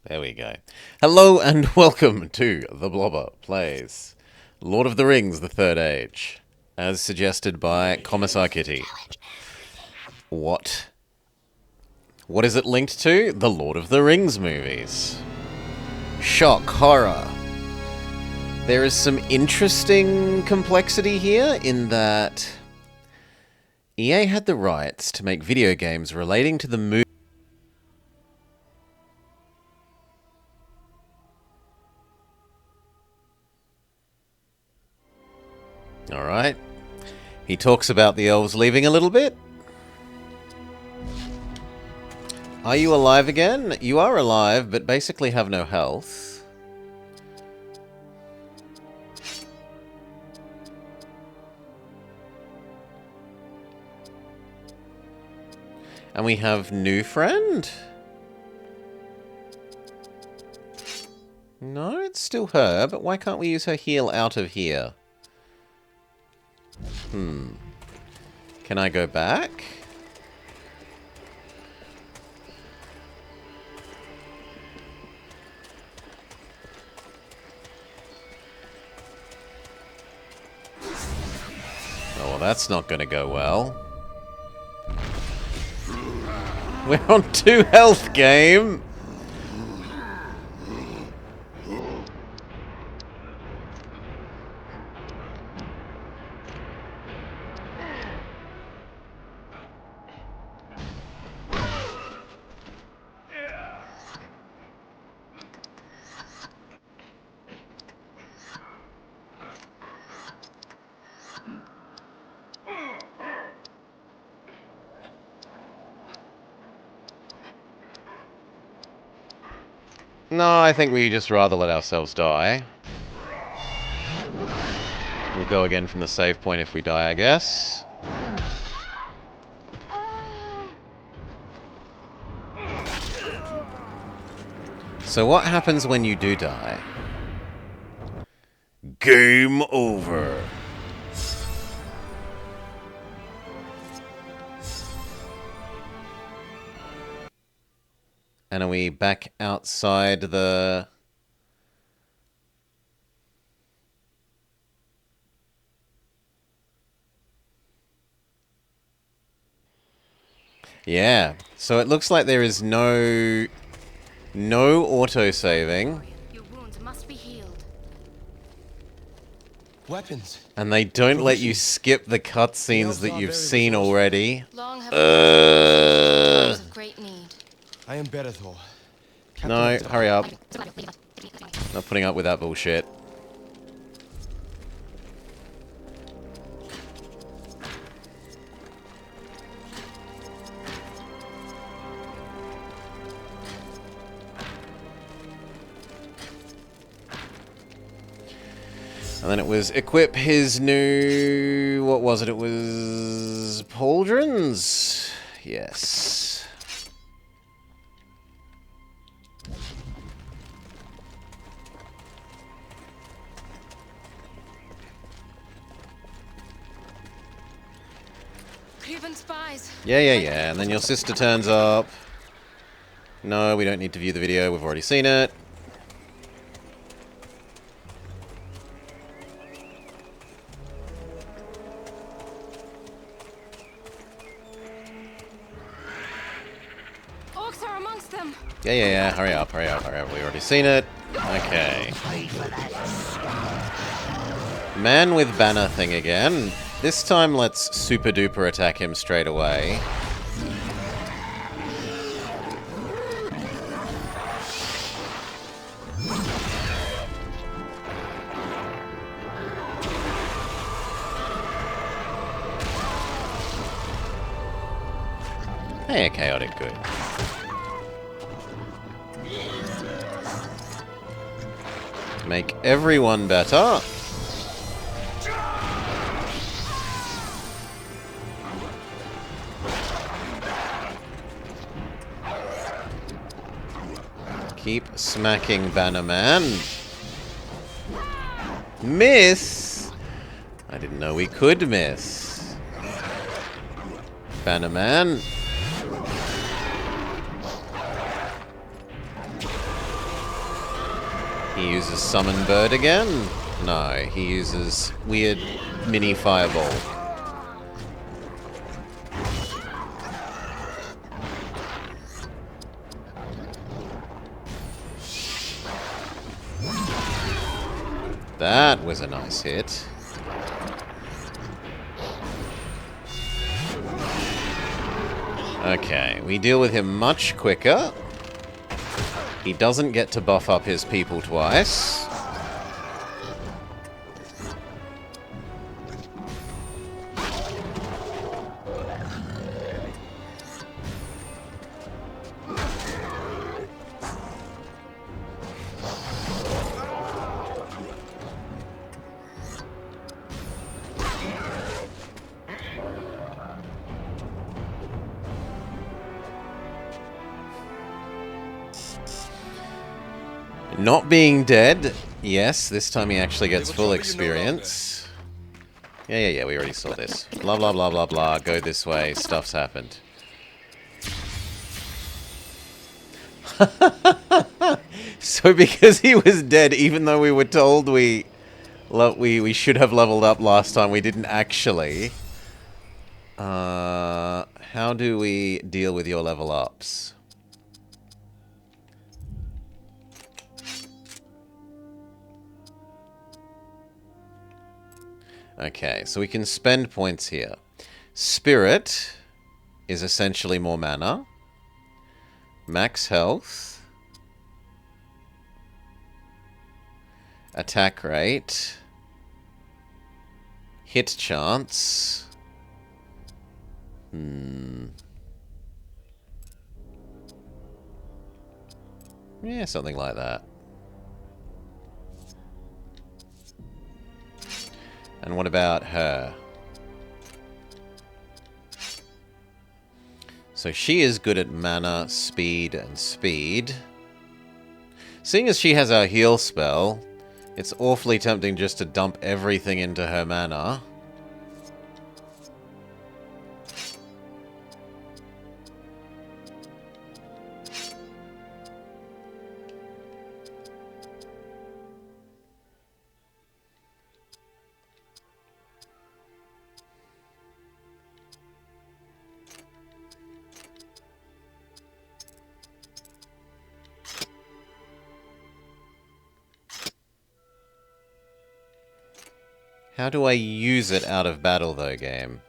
There we go. Hello and welcome to The Blobber Plays Lord of the Rings, The Third Age, as suggested by Commissar Kitty. What? What is it linked to? The Lord of the Rings movies. Shock, horror. There is some interesting complexity here in that EA had the rights to make video games relating to the movie. Alright. He talks about the elves leaving a little bit. Are you alive again? You are alive, but basically have no health. And we have new friend? No, it's still her, but why can't we use her heal out of here? Can I go back? Oh, well, that's not going to go well. We're on 2 health, game! No, I think we just rather let ourselves die. We'll go again from the save point if we die, I guess. So what happens when you do die? Game over. And are we back outside the... Yeah, so it looks like there is no auto-saving. Your wounds must be healed. Weapons. And they don't let you skip the cutscenes that you've seen already. Long have times of great need. I am better, Thor. No, hurry up. Not putting up with that bullshit. And then it was equip his new... What was it? It was... pauldrons? Yes. Craven spies. Yeah. And then your sister turns up. No, we don't need to view the video. We've already seen it. Orcs are amongst them. Yeah. Hurry up. We've already seen it. Okay. Man with banner thing again. This time, let's super duper attack him straight away. Hey, a chaotic good. Make everyone better. Keep smacking Bannerman. Miss? I didn't know we could miss. Bannerman. He uses Summon Bird again? No, he uses weird mini fireball. That was a nice hit. Okay, we deal with him much quicker. He doesn't get to buff up his people twice. Not being dead. Yes, this time he actually gets full experience. Yeah, we already saw this. Blah, blah, blah, blah, blah. Go this way. Stuff's happened. So because he was dead, even though we were told we should have leveled up last time, we didn't actually. How do we deal with your level ups? Okay, so we can spend points here. Spirit is essentially more mana. Max health. Attack rate. Hit chance. Yeah, something like that. And what about her? So she is good at mana, speed, and speed. Seeing as she has our heal spell, it's awfully tempting just to dump everything into her mana. How do I use it out of battle, though, game?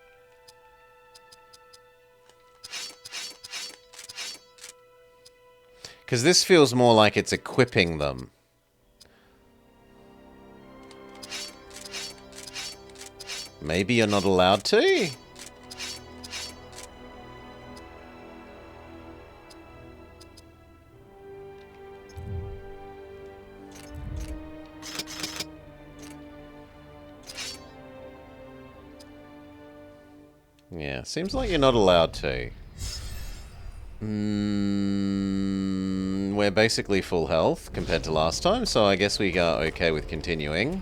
Because this feels more like it's equipping them. Maybe you're not allowed to? Yeah, seems like you're not allowed to. We're basically full health compared to last time, so I guess we are okay with continuing.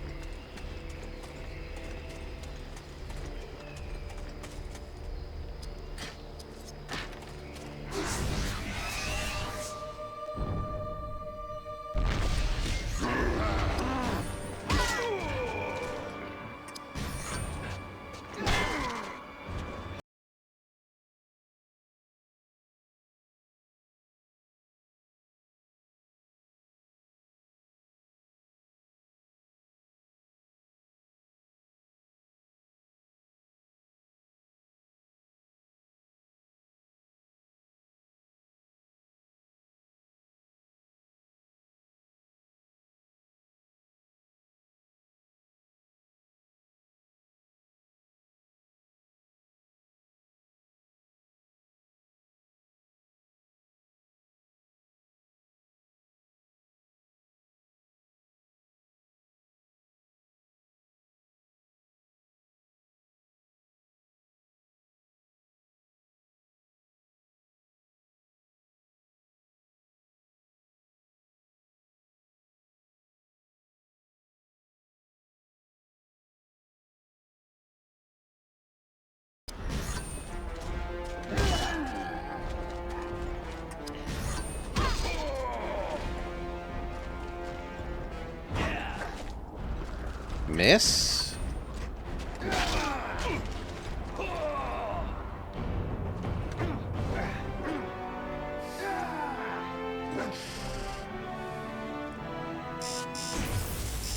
Miss.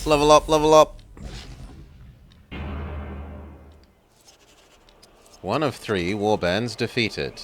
Level up, level up. 1 of 3 warbands defeated.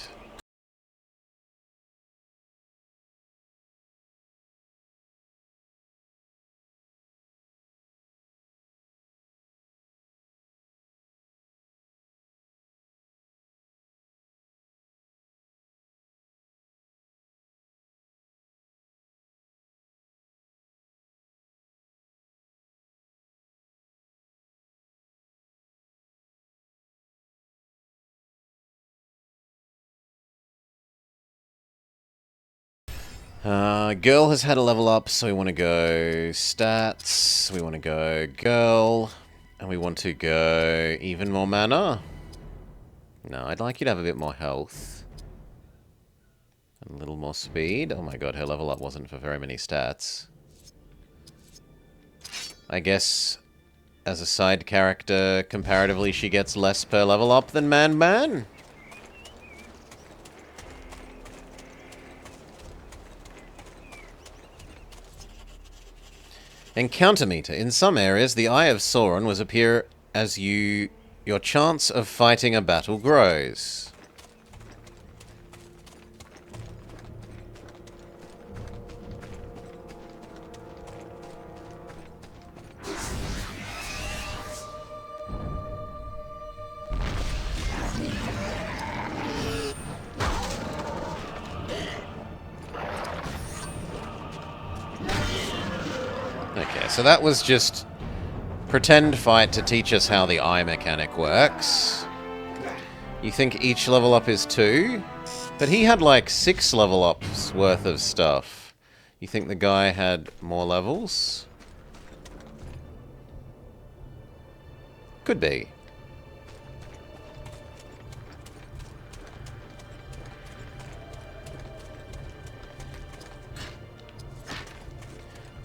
Girl has had a level up, so we want to go stats, we want to go girl, and we want to go even more mana. No, I'd like you to have a bit more health. And a little more speed. Oh my god, her level up wasn't for very many stats. I guess, as a side character, comparatively she gets less per level up than Man. Encounter meter. In some areas, the Eye of Sauron will appear as your chance of fighting a battle grows. Okay, so that was just pretend fight to teach us how the eye mechanic works. You think each level up is 2? But he had like 6 level ups worth of stuff. You think the guy had more levels? Could be.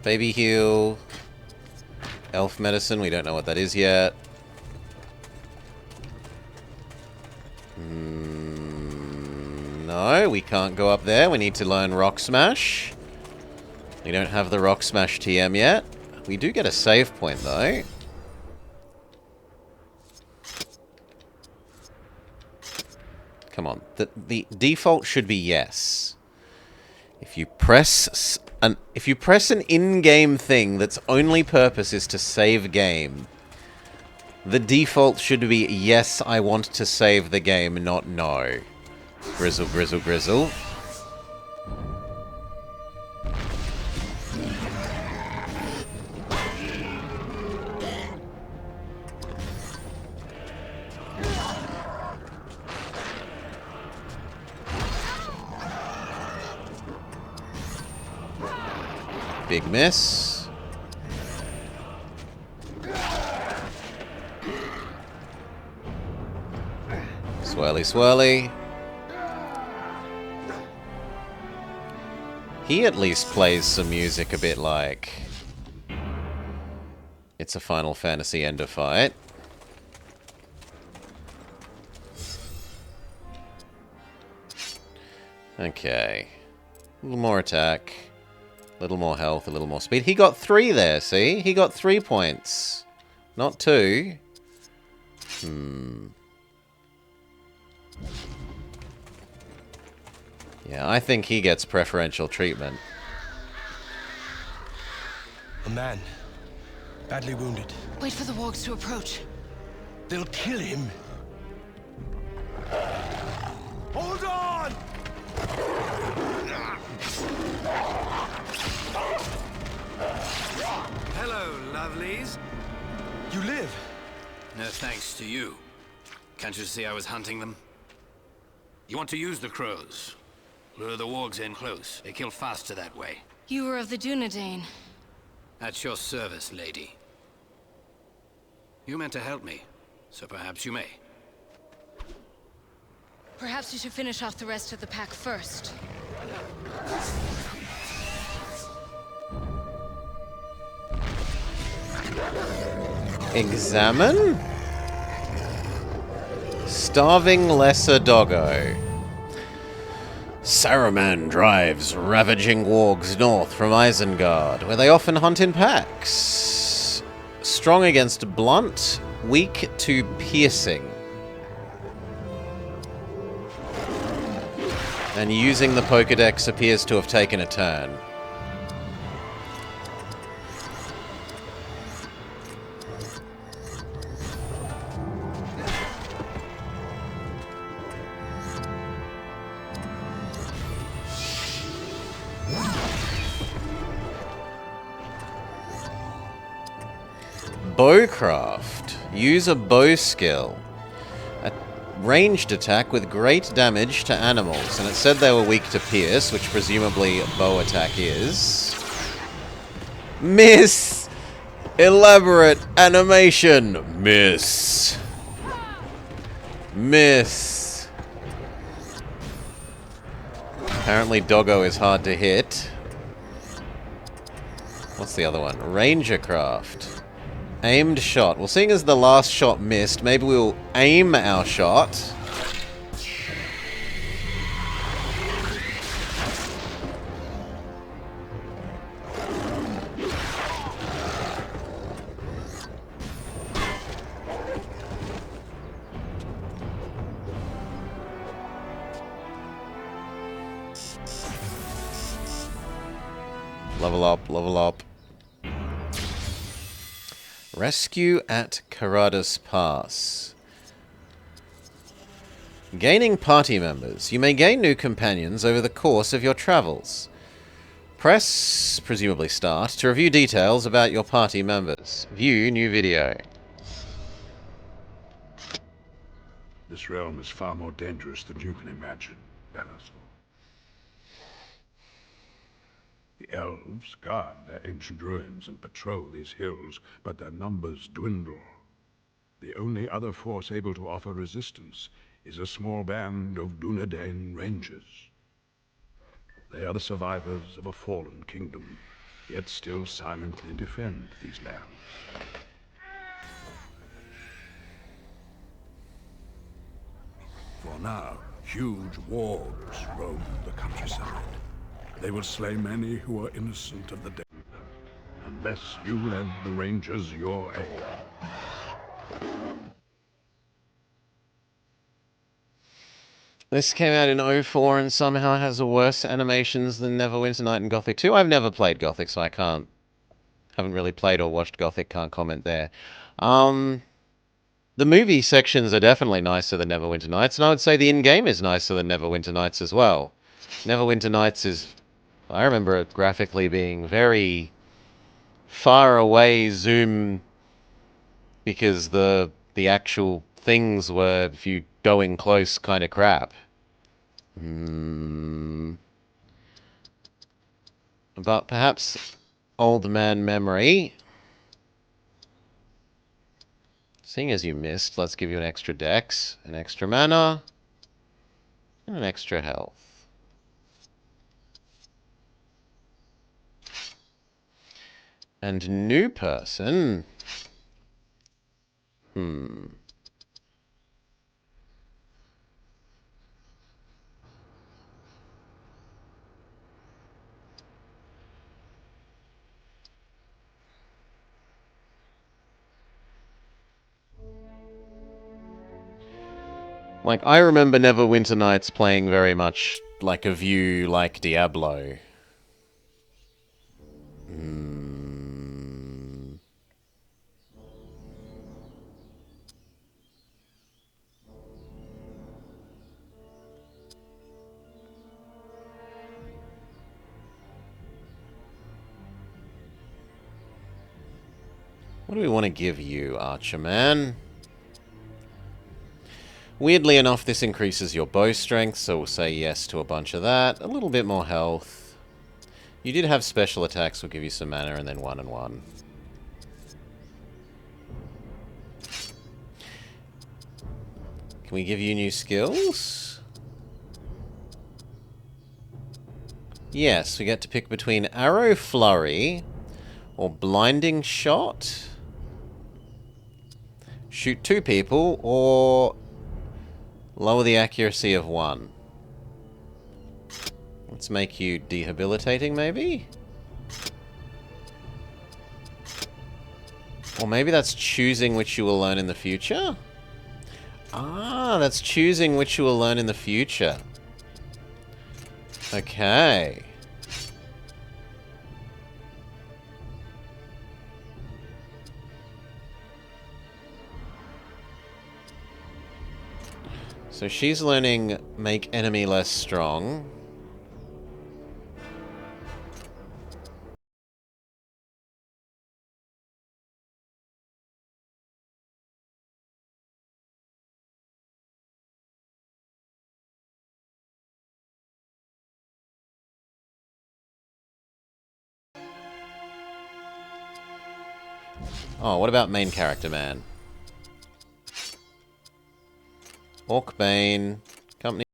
Baby heal. Elf medicine, we don't know what that is yet. No, we can't go up there. We need to learn Rock Smash. We don't have the Rock Smash TM yet. We do get a save point, though. Come on. The default should be yes. If you press an in-game thing that's only purpose is to save game, the default should be yes, I want to save the game, not no. Grizzle, grizzle, grizzle. Big miss. Swirly, swirly. He at least plays some music a bit like it's a Final Fantasy Ender fight. Okay. A little more attack. A little more health, a little more speed. He got 3 there, see? He got 3 points. Not 2. Yeah, I think he gets preferential treatment. A man. Badly wounded. Wait for the wargs to approach. They'll kill him. Hold on! Hello, lovelies. You live. No thanks to you. Can't you see I was hunting them? You want to use the crows. Lure the wargs in close. They kill faster that way. You were of the Dunedain. At your service, lady. You meant to help me, so perhaps you may. Perhaps you should finish off the rest of the pack first. Examine? Starving lesser doggo. Saruman drives ravaging wargs north from Isengard, where they often hunt in packs. Strong against blunt, weak to piercing. And using the Pokédex appears to have taken a turn. Bowcraft. Use a bow skill. A ranged attack with great damage to animals. And it said they were weak to pierce, which presumably a bow attack is. Miss! Elaborate animation. Miss. Miss. Apparently Doggo is hard to hit. What's the other one? Rangercraft. Aimed shot. Well, seeing as the last shot missed, maybe we'll aim our shot. Level up, level up. Rescue at Karadas Pass. Gaining party members. You may gain new companions over the course of your travels. Press, presumably start, to review details about your party members. View new video. This realm is far more dangerous than you can imagine, Bellator. The elves guard their ancient ruins and patrol these hills, but their numbers dwindle. The only other force able to offer resistance is a small band of Dunedain rangers. They are the survivors of a fallen kingdom, yet still silently defend these lands. For now, huge wargs roam the countryside. They will slay many who are innocent of the danger, unless you lend the rangers your aid. This came out in '04 and somehow has worse animations than Neverwinter Night and Gothic 2. I've never played Gothic, so I haven't really played or watched Gothic, can't comment there. The movie sections are definitely nicer than Neverwinter Nights, and I would say the in-game is nicer than Neverwinter Nights as well. Neverwinter Nights is... I remember it graphically being very far away zoom because the actual things were, if you go in close, kind of crap. But perhaps old man memory. Seeing as you missed, let's give you an extra dex, an extra mana, and an extra health. And new person. Like, I remember Neverwinter Nights playing very much like a view like Diablo. What do we want to give you, Archerman? Weirdly enough, this increases your bow strength, so we'll say yes to a bunch of that. A little bit more health. You did have special attacks, we'll give you some mana, and then 1 and 1. Can we give you new skills? Yes, we get to pick between Arrow Flurry or Blinding Shot. Shoot 2 people, or lower the accuracy of 1. Let's make you debilitating, maybe? Or maybe that's choosing which you will learn in the future? Ah, that's choosing which you will learn in the future. Okay. So she's learning make enemy less strong. Oh, what about main character, man? Orcbane, company.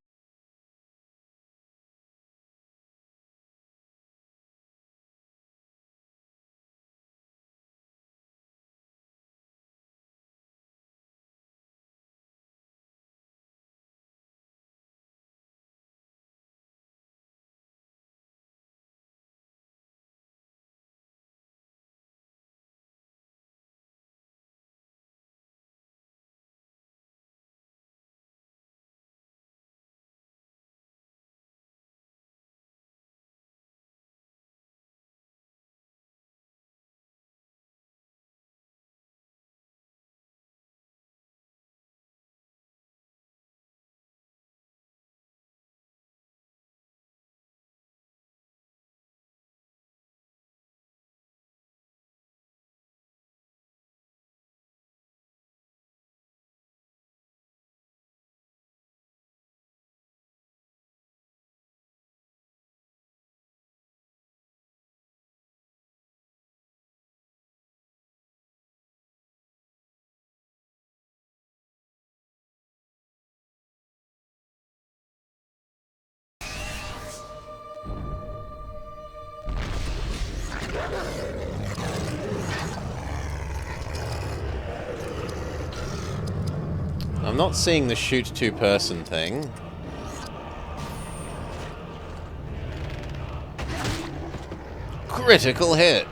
I'm not seeing the shoot 2-person thing. Critical hit!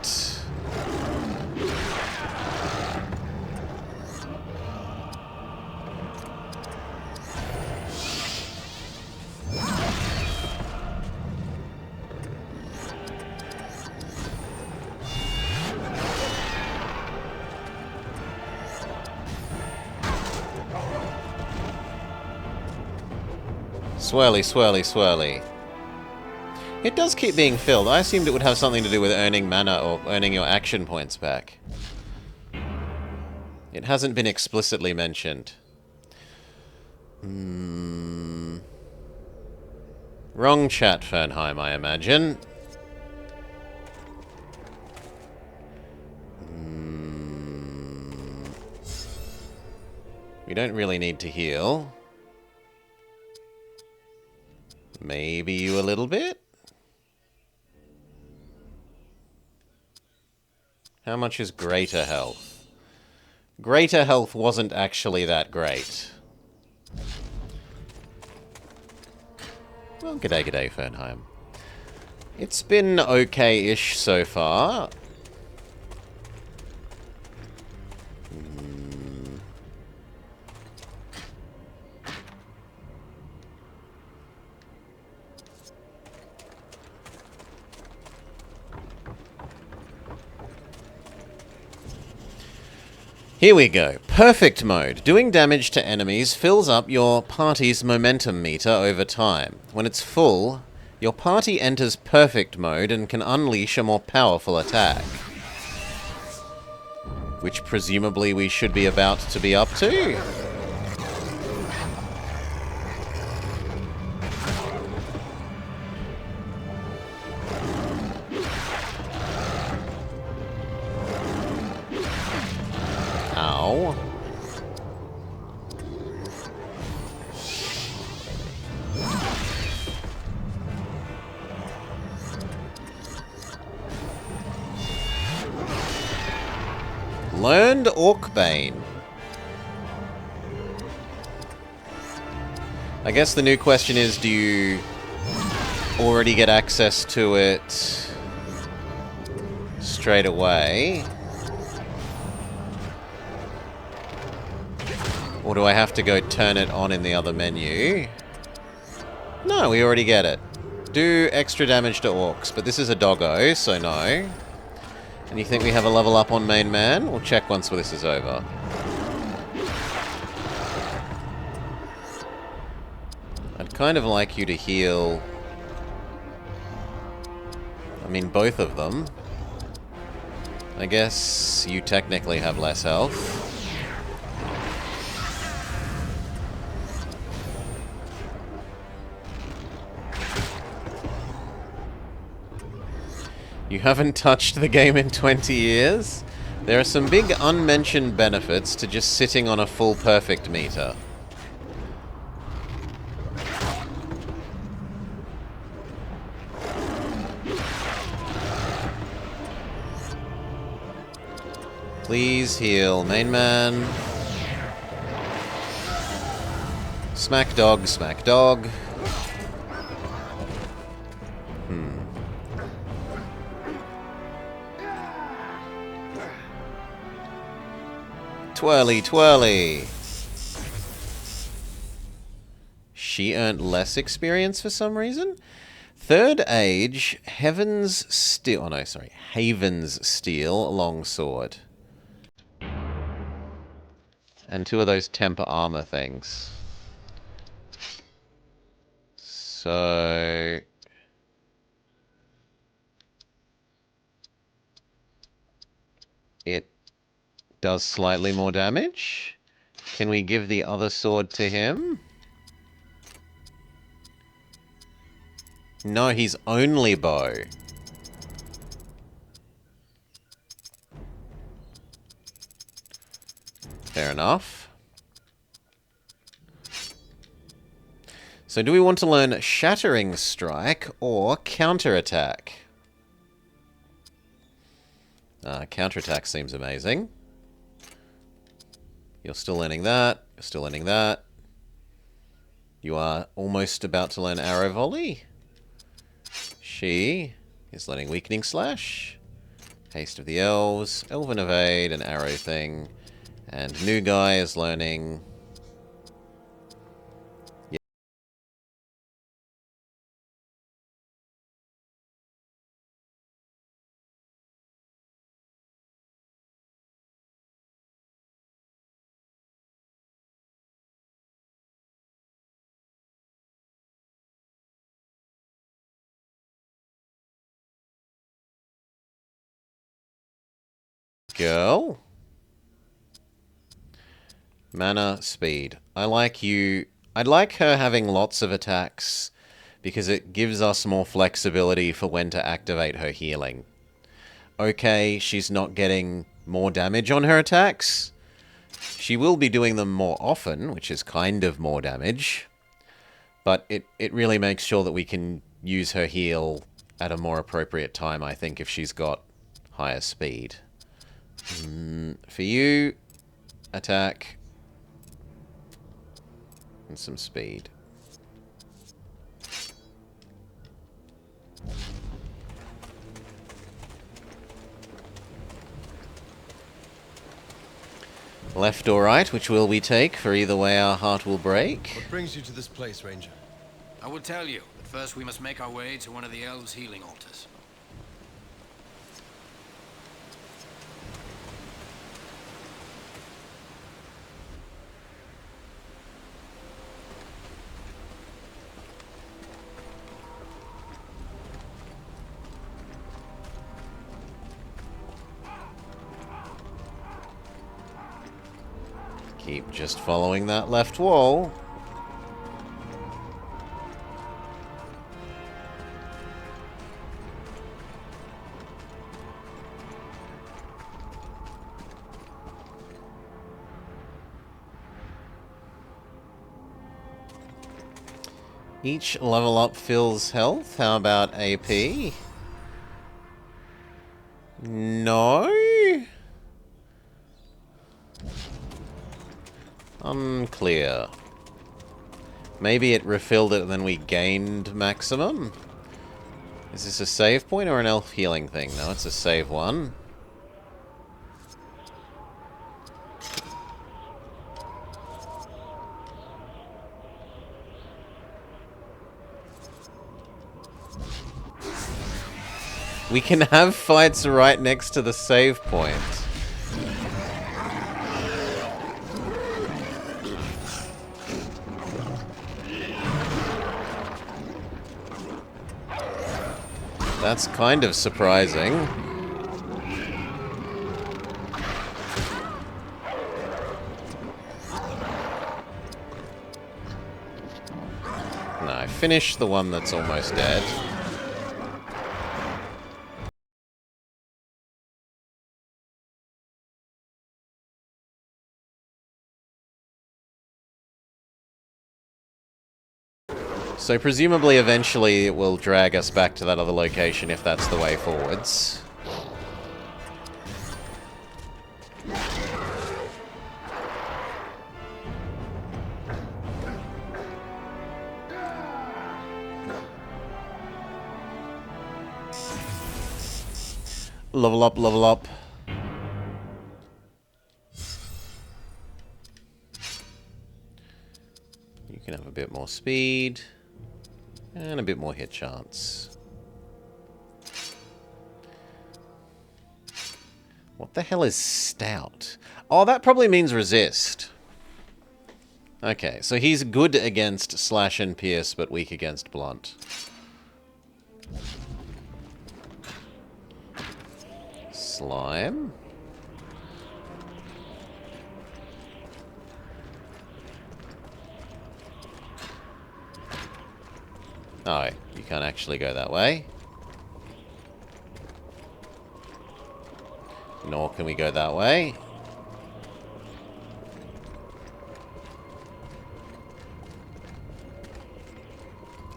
Swirly, swirly, swirly. It does keep being filled. I assumed it would have something to do with earning mana or earning your action points back. It hasn't been explicitly mentioned. Wrong chat, Fernheim, I imagine. We don't really need to heal. Maybe you a little bit? How much is greater health? Greater health wasn't actually that great. Well, g'day, g'day, Fernheim. It's been okay-ish so far. Here we go. Perfect mode. Doing damage to enemies fills up your party's momentum meter over time. When it's full, your party enters perfect mode and can unleash a more powerful attack. Which presumably we should be about to be up to. Ow. Learned Orcbane. I guess the new question is, do you already get access to it straight away? Or do I have to go turn it on in the other menu? No, we already get it. Do extra damage to orcs, but this is a doggo, so no. And you think we have a level up on main man? We'll check once this is over. I'd kind of like you to heal... I mean, both of them. I guess you technically have less health. You haven't touched the game in 20 years? There are some big unmentioned benefits to just sitting on a full perfect meter. Please heal, main man. Smack dog, smack dog. Twirly, twirly. She earned less experience for some reason. Third age, Heaven's Steel. Oh no, sorry. Haven's Steel longsword. And 2 of those temper armor things. So... it does slightly more damage. Can we give the other sword to him? No, he's only bow. Fair enough. So do we want to learn Shattering Strike or Counterattack? Counterattack seems amazing. You're still learning that. You're still learning that. You are almost about to learn Arrow Volley. She is learning Weakening Slash. Haste of the Elves. Elven Evade, an arrow thing. And new guy is learning... girl. Mana, speed. I like you... I'd like her having lots of attacks because it gives us more flexibility for when to activate her healing. Okay, she's not getting more damage on her attacks. She will be doing them more often, which is kind of more damage. But it really makes sure that we can use her heal at a more appropriate time, I think, if she's got higher speed. For you, attack, and some speed. Left or right, which will we take? For either way our heart will break. What brings you to this place, Ranger? I will tell you, but first we must make our way to one of the elves' healing altars. Keep just following that left wall. Each level up fills health. How about AP? No? Unclear. Maybe it refilled it and then we gained maximum? Is this a save point or an elf healing thing? No, it's a save one. We can have fights right next to the save point. That's kind of surprising. No, finish the one that's almost dead. So presumably eventually it will drag us back to that other location if that's the way forwards. Level up, level up. You can have a bit more speed. And a bit more hit chance. What the hell is stout? Oh, that probably means resist. Okay, so he's good against slash and pierce, but weak against blunt. Slime. Oh, you can't actually go that way. Nor can we go that way.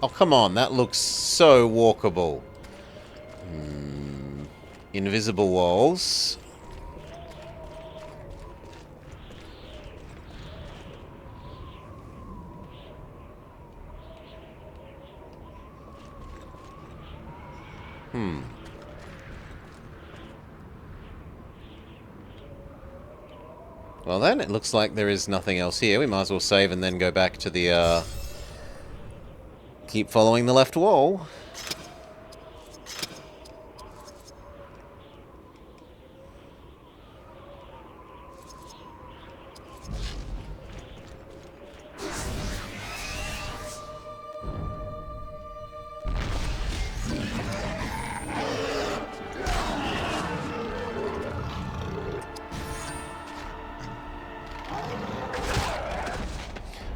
Oh, come on. That looks so walkable. Invisible walls. Well then, it looks like there is nothing else here. We might as well save and then go back to the, keep following the left wall.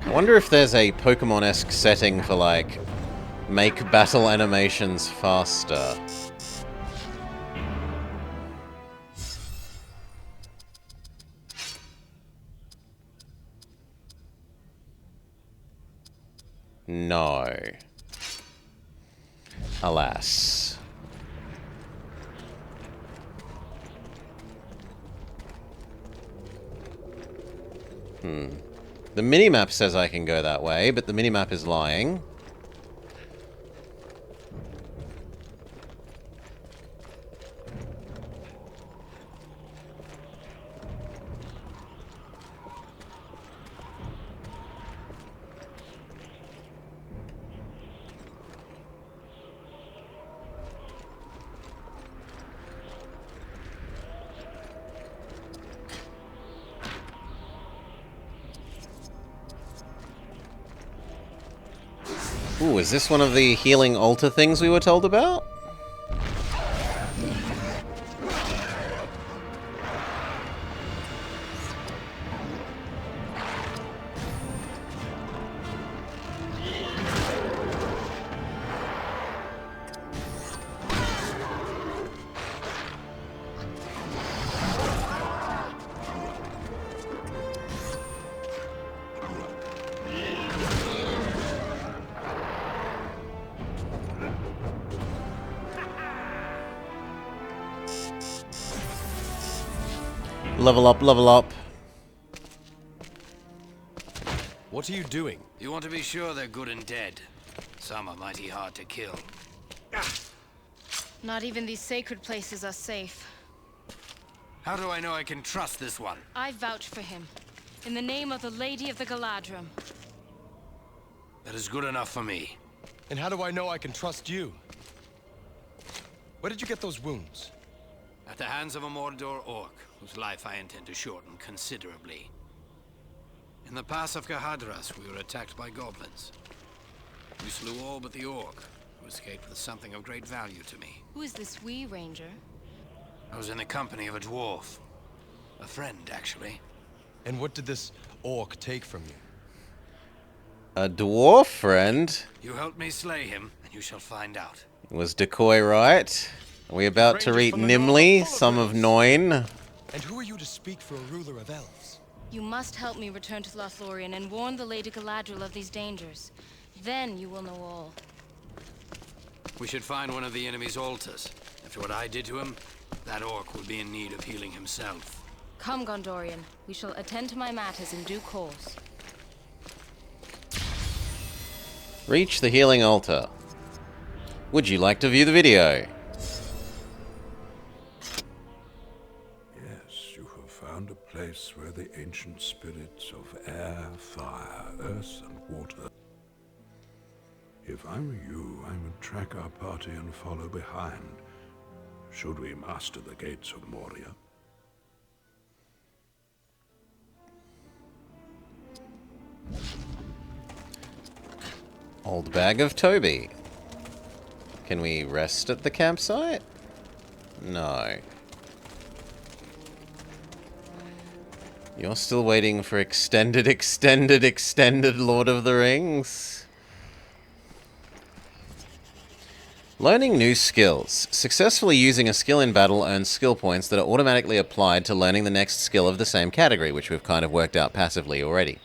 I wonder if there's a Pokemon-esque setting for, like, make battle animations faster. No. Alas. The minimap says I can go that way, but the minimap is lying. Ooh, is this one of the healing altar things we were told about? Level up, level up. What are you doing? You want to be sure they're good and dead. Some are mighty hard to kill. Not even these sacred places are safe. How do I know I can trust this one? I vouch for him. In the name of the Lady of the Galadrim. That is good enough for me. And how do I know I can trust you? Where did you get those wounds? At the hands of a Mordor orc, whose life I intend to shorten considerably. In the pass of Gahadras, we were attacked by goblins. We slew all but the orc, who escaped with something of great value to me. Who is this wee ranger? I was in the company of a dwarf. A friend, actually. And what did this orc take from you? A dwarf friend? You helped me slay him, and you shall find out. Was Decoy right? Are we about to Rangers read from the Nimli, north, full of son of rivers. Noin? And who are you to speak for a ruler of elves? You must help me return to Lothlorien and warn the Lady Galadriel of these dangers. Then you will know all. We should find one of the enemy's altars. After what I did to him, that orc will be in need of healing himself. Come, Gondorian. We shall attend to my matters in due course. Reach the healing altar. Would you like to view the video? Yes, you have found a place where the ancient spirits of air, fire, earth, and water. If I were you, I would track our party and follow behind, should we master the gates of Moria. Old bag of Toby. Can we rest at the campsite? No. You're still waiting for extended Lord of the Rings? Learning new skills. Successfully using a skill in battle earns skill points that are automatically applied to learning the next skill of the same category, which we've kind of worked out passively already.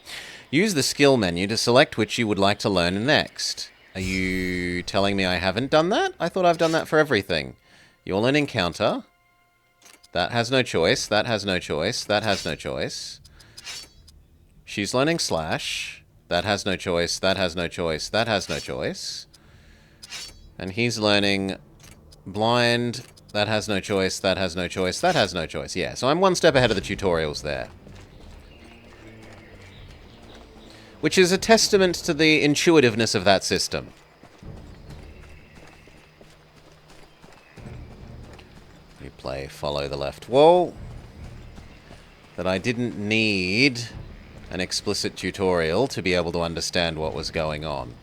Use the skill menu to select which you would like to learn next. Are you telling me I haven't done that? I thought I've done that for everything. You'll learn encounter. That has no choice. That has no choice. That has no choice. She's learning slash. That has no choice. That has no choice. That has no choice. And he's learning blind. That has no choice. That has no choice. That has no choice. Yeah, so I'm one step ahead of the tutorials there. Which is a testament to the intuitiveness of that system. We play follow the left wall. That I didn't need an explicit tutorial to be able to understand what was going on.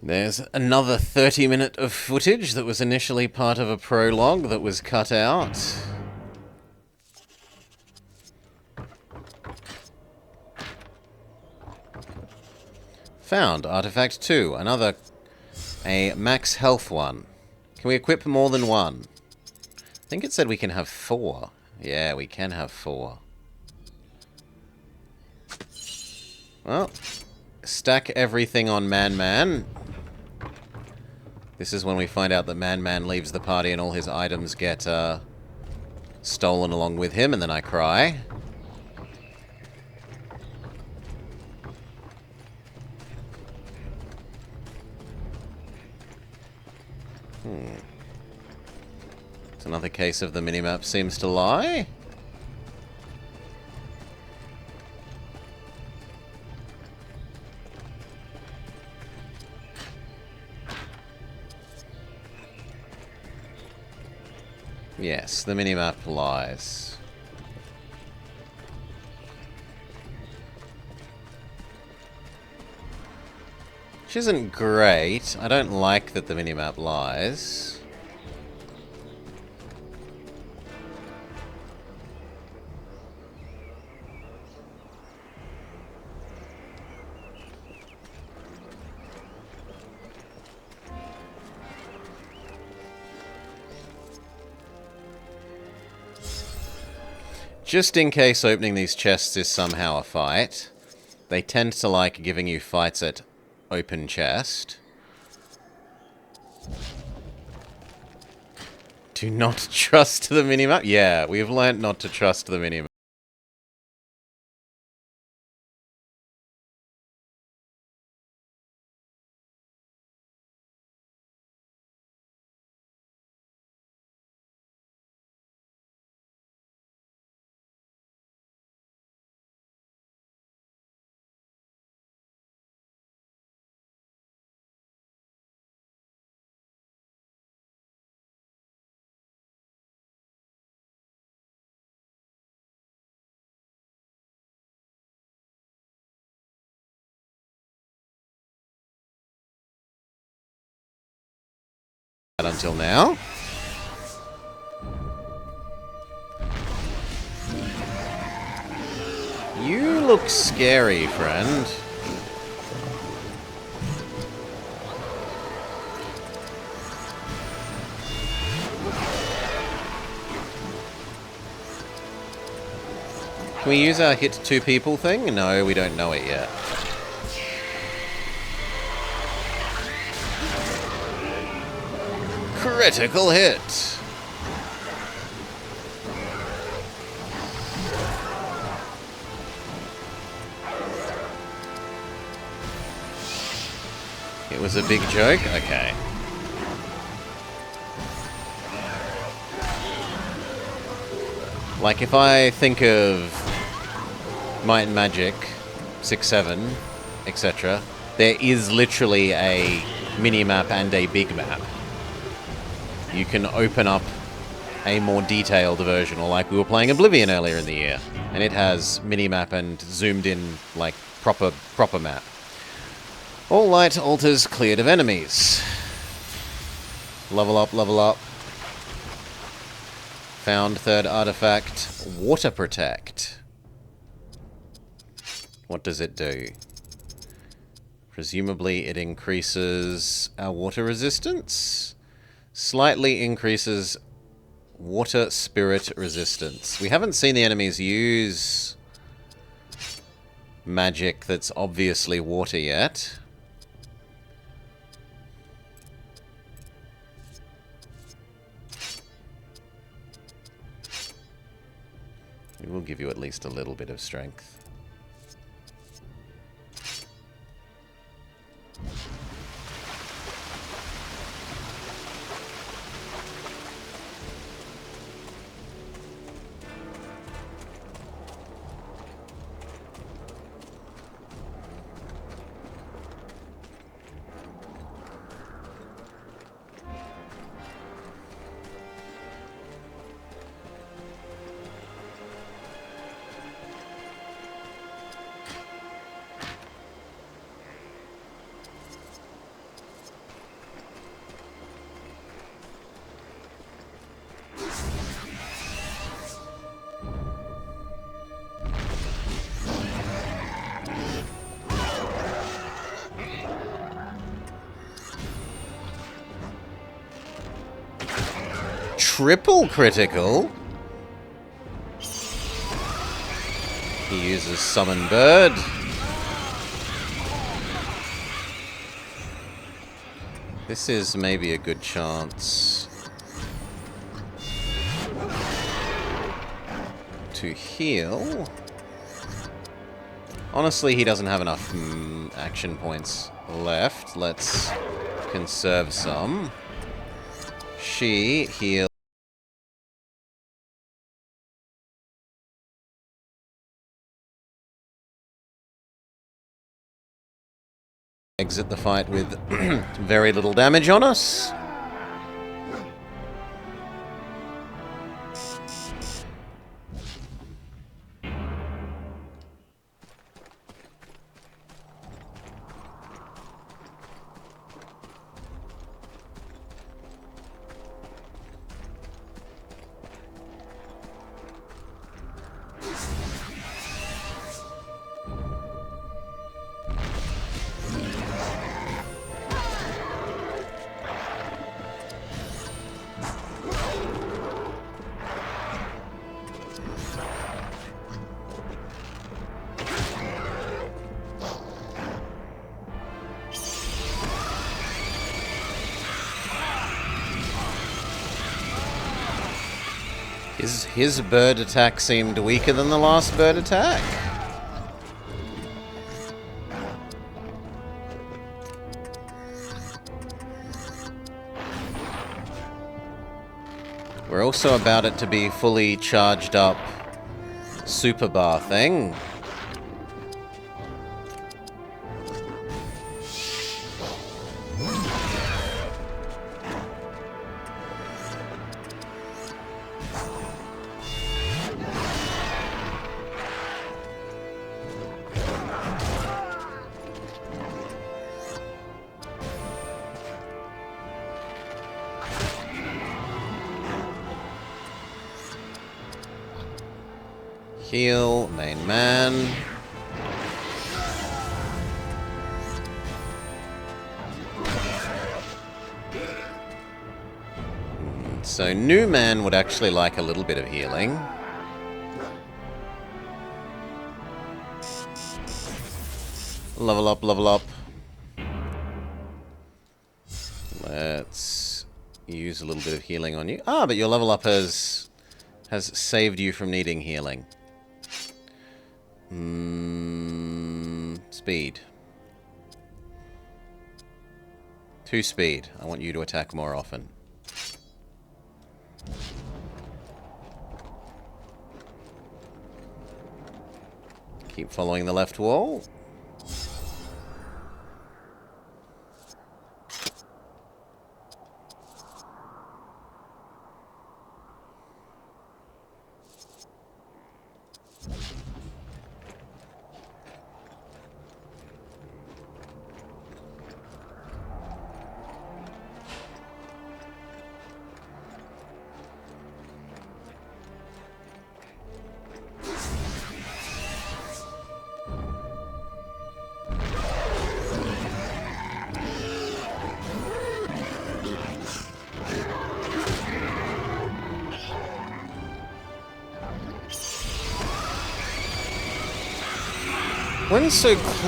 There's another 30-minute of footage that was initially part of a prologue that was cut out. Found Artifact 2, a max health one. Can we equip more than one? I think it said we can have 4. Yeah, we can have 4. Well, stack everything on Man. This is when we find out that Man leaves the party and all his items get stolen along with him, and then I cry. It's another case of the minimap seems to lie. Yes, the minimap lies. Which isn't great. I don't like that the minimap lies. Just in case opening these chests is somehow a fight, they tend to like giving you fights at open chest. Do not trust the minimap? Yeah, we've learnt not to trust the minimap. Until now. You look scary, friend. Can we use our hit two people thing? No, we don't know it yet. Critical hit! It was a big joke? Okay. Like, if I think of Might and Magic, 6-7, etc., there is literally a mini-map and a big map. You can open up a more detailed version, or like we were playing Oblivion earlier in the year, and it has mini-map and zoomed-in, like, proper map. All light altars cleared of enemies. Level up, level up. Found third artifact, Water Protect. What does it do? Presumably it increases our water resistance? Slightly increases water spirit resistance. We haven't seen the enemies use magic that's obviously water yet. It will give you at least a little bit of strength. Triple critical. He uses Summon Bird. This is maybe a good chance to heal. Honestly, he doesn't have enough action points left. Let's conserve some. She heals. Exit the fight with very little damage on us. His bird attack seemed weaker than the last bird attack. We're also about it to be fully charged up super bar thing. Heal, main man. So new man would actually like a little bit of healing. Level up, level up. Let's use a little bit of healing on you. Ah, but your level up has saved you from needing healing. Speed. 2 speed. I want you to attack more often. Keep following the left wall.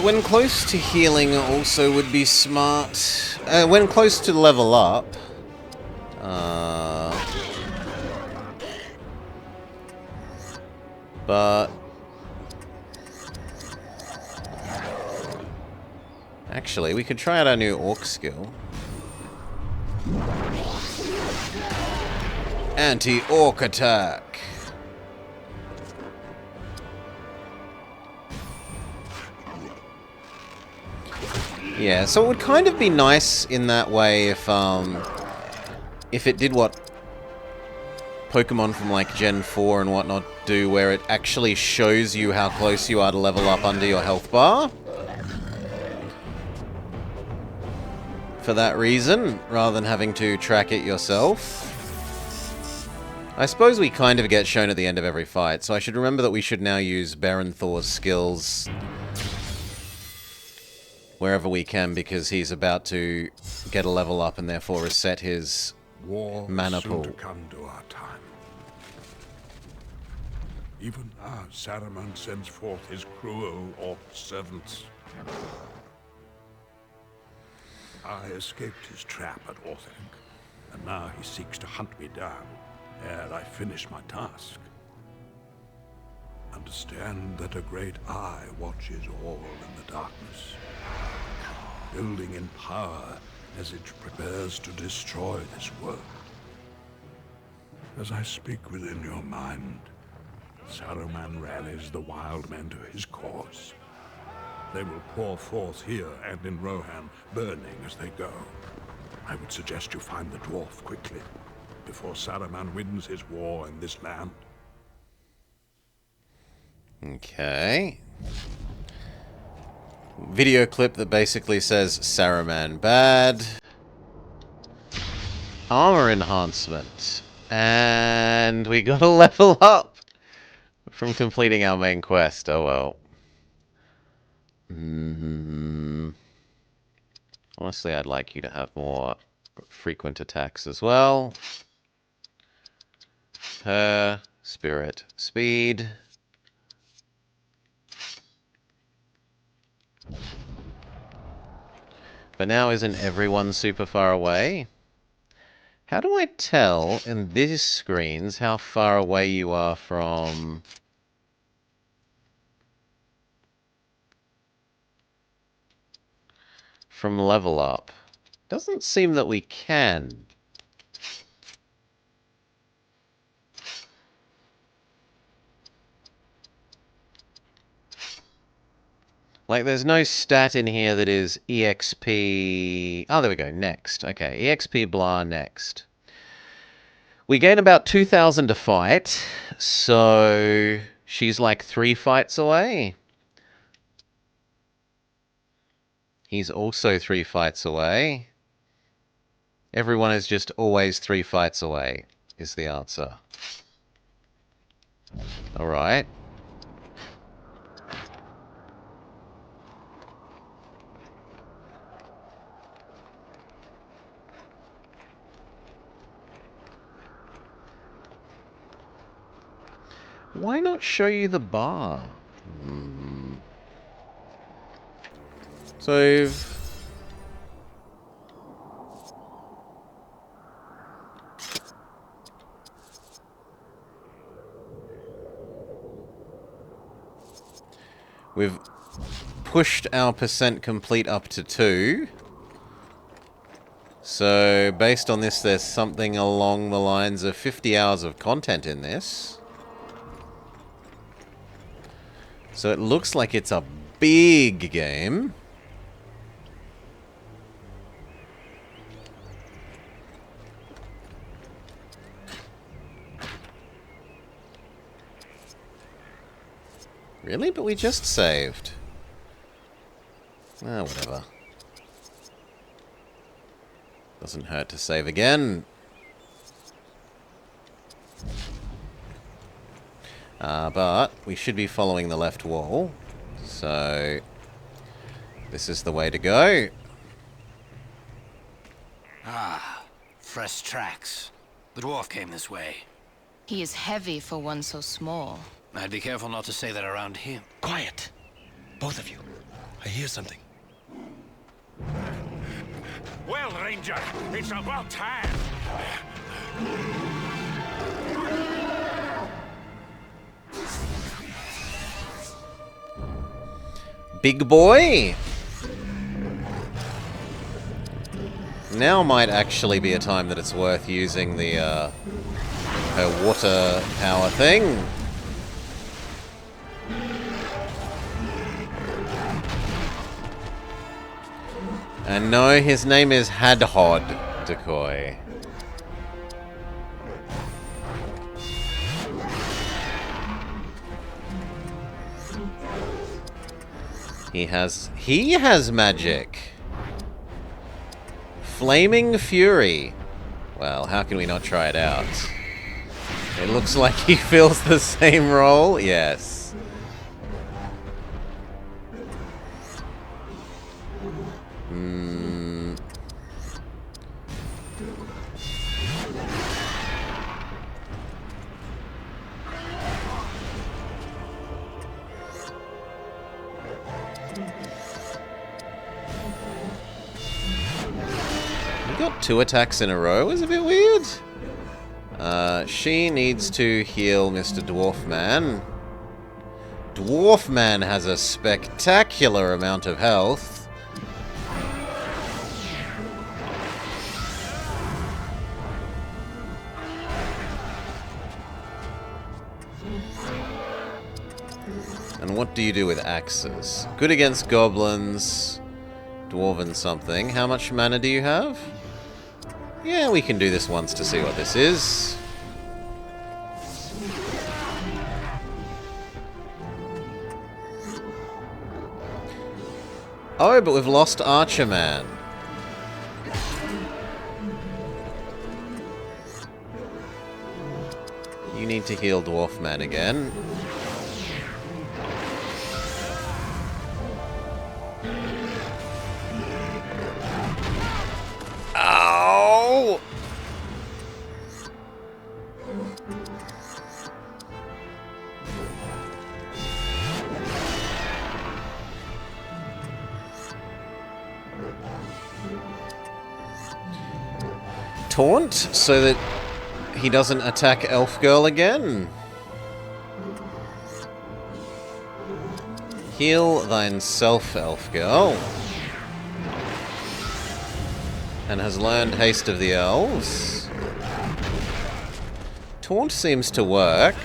When close to healing also would be smart. When close to level up. But actually, we could try out our new orc skill. Anti-orc attack. Yeah, so it would kind of be nice in that way if it did what Pokemon from like Gen 4 and whatnot do, where it actually shows you how close you are to level up under your health bar. For that reason, rather than having to track it yourself. I suppose we kind of get shown at the end of every fight, so I should remember that we should now use Baron Thor's skills wherever we can, because he's about to get a level up and therefore reset his mana pool. To come to our time. Even now, Saruman sends forth his cruel orc servants. I escaped his trap at Orthanc, and now he seeks to hunt me down ere I finish my task. Understand that a great eye watches all in the darkness, building in power as it prepares to destroy this world. As I speak within your mind, Saruman rallies the wild men to his cause. They will pour forth here and in Rohan, burning as they go. I would suggest you find the dwarf quickly, before Saruman wins his war in this land. Okay. Video clip that basically says Saruman bad. Armor enhancement. And we got a level up from completing our main quest. Oh well. Honestly, I'd like you to have more frequent attacks as well. Spirit, speed. But now isn't everyone super far away? How do I tell in these screens how far away you are from level up? Doesn't seem that we can. Like, there's no stat in here that is EXP... Oh, there we go. Next. Okay, EXP blah next. We gain about 2,000 to fight, so she's like 3 fights away. He's also 3 fights away. Everyone is just always 3 fights away, is the answer. Alright. Why not show you the bar? So we've pushed our percent complete up to 2. So based on this, there's something along the lines of 50 hours of content in this. So it looks like it's a big game. Really? But we just saved. Ah, whatever. Doesn't hurt to save again. But we should be following the left wall. So this is the way to go. Ah, fresh tracks. The dwarf came this way. He is heavy for one so small. I'd be careful not to say that around him. Quiet. Both of you. I hear something. Well, Ranger, it's about time. Big boy! Now might actually be a time that it's worth using the, her water power thing. And no, his name is Hadhod Decoy. He has magic. Flaming Fury. Well, how can we not try it out? It looks like he fills the same role. Yes. Got 2 attacks in a row is a bit weird. She needs to heal Mr. Dwarf Man. Dwarf Man has a spectacular amount of health. And what do you do with axes? Good against goblins. Dwarven something. How much mana do you have? Yeah, we can do this once to see what this is. Oh, but we've lost Archer Man. You need to heal Dwarf Man again. Ow! taunt so that he doesn't attack Elf Girl again. Heal thyself, Elf Girl. And has learned Haste of the Elves. Taunt seems to work.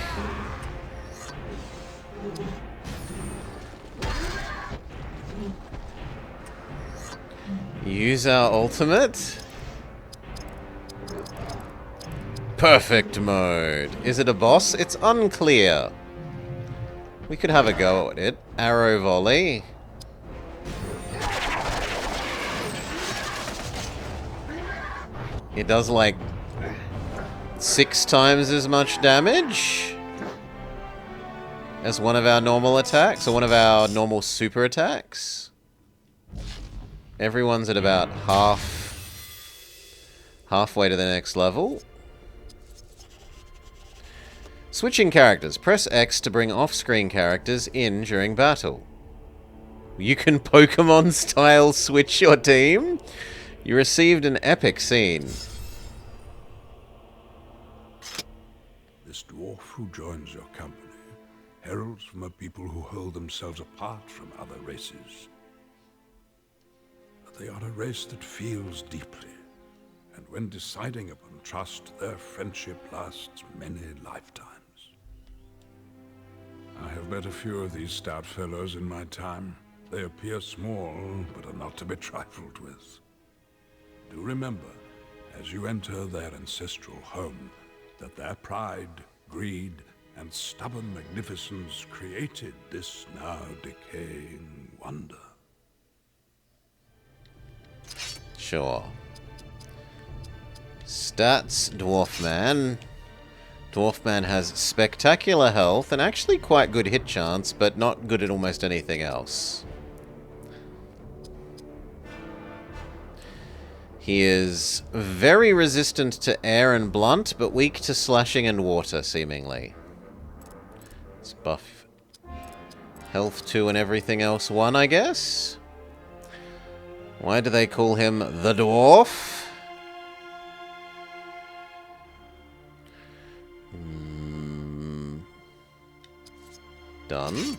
Use our ultimate. Perfect mode. Is it a boss? It's unclear. We could have a go at it. Arrow volley. It does like 6 times as much damage as one of our normal attacks, or one of our normal super attacks. Everyone's at about halfway to the next level. Switching characters. Press X to bring off-screen characters in during battle. You can Pokemon-style switch your team? You received an epic scene. This dwarf who joins your company heralds from a people who hold themselves apart from other races. But they are a race that feels deeply, and when deciding upon trust, their friendship lasts many lifetimes. I have met a few of these stout fellows in my time. They appear small, but are not to be trifled with. Do remember, as you enter their ancestral home, that their pride, greed, and stubborn magnificence created this now decaying wonder. Sure. Stats, Dwarfman. Dwarfman has spectacular health and actually quite good hit chance, but not good at almost anything else. He is very resistant to air and blunt, but weak to slashing and water, seemingly. Let's buff health 2 and everything else 1, I guess? Why do they call him the Dwarf? Done.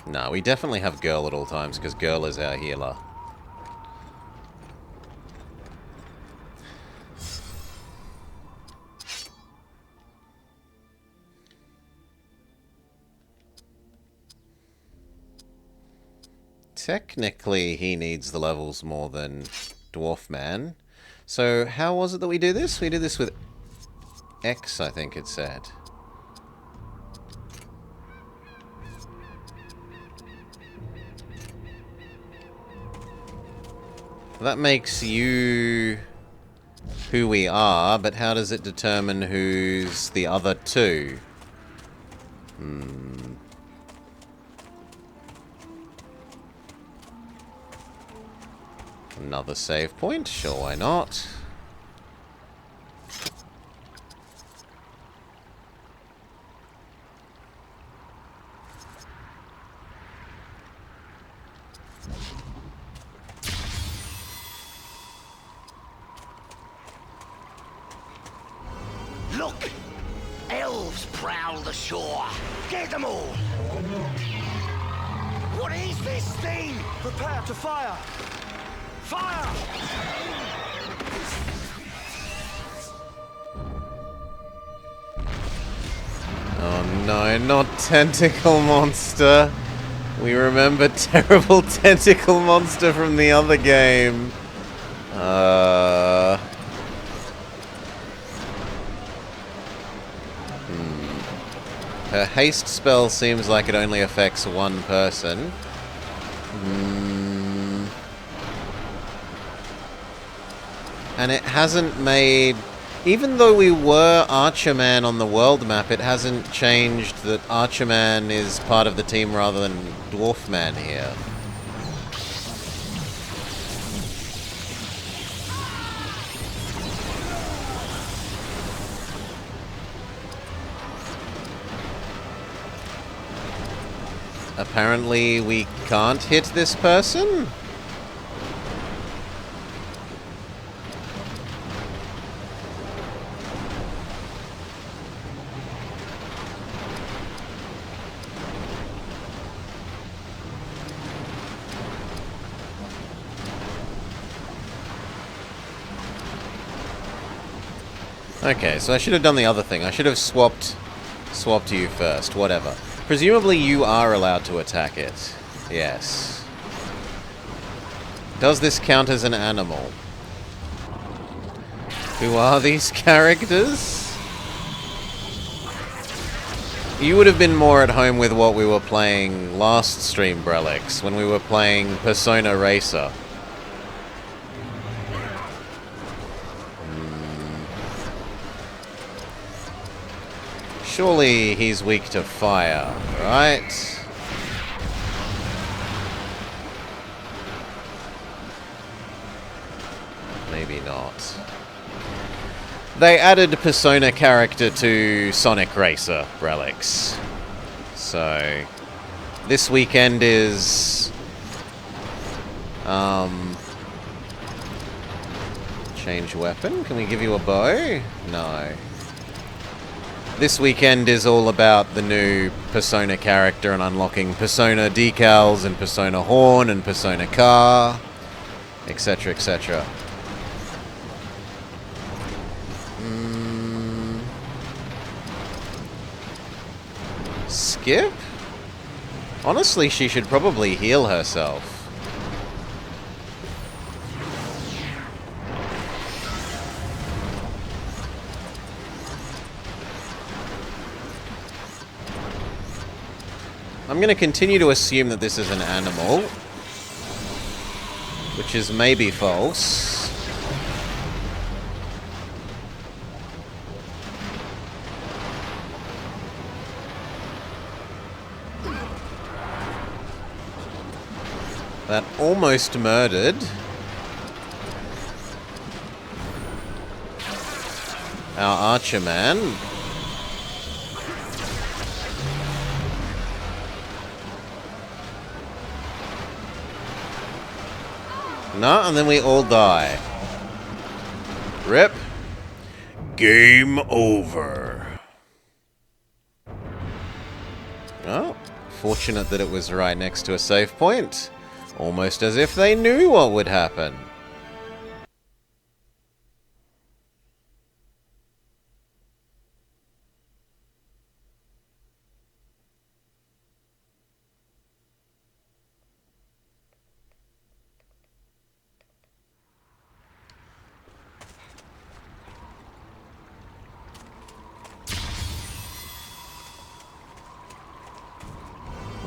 No, we definitely have Girl at all times, because Girl is our healer. Technically, he needs the levels more than Dwarfman. So, how was it that we do this? We did this with X, I think it said. That makes you who we are, but how does it determine who's the other two? Another save point? Sure, why not? foul the shore. Get them all! What is this thing? Prepare to fire! Fire! Oh no, not tentacle monster. We remember terrible tentacle monster from the other game. Her haste spell seems like it only affects one person. And it hasn't made... Even though we were Archerman on the world map, it hasn't changed that Archerman is part of the team rather than Dwarfman here. Apparently we can't hit this person? Okay, so I should have done the other thing. I should have swapped you first. Whatever. Presumably you are allowed to attack it. Yes. Does this count as an animal? Who are these characters? You would have been more at home with what we were playing last stream, Brelix, when we were playing Persona Racer. Surely he's weak to fire, right? Maybe not. They added Persona character to Sonic Racer, Relics. So, this weekend is... change weapon? Can we give you a bow? No. This weekend is all about the new Persona character and unlocking Persona decals and Persona horn and Persona car, etc, etc. Skip? Honestly, she should probably heal herself. I'm going to continue to assume that this is an animal, which is maybe false. That almost murdered our archer man. No, and then we all die. Rip. Game over. Oh, fortunate that it was right next to a save point. Almost as if they knew what would happen.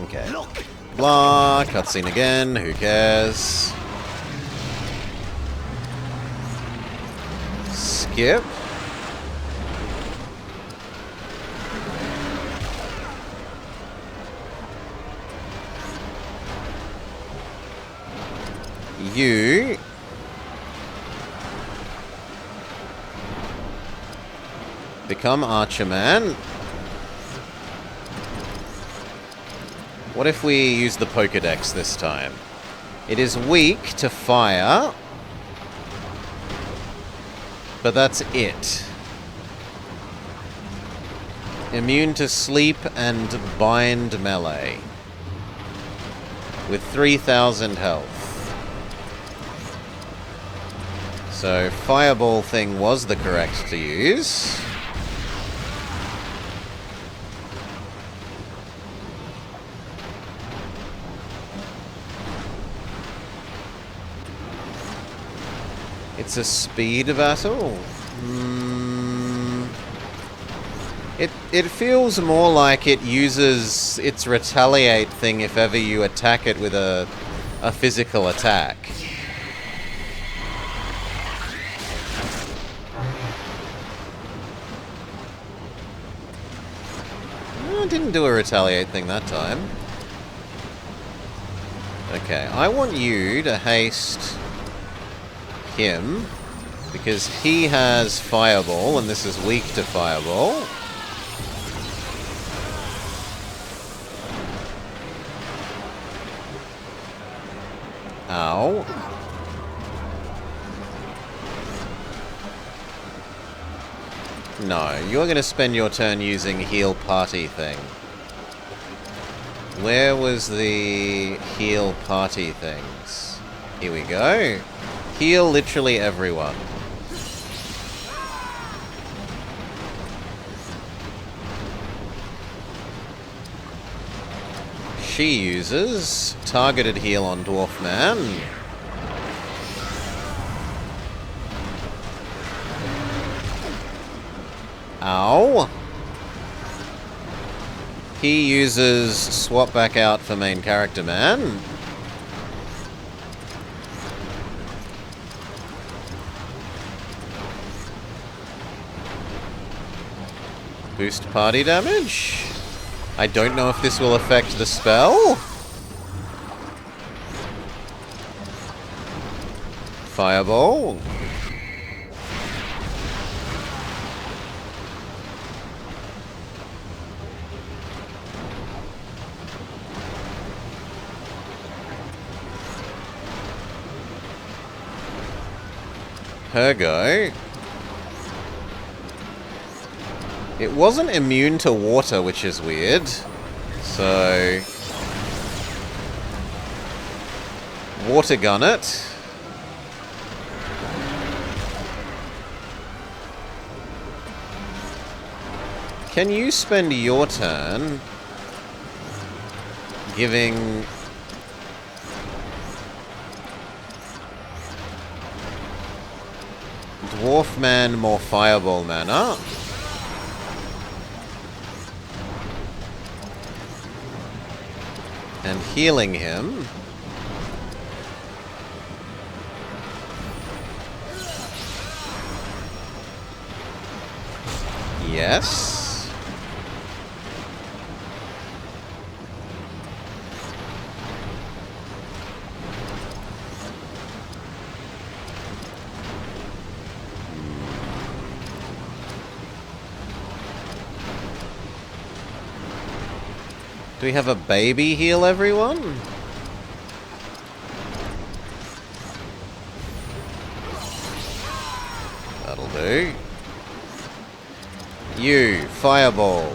Okay. Look! Blah, cutscene again, who cares? Skip. You become Archerman. What if we use the Pokédex this time? It is weak to fire, but that's it. Immune to sleep and bind melee. With 3,000 health. So, fireball thing was the correct to use. It's a speed battle? It feels more like it uses its retaliate thing if ever you attack it with a physical attack. I didn't do a retaliate thing that time. Okay, I want you to haste him, because he has fireball, and this is weak to fireball. Ow. No, you're going to spend your turn using heal party thing. Where was the heal party things? Here we go. Heal literally everyone. She uses targeted heal on Dwarf Man. Ow. He uses swap back out for main character man. Boost party damage. I don't know if this will affect the spell. Fireball. Her go. It wasn't immune to water, which is weird. So... water gun it. Can you spend your turn giving... Dwarf Man more fireball mana? And healing him. Yes. Do we have a baby heal everyone? That'll do. You, fireball.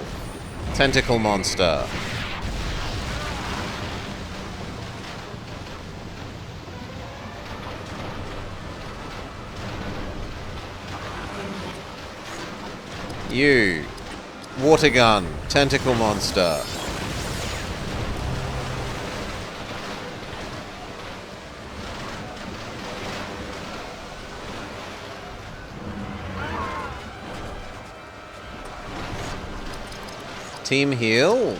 Tentacle monster. You, water gun. Tentacle monster. Team heal.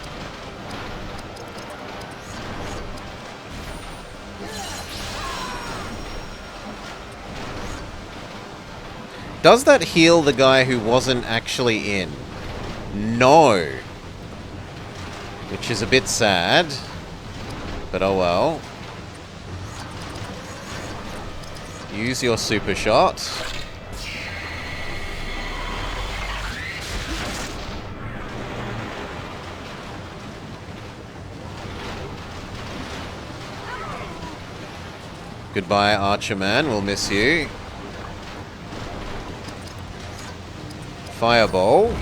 Does that heal the guy who wasn't actually in? No. Which is a bit sad. But oh well. Use your super shot. Goodbye, Archer Man. We'll miss you. Fireball.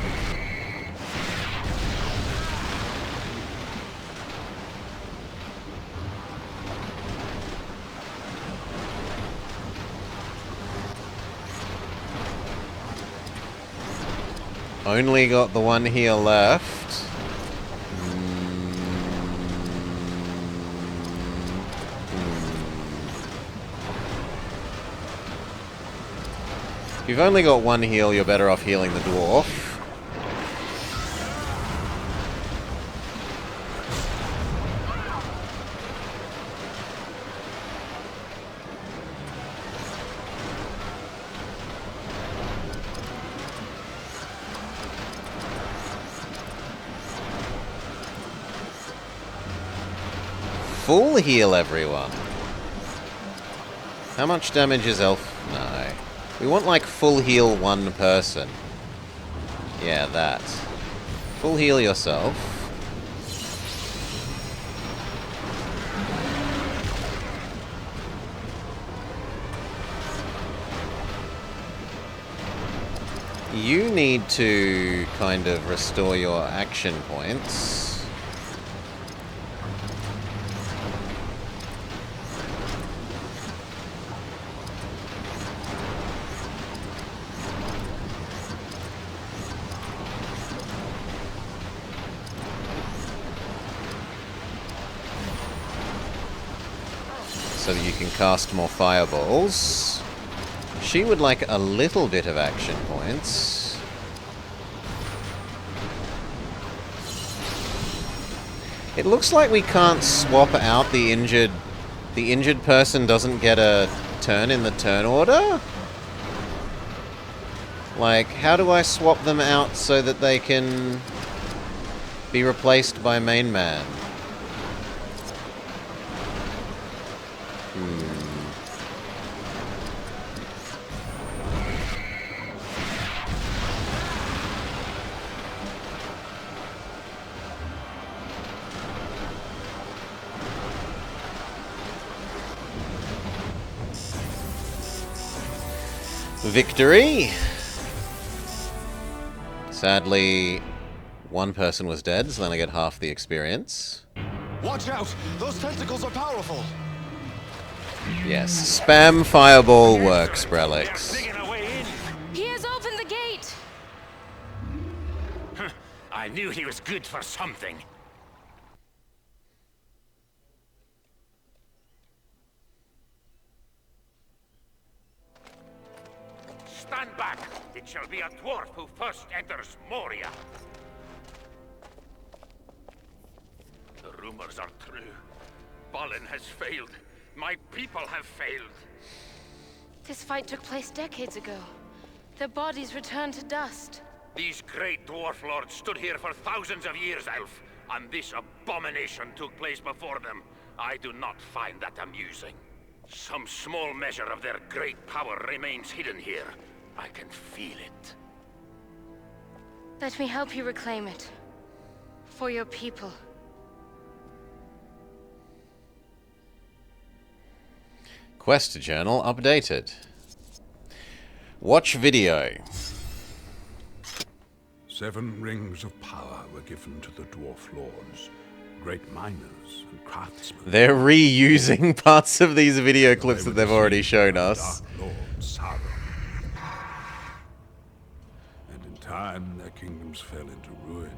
Only got the one heal left. If you've only got one heal, you're better off healing the dwarf. Full heal, everyone. How much damage is elf? No. We want, like, full heal one person. Yeah, that. Full heal yourself. You need to kind of restore your action points. So that you can cast more fireballs. She would like a little bit of action points. It looks like we can't swap out the injured... The injured person doesn't get a turn in the turn order? Like, how do I swap them out so that they can be replaced by main man? Victory! Sadly, one person was dead, so then I get half the experience. Watch out! Those tentacles are powerful! Yes, spam fireball works, Brelix. He has opened the gate! I knew he was good for something. Stand back! It shall be a dwarf who first enters Moria. The rumors are true. Balin has failed. My people have failed. This fight took place decades ago. Their bodies returned to dust. These great dwarf lords stood here for thousands of years, Elf, and this abomination took place before them. I do not find that amusing. Some small measure of their great power remains hidden here. I can feel it. Let me help you reclaim it. For your people. Quest journal updated. Watch video. 7 rings of power were given to the dwarf lords, great miners and craftsmen. They're reusing parts of these video clips that they've already shown us. Dark Lord Sauron. And in time, their kingdoms fell into ruin.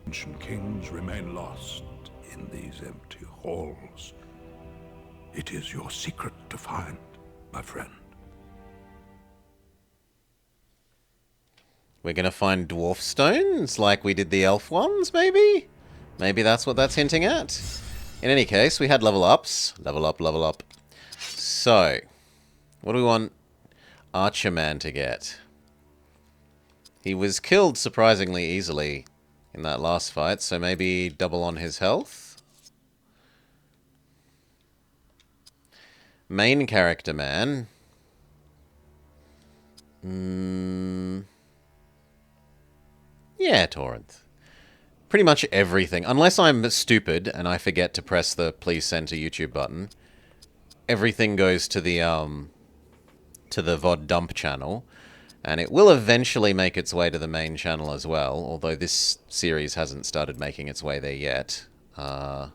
Ancient kings remain lost in these empty halls. It is your secret to find, my friend. We're gonna find dwarf stones like we did the elf ones, maybe? Maybe that's what that's hinting at. In any case, we had level ups. Level up, level up. So, what do we want Archer Man to get? He was killed surprisingly easily in that last fight, so maybe double on his health? Main character man. Yeah, Torrent. Pretty much everything. Unless I'm stupid and I forget to press the please send to YouTube button. Everything goes to the VOD dump channel. And it will eventually make its way to the main channel as well. Although this series hasn't started making its way there yet. I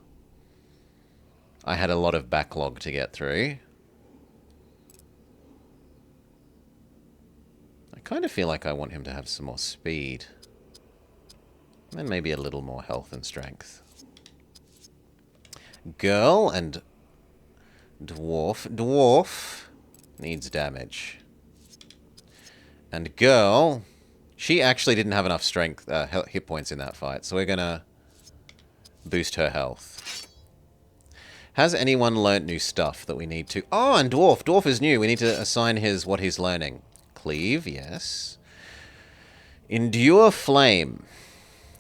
had a lot of backlog to get through. I kind of feel like I want him to have some more speed. And maybe a little more health and strength. Girl and dwarf. Dwarf needs damage. And girl, she actually didn't have enough strength, hit points in that fight, so we're gonna boost her health. Has anyone learnt new stuff that we need to... Oh, and dwarf. Dwarf is new. We need to assign what he's learning. Cleave, yes. Endure flame.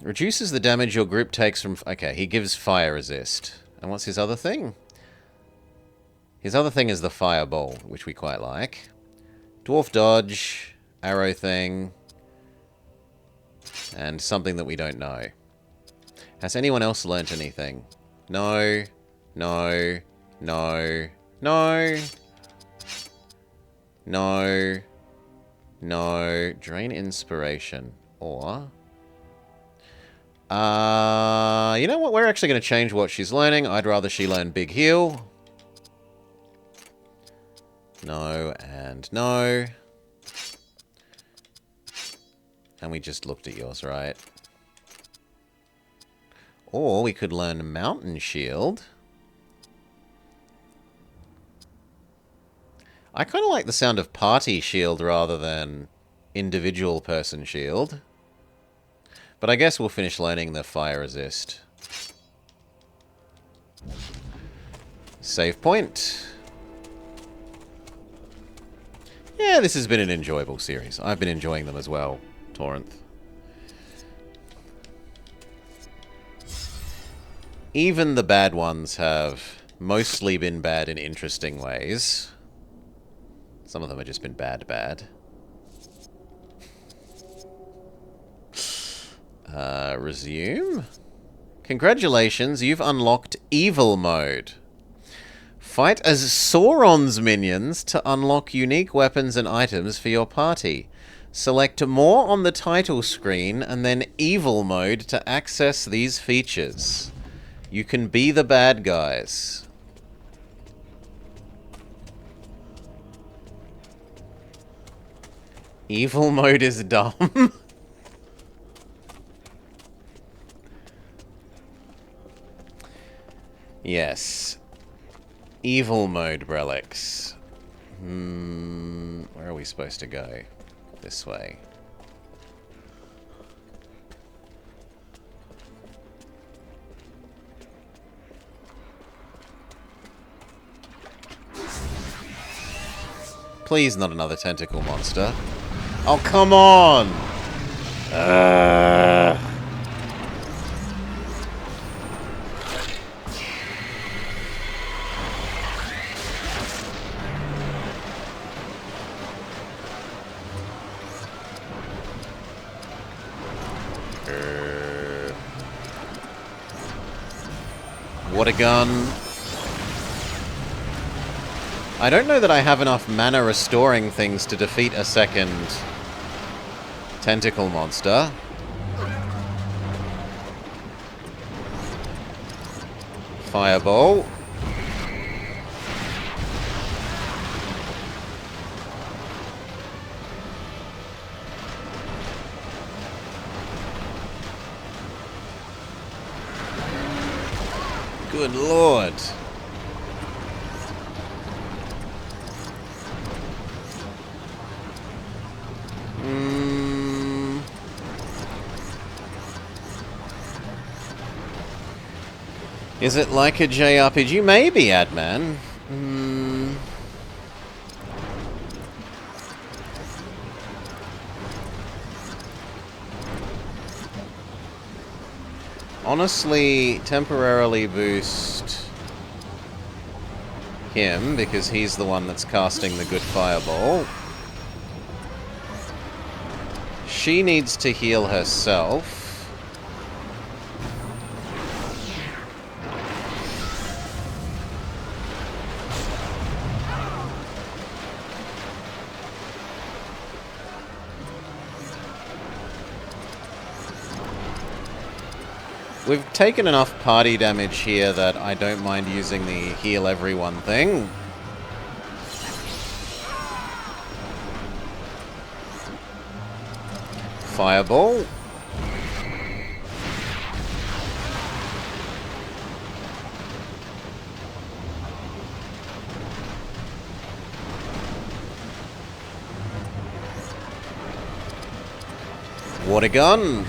Reduces the damage your group takes from... Okay, he gives fire resist. And what's his other thing? His other thing is the fireball, which we quite like. Dwarf dodge, arrow thing, and something that we don't know. Has anyone else learnt anything? No, no, no, no, no, no. Drain inspiration. Or... you know what? We're actually going to change what she's learning. I'd rather she learn Big Heal. No, and no. And we just looked at yours, right? Or we could learn Mountain Shield. I kind of like the sound of Party Shield rather than individual person shield. But I guess we'll finish learning the fire resist. Save point. Yeah, this has been an enjoyable series. I've been enjoying them as well, Torrent. Even the bad ones have mostly been bad in interesting ways. Some of them have just been bad. Resume. Congratulations, you've unlocked Evil Mode. Fight as Sauron's minions to unlock unique weapons and items for your party. Select more on the title screen and then Evil Mode to access these features. You can be the bad guys. Evil Mode is dumb. Yes. Evil Mode, Brelix. Where are we supposed to go? This way. Please, not another tentacle monster. Oh, come on! What a gun. I don't know that I have enough mana restoring things to defeat a second tentacle monster. Fireball. Good lord. Is it like a JRPG? Maybe, Adman. Honestly, temporarily boost him, because he's the one that's casting the good fireball. She needs to heal herself. We've taken enough party damage here that I don't mind using the heal everyone thing. Fireball. Water gun.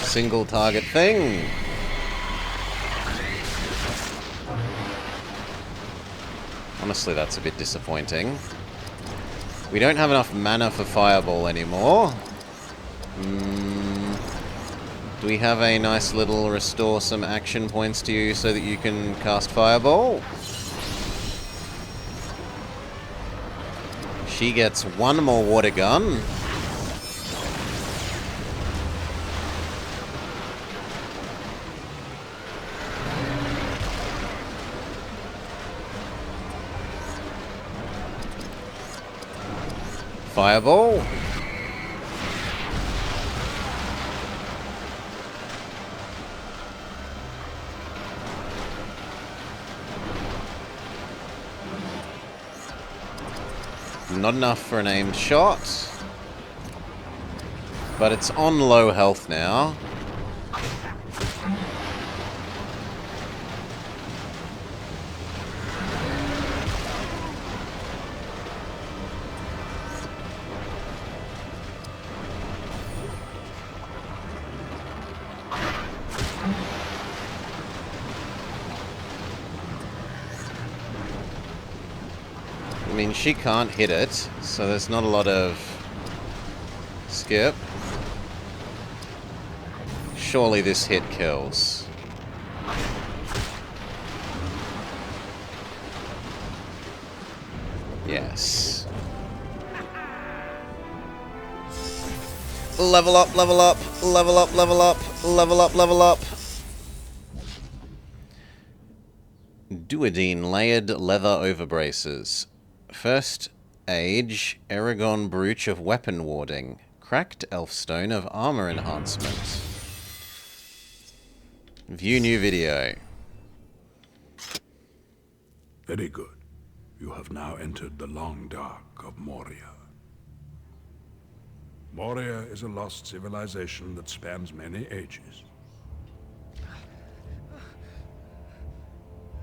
Single target thing. Honestly, that's a bit disappointing. We don't have enough mana for Fireball anymore. Do we have a nice little restore some action points to you so that you can cast Fireball? She gets one more water gun. Fireball. Not enough for an aimed shot. But it's on low health now. I mean, she can't hit it, so there's not a lot of skip. Surely this hit kills. Yes. Level up, level up, level up, level up, level up, level up. Duodine layered leather overbraces. First age, Aragon brooch of weapon warding. Cracked elfstone of armor enhancement. View new video. Very good. You have now entered the long dark of Moria. Moria is a lost civilization that spans many ages.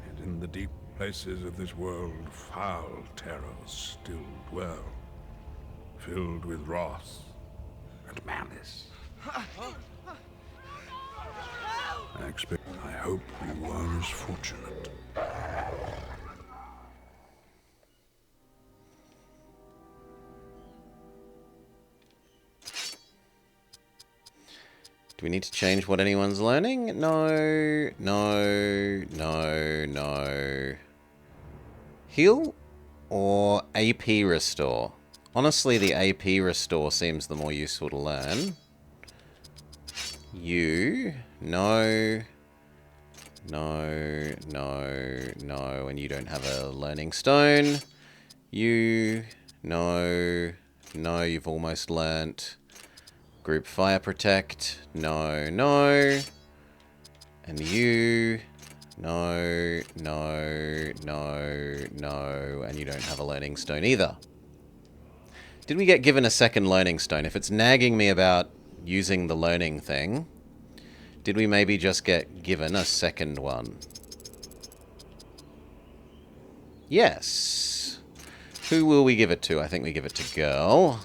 And in the deep places of this world, foul terrors still dwell, filled with wrath and malice. I hope you are as fortunate. Do we need to change what anyone's learning? No, no, no, no. Heal or AP restore? Honestly, the AP restore seems the more useful to learn. You, no, no, no, no, and you don't have a learning stone. You, no, no, you've almost learnt. Group fire protect, no, no. And you, no, no, no, no, and you don't have a learning stone either. Did we get given a second learning stone? If it's nagging me about using the learning thing, did we maybe just get given a second one? Yes. Who will we give it to? I think we give it to girl.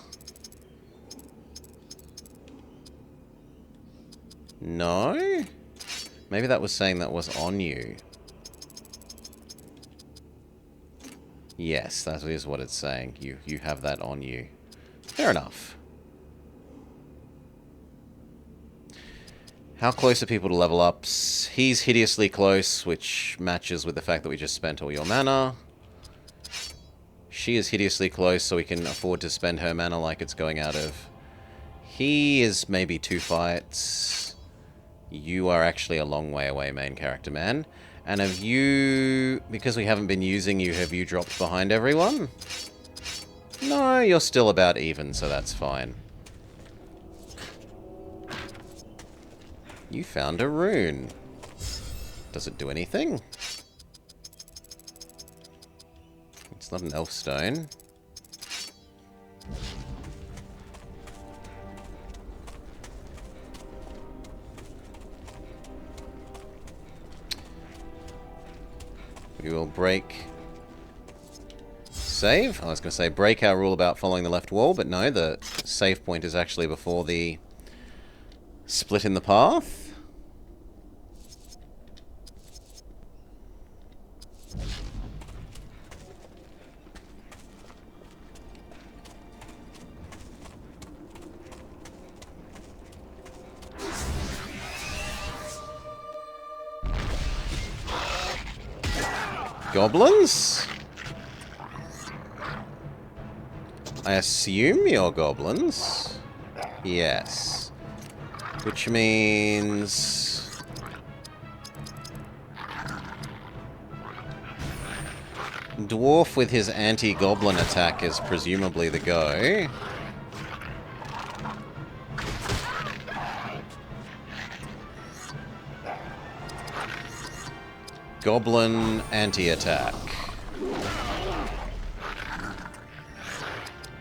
No? Maybe that was saying that was on you. Yes, that is what it's saying. You have that on you. Fair enough. How close are people to level ups? He's hideously close, which matches with the fact that we just spent all your mana. She is hideously close, so we can afford to spend her mana like it's going out of. He is maybe 2 fights. You are actually a long way away, main character man. And have you, because we haven't been using you, have you dropped behind everyone? No, you're still about even, so that's fine. You found a rune. Does it do anything? It's not an elf stone. We will break... Save? I was going to say break our rule about following the left wall, but no, the save point is actually before the split in the path. Goblins? I assume you're goblins. Yes. Which means... Dwarf with his anti-goblin attack is presumably the go. Goblin anti-attack.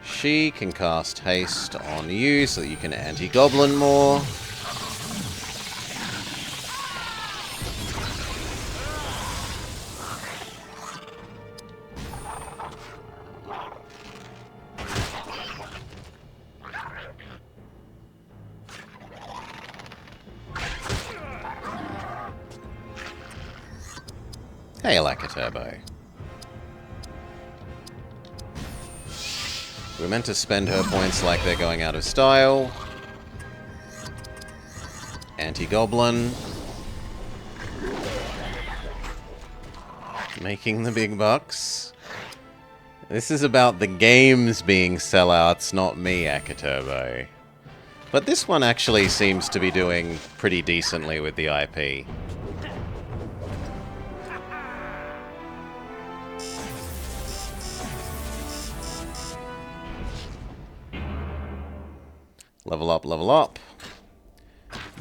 She can cast haste on you so that you can anti-goblin more. Hey, Turbo. We're meant to spend her points like they're going out of style. Anti-goblin. Making the big bucks. This is about the games being sellouts, not me, Turbo. But this one actually seems to be doing pretty decently with the IP. Level up, level up.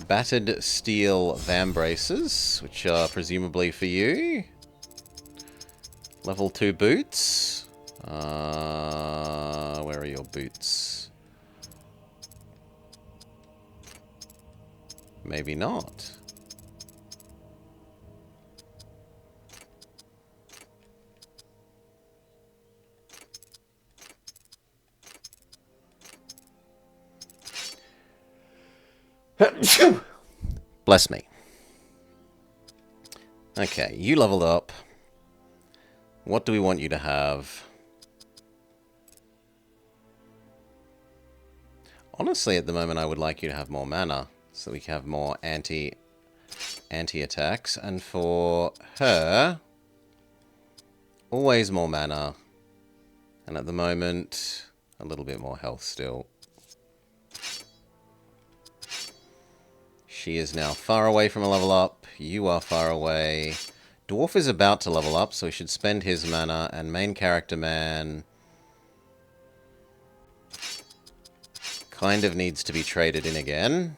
Battered steel vambraces, which are presumably for you. Level 2 boots. Where are your boots? Maybe not. Bless me. Okay, you leveled up. What do we want you to have? Honestly, at the moment, I would like you to have more mana, so we can have more anti-attacks. And for her, always more mana. And at the moment, a little bit more health still. She is now far away from a level up. You are far away. Dwarf is about to level up, so he should spend his mana. And main character man kind of needs to be traded in again.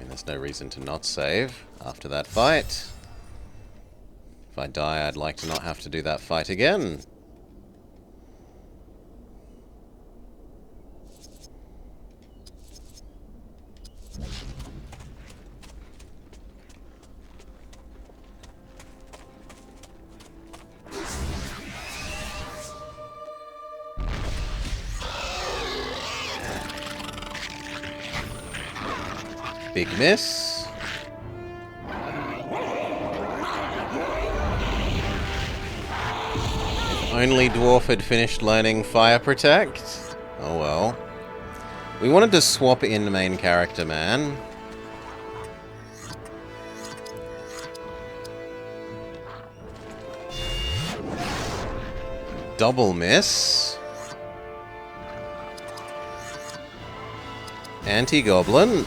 There's no reason to not save after that fight. If I die, I'd like to not have to do that fight again. Big miss. If only Dwarf had finished learning Fire Protect. Oh well. We wanted to swap in the main character, man. Double miss. anti-goblin.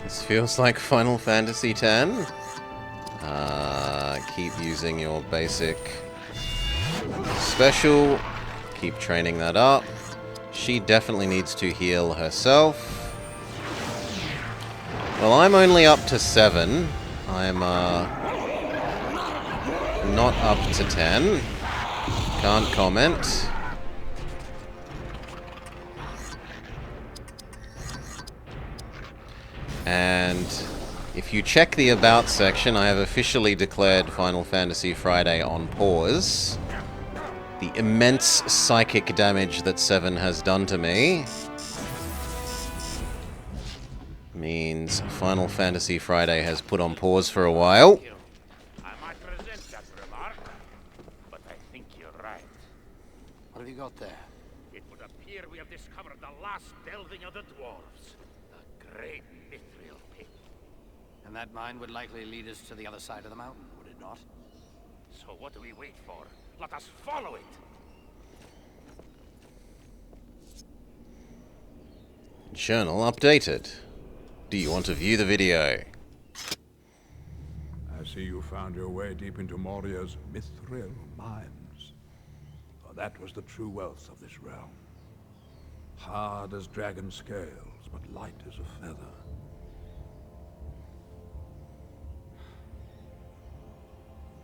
This feels like Final Fantasy X. Keep using your basic special. Keep training that up. She definitely needs to heal herself. Well, I'm only up to 7. I'm not up to 10. Can't comment. And if you check the About section, I have officially declared Final Fantasy Friday on pause. The immense psychic damage that 7 has done to me means Final Fantasy Friday has put on pause for a while. I might resent that remark, but I think you're right. What have you got there? It would appear we have discovered the last delving of the dwarves. The great mithril pit. And that mine would likely lead us to the other side of the mountain, would it not? So what do we wait for? Let us follow it! Journal updated. Do you want to view the video? I see you found your way deep into Moria's mithril mines. For that was the true wealth of this realm. Hard as dragon scales, but light as a feather.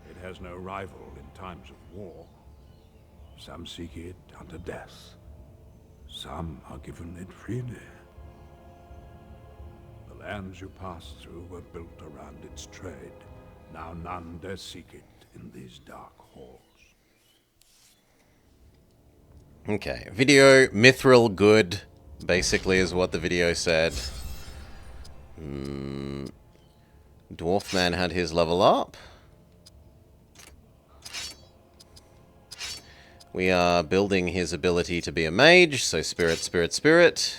It has no rival in times of war. Some seek it unto death. Some are given it freely. The lands you passed through were built around its trade. Now none dare seek it in these dark halls. Okay, video, mithril good, basically is what the video said. Dwarfman had his level up. We are building his ability to be a mage, so spirit, spirit, spirit.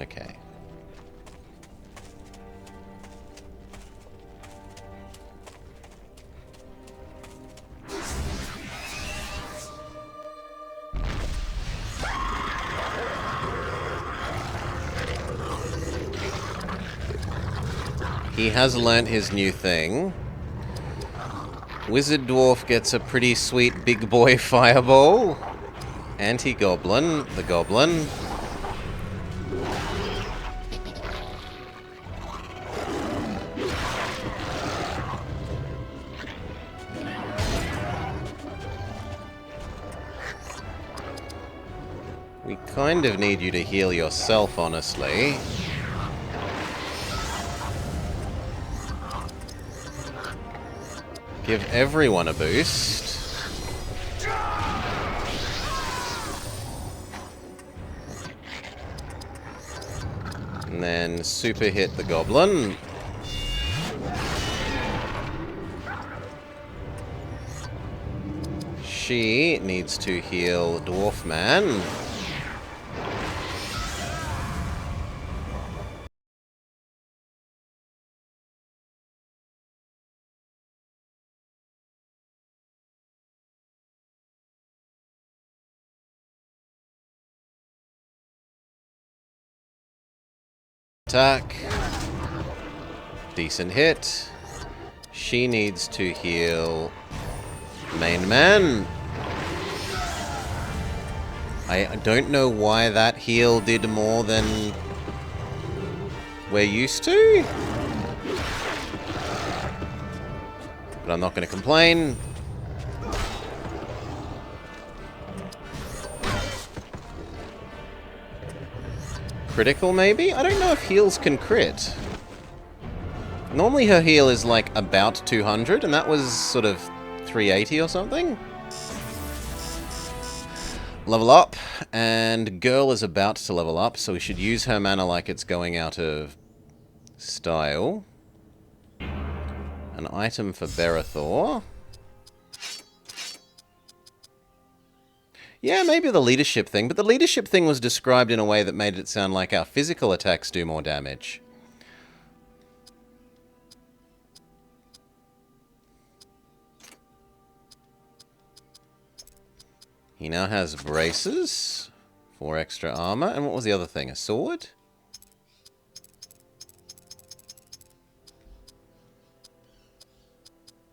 Okay. He has learnt his new thing. Wizard Dwarf gets a pretty sweet big boy fireball. Anti-goblin, the goblin. We kind of need you to heal yourself, honestly. Give everyone a boost. And then super hit the goblin. She needs to heal Dwarfman. Attack. Decent hit. She needs to heal main man. I don't know why that heal did more than we're used to. But I'm not going to complain. Critical, maybe? I don't know if heals can crit. Normally her heal is like about 200, and that was sort of 380 or something. Level up, and girl is about to level up, so we should use her mana like it's going out of style. An item for Berathor. Yeah, maybe the leadership thing, but the leadership thing was described in a way that made it sound like our physical attacks do more damage. He now has braces, 4 extra armor, and what was the other thing? A sword?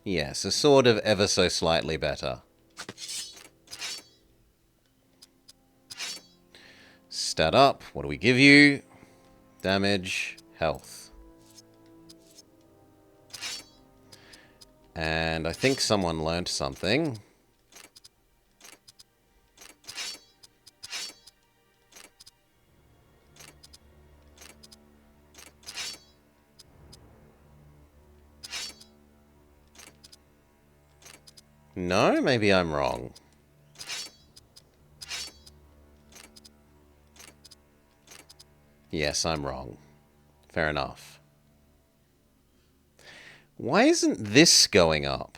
Yes, a sword of ever so slightly better. Stat up. What do we give you? Damage, health. And I think someone learnt something. No, maybe I'm wrong. Yes, I'm wrong. Fair enough. Why isn't this going up?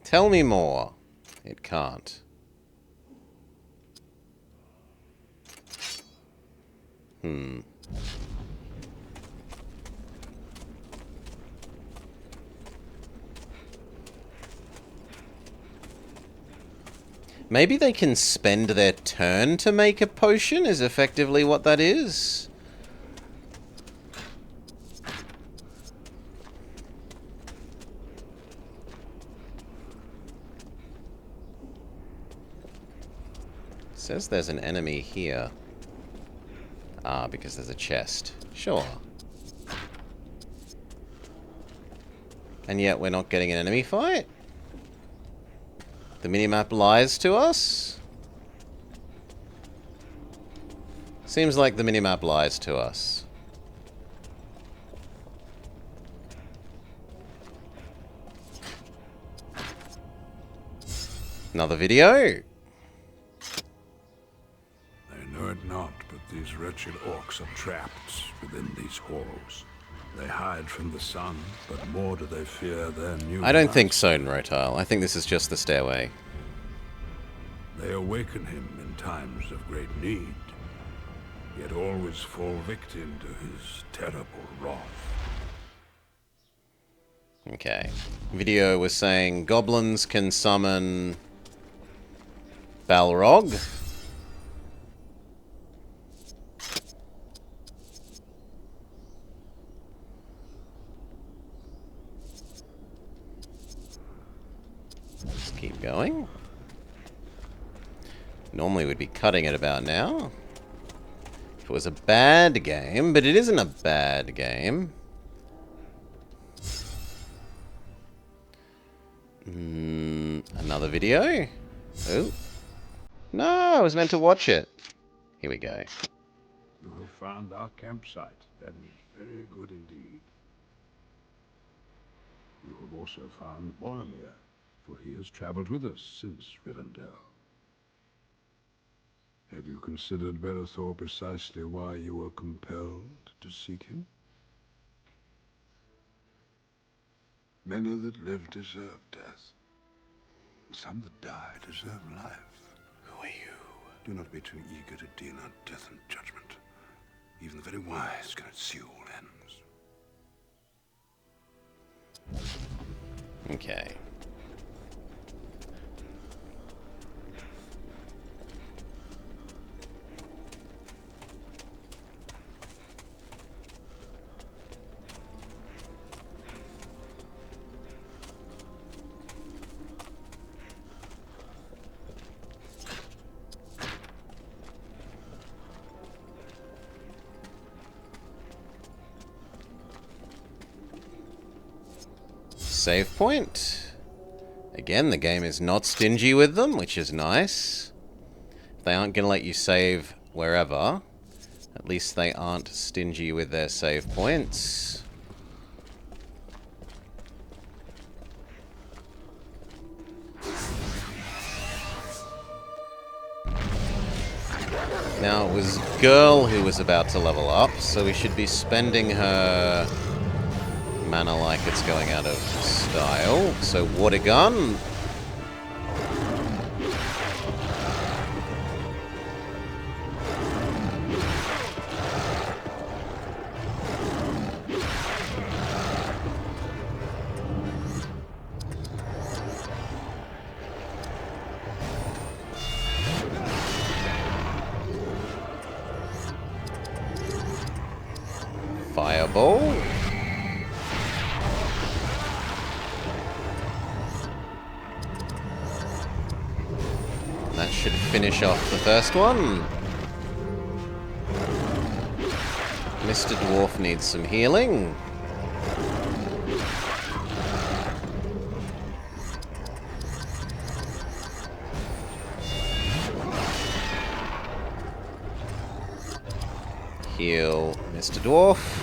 Tell me more. It can't. Maybe they can spend their turn to make a potion, is effectively what that is. Says there's an enemy here. Ah, because there's a chest. Sure. And yet we're not getting an enemy fight? The minimap lies to us? Seems like the minimap lies to us. Another video? They know it not, but these wretched orcs are trapped within these halls. They hide from the sun, but more do they fear their new I don't think master. so, Nrotile. I think this is just the stairway. They awaken him in times of great need, yet always fall victim to his terrible wrath. Okay. Video was saying goblins can summon Balrog. Let's keep going. Normally we'd be cutting it about now. If it was a bad game, but it isn't a bad game. Another video? Oh. No, I was meant to watch it. Here we go. You have found our campsite. That is very good indeed. You have also found Boromir, for he has traveled with us since Rivendell. Have you considered, Berethor, precisely why you were compelled to seek him? Many that live deserve death. Some that die deserve life. Who are you? Do not be too eager to deal out death and judgment. Even the very wise cannot see all ends. Okay. Save point. Again, the game is not stingy with them, which is nice. They aren't going to let you save wherever. At least they aren't stingy with their save points. Now, it was Girl who was about to level up, so we should be spending her mana like it's going out of style. So, Water Gun. Fireball. That should finish off the first one. Mr. Dwarf needs some healing. Heal Mr. Dwarf.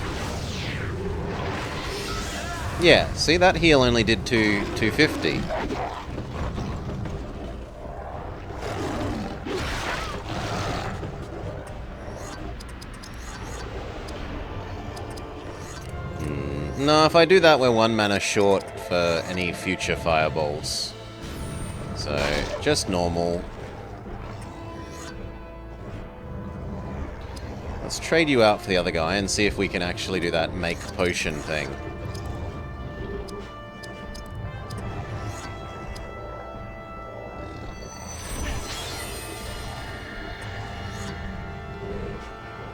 Yeah, see, that heal only did 250. No, if I do that, we're 1 mana short for any future fireballs. So, just normal. Let's trade you out for the other guy and see if we can actually do that make potion thing.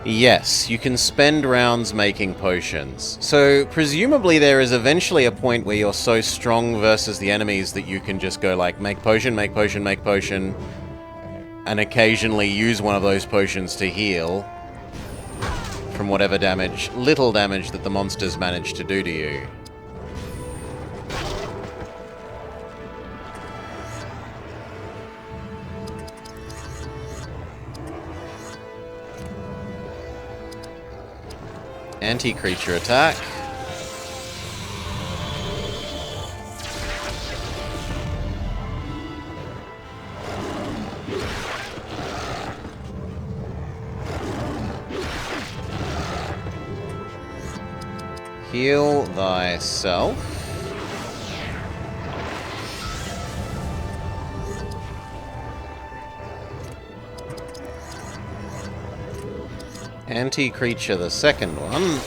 Yes, you can spend rounds making potions. So, presumably there is eventually a point where you're so strong versus the enemies that you can just go like, make potion, make potion, make potion, and occasionally use one of those potions to heal from whatever damage, little damage that the monsters manage to do to you. Anti-creature attack. Heal thyself. Anti-creature, the second one.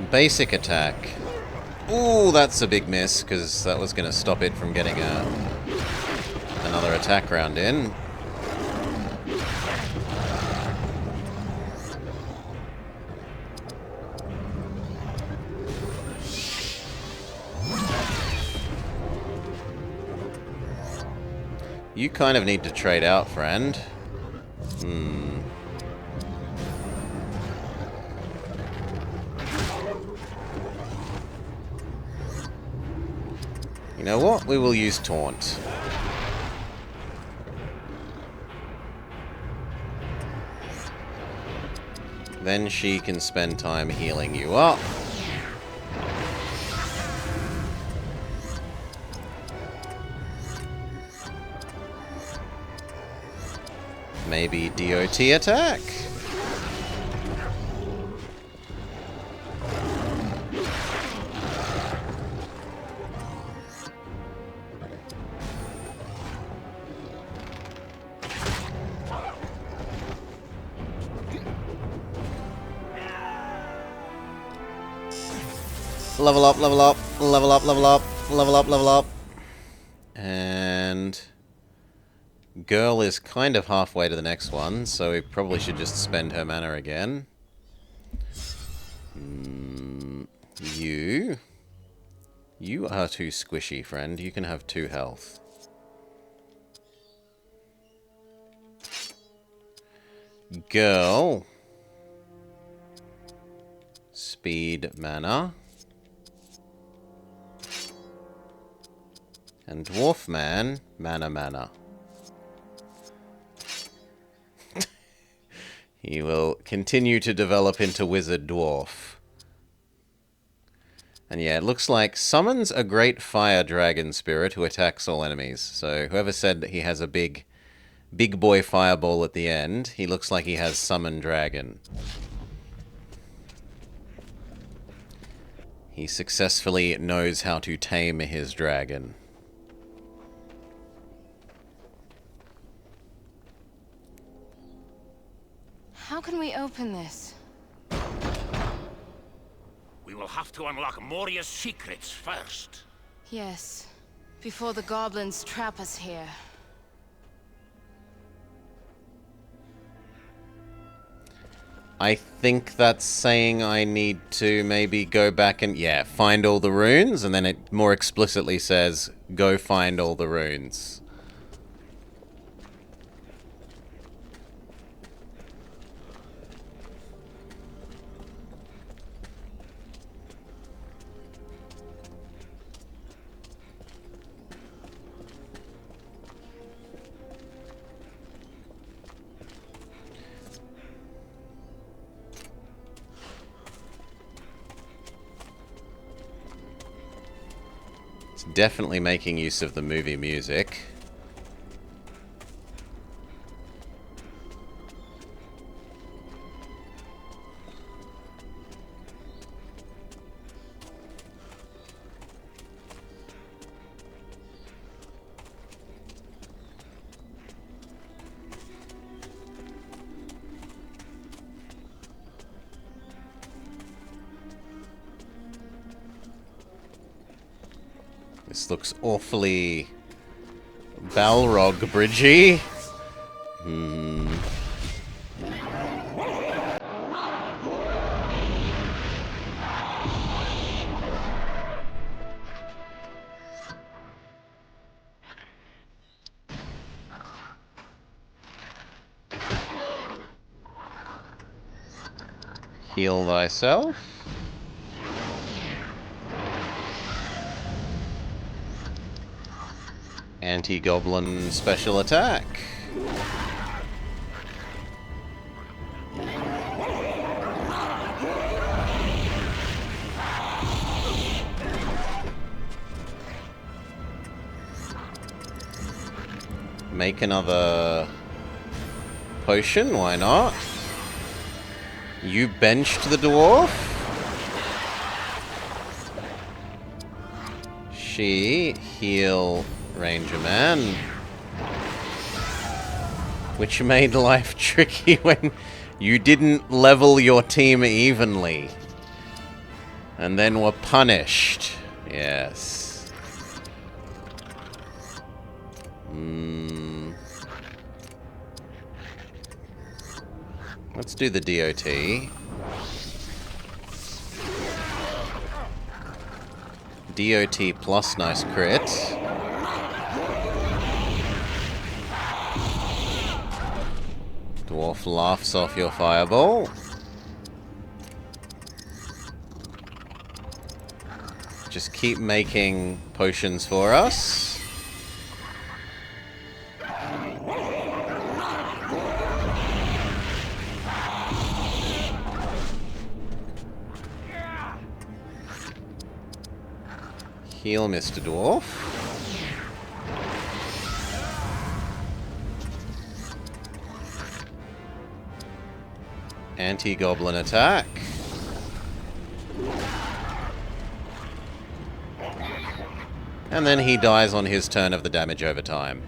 Basic attack. Ooh, that's a big miss, because that was going to stop it from getting another attack round in. You kind of need to trade out, friend. You know what? We will use Taunt. Then she can spend time healing you up. Maybe DOT attack? Level up, level up, level up, level up, level up, level up. And Girl is kind of halfway to the next one, so we probably should just spend her mana again. You are too squishy, friend. You can have 2 health. Girl. Speed mana. And Dwarf Man, mana. He will continue to develop into Wizard Dwarf. And yeah, it looks like summons a great fire dragon spirit who attacks all enemies. So whoever said that he has a big boy fireball at the end, he looks like he has summon dragon. He successfully knows how to tame his dragon. How can we open this? We will have to unlock Moria's secrets first. Yes, before the goblins trap us here. I think that's saying I need to maybe go back and, yeah, find all the runes, and then it more explicitly says, go find all the runes. Definitely making use of the movie music. This looks awfully Balrog bridgy. Heal thyself. Anti-goblin special attack. Make another potion, why not? You benched the dwarf. She heal Ranger Man. Which made life tricky when you didn't level your team evenly. And then were punished. Yes. Let's do the DOT. DOT plus nice crit. Dwarf laughs off your fireball. Just keep making potions for us. Heal Mr. Dwarf. Anti-goblin attack. And then he dies on his turn of the damage over time.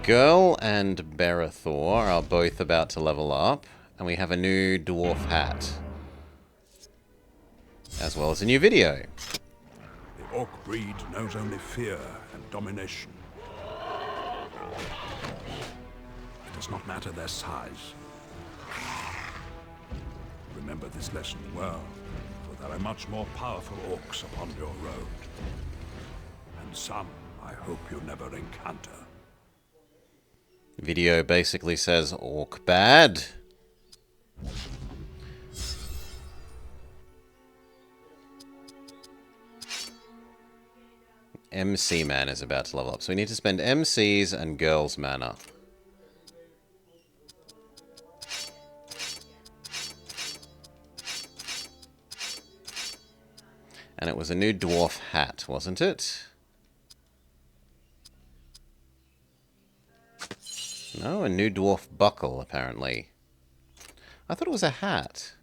Girl and Berathor are both about to level up, and we have a new dwarf hat. As well as a new video. The orc breed knows only fear and domination. It does not matter their size. Remember this lesson well, for there are much more powerful orcs upon your road. And some I hope you never encounter. Video basically says orc bad. MC man is about to level up, so we need to spend MCs and girls mana. And it was a new dwarf hat, wasn't it? No, a new dwarf buckle, apparently. I thought it was a hat.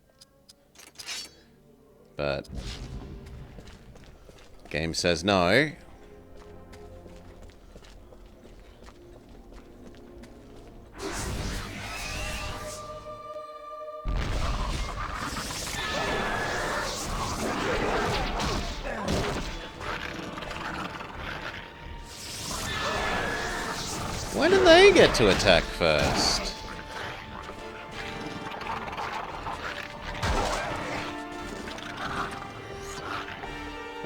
But game says no. Why did they get to attack first?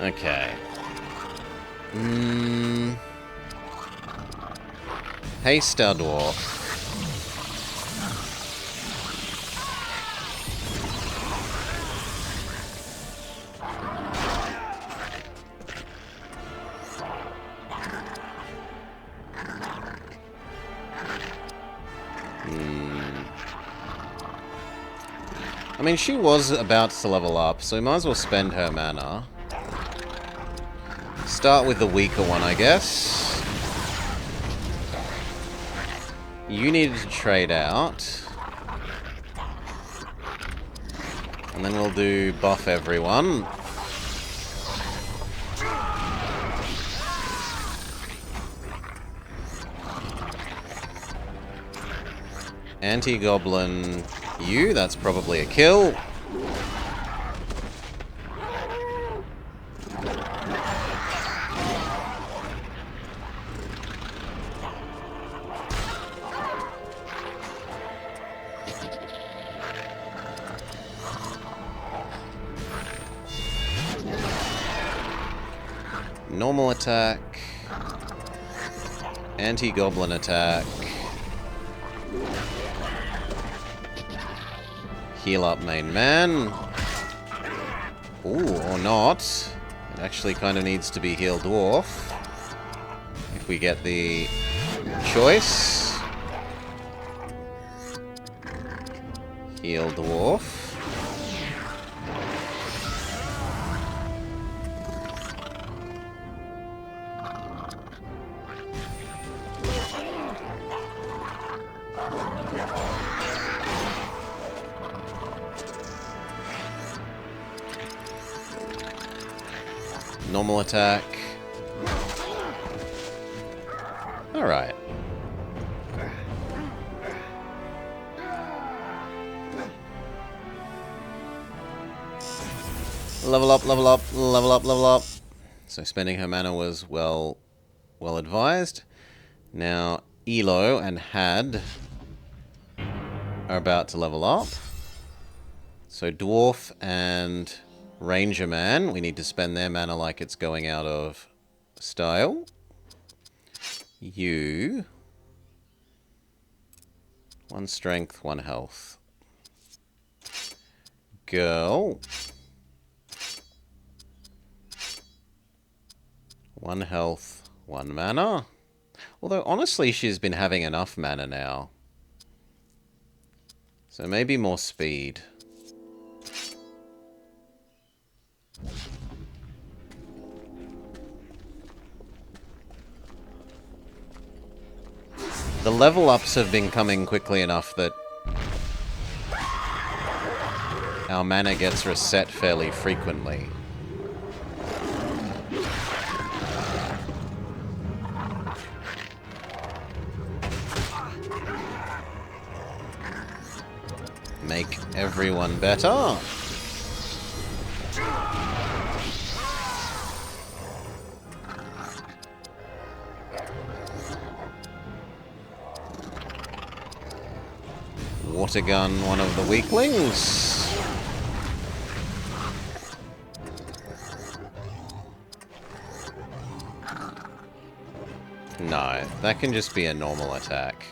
Okay. Haste our dwarf. I mean, she was about to level up, so we might as well spend her mana. Start with the weaker one, I guess. You needed to trade out. And then we'll do buff everyone. Anti-goblin you, that's probably a kill. Normal attack. Anti-goblin attack. Heal up main man. Ooh, or not. It actually kind of needs to be heal dwarf. If we get the choice. Heal dwarf. Normal attack. Alright. Level up, level up, level up, level up. So spending her mana was well advised. Now Elo and Had are about to level up. So Dwarf and Ranger Man, we need to spend their mana like it's going out of style. You. 1 strength, 1 health. Girl. 1 health, 1 mana. Although, honestly, she's been having enough mana now. So maybe more speed. The level ups have been coming quickly enough that our mana gets reset fairly frequently. Make everyone better. Water gun, one of the weaklings. No, that can just be a normal attack.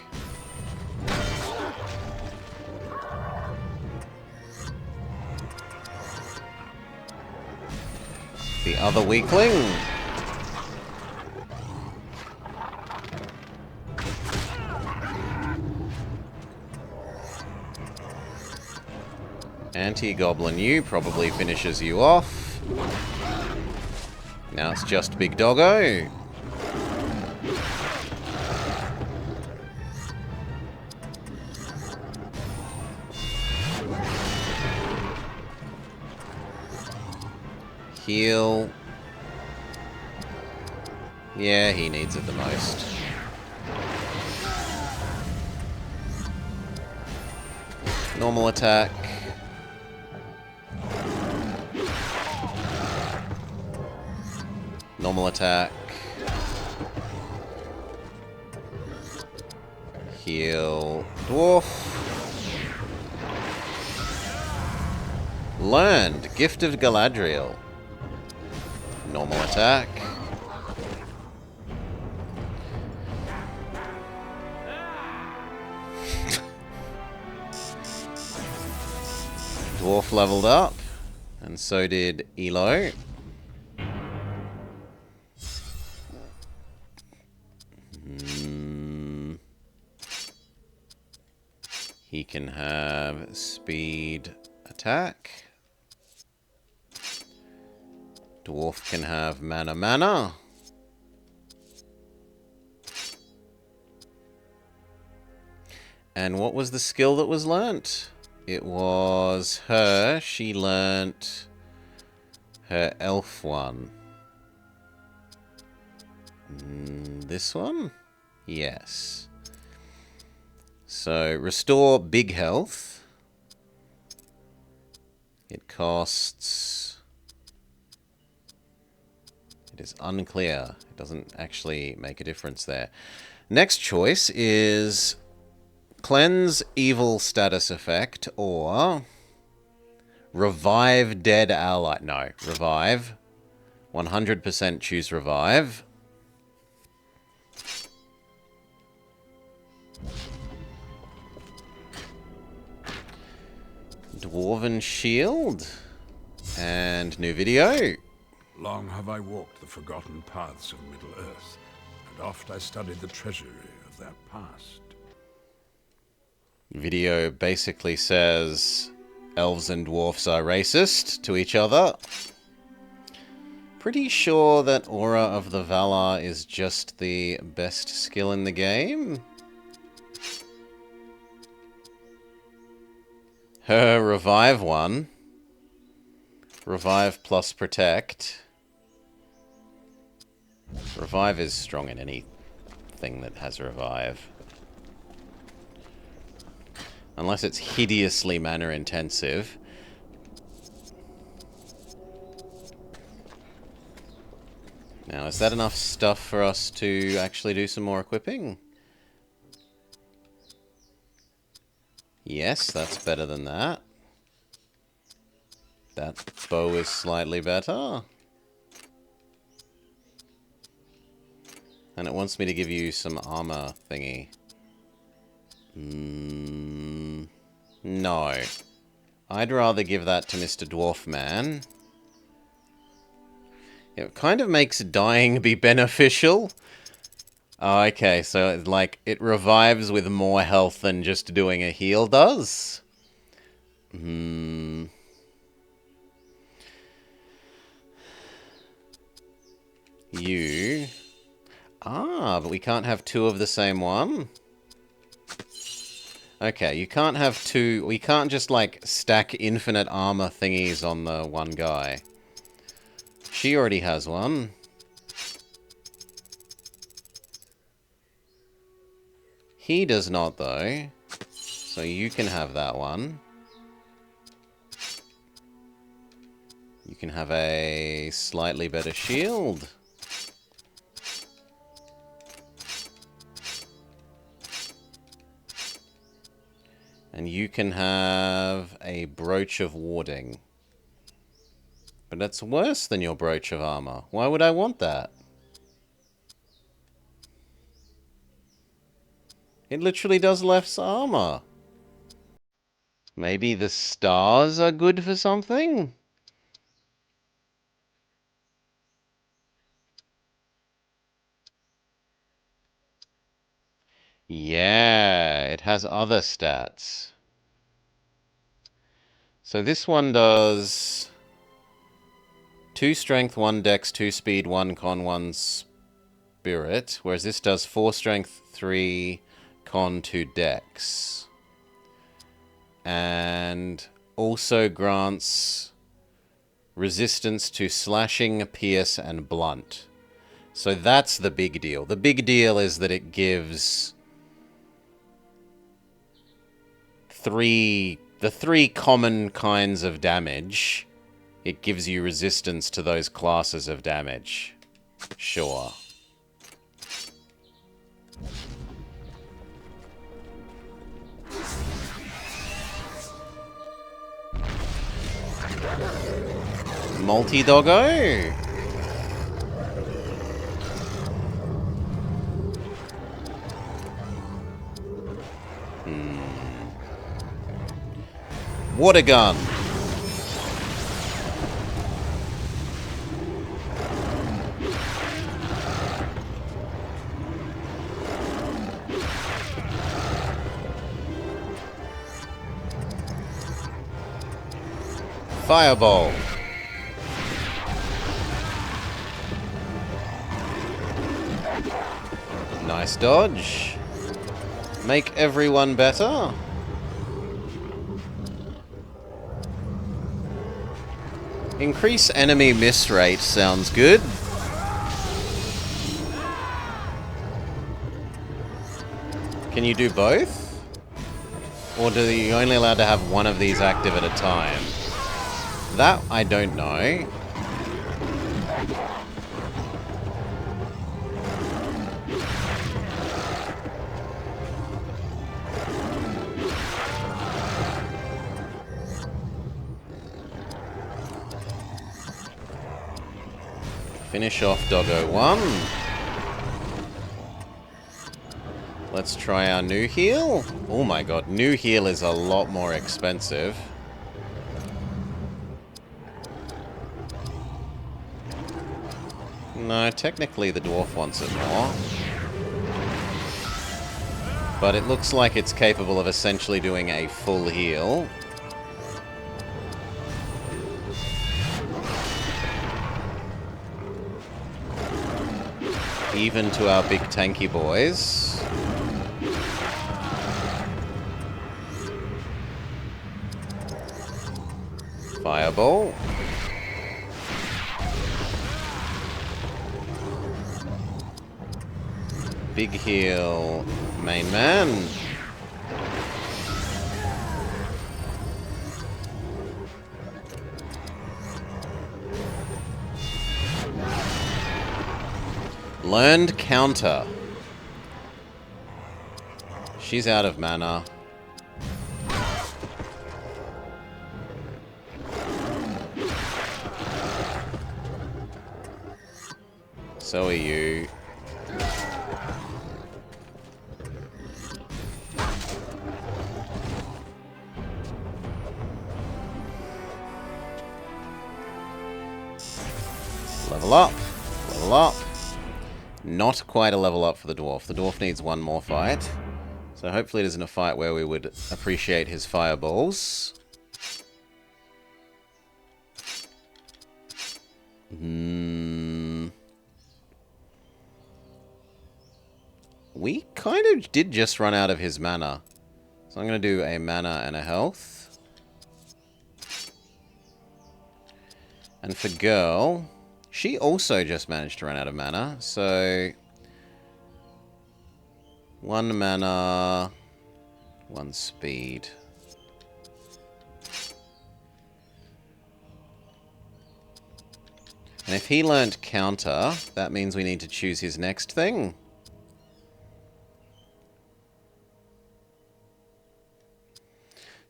The other weakling. Anti-goblin you probably finishes you off. Now it's just Big Doggo. Heal. Yeah, he needs it the most. Normal attack. Normal attack. Heal. Dwarf. Learned. Gift of Galadriel. Normal attack. Dwarf leveled up. And so did Elo. He can have speed attack. Dwarf can have mana. And what was the skill that was learnt? It was her. She learnt her elf one. This one? Yes. So, restore big health. It costs... It is unclear. It doesn't actually make a difference there. Next choice is cleanse evil status effect or revive dead ally. No, revive. 100% choose revive. Dwarven shield. And new video. Long have I walked the forgotten paths of Middle-earth, and oft I studied the treasury of that past. Video basically says elves and dwarfs are racist to each other. Pretty sure that Aura of the Valar is just the best skill in the game. Her revive one. Revive plus protect. Revive is strong in anything that has revive. Unless it's hideously mana intensive. Now, is that enough stuff for us to actually do some more equipping? Yes, that's better than that. That bow is slightly better. And it wants me to give you some armor thingy. No. I'd rather give that to Mr. Dwarf Man. It kind of makes dying be beneficial. Oh, okay, so it's like it revives with more health than just doing a heal does. You... Ah, but we can't have two of the same one? Okay, you can't have two... We can't just, like, stack infinite armor thingies on the one guy. She already has one. He does not, though. So you can have that one. You can have a slightly better shield. And you can have a brooch of warding. But that's worse than your brooch of armor. Why would I want that? It literally does less armor. Maybe the stars are good for something? Yeah, it has other stats. So this one does 2 strength, 1 dex, 2 speed, 1 con, 1 spirit. Whereas this does 4 strength, 3 con, 2 dex. And also grants resistance to slashing, pierce, and blunt. So that's the big deal. The big deal is that it gives the 3 common kinds of damage. It gives you resistance to those classes of damage. Sure. Multi-doggo? Water gun. Fireball. Nice dodge. Make everyone better. Increase enemy miss rate sounds good. Can you do both? Or are you only allowed to have one of these active at a time? That I don't know. Finish off Doggo 1. Let's try our new heal. Oh my god, new heal is a lot more expensive. No, technically the dwarf wants it more. But it looks like it's capable of essentially doing a full heal. Even to our big tanky boys. Fireball. Big heal, main man. Learned counter. She's out of mana. So are you. Level up. Level up. Not quite a level up for the dwarf. The dwarf needs one more fight. So hopefully it isn't a fight where we would appreciate his fireballs. We kind of did just run out of his mana. So I'm going to do a mana and a health. And for girl, she also just managed to run out of mana. So 1 mana, 1 speed. And if he learnt counter, that means we need to choose his next thing.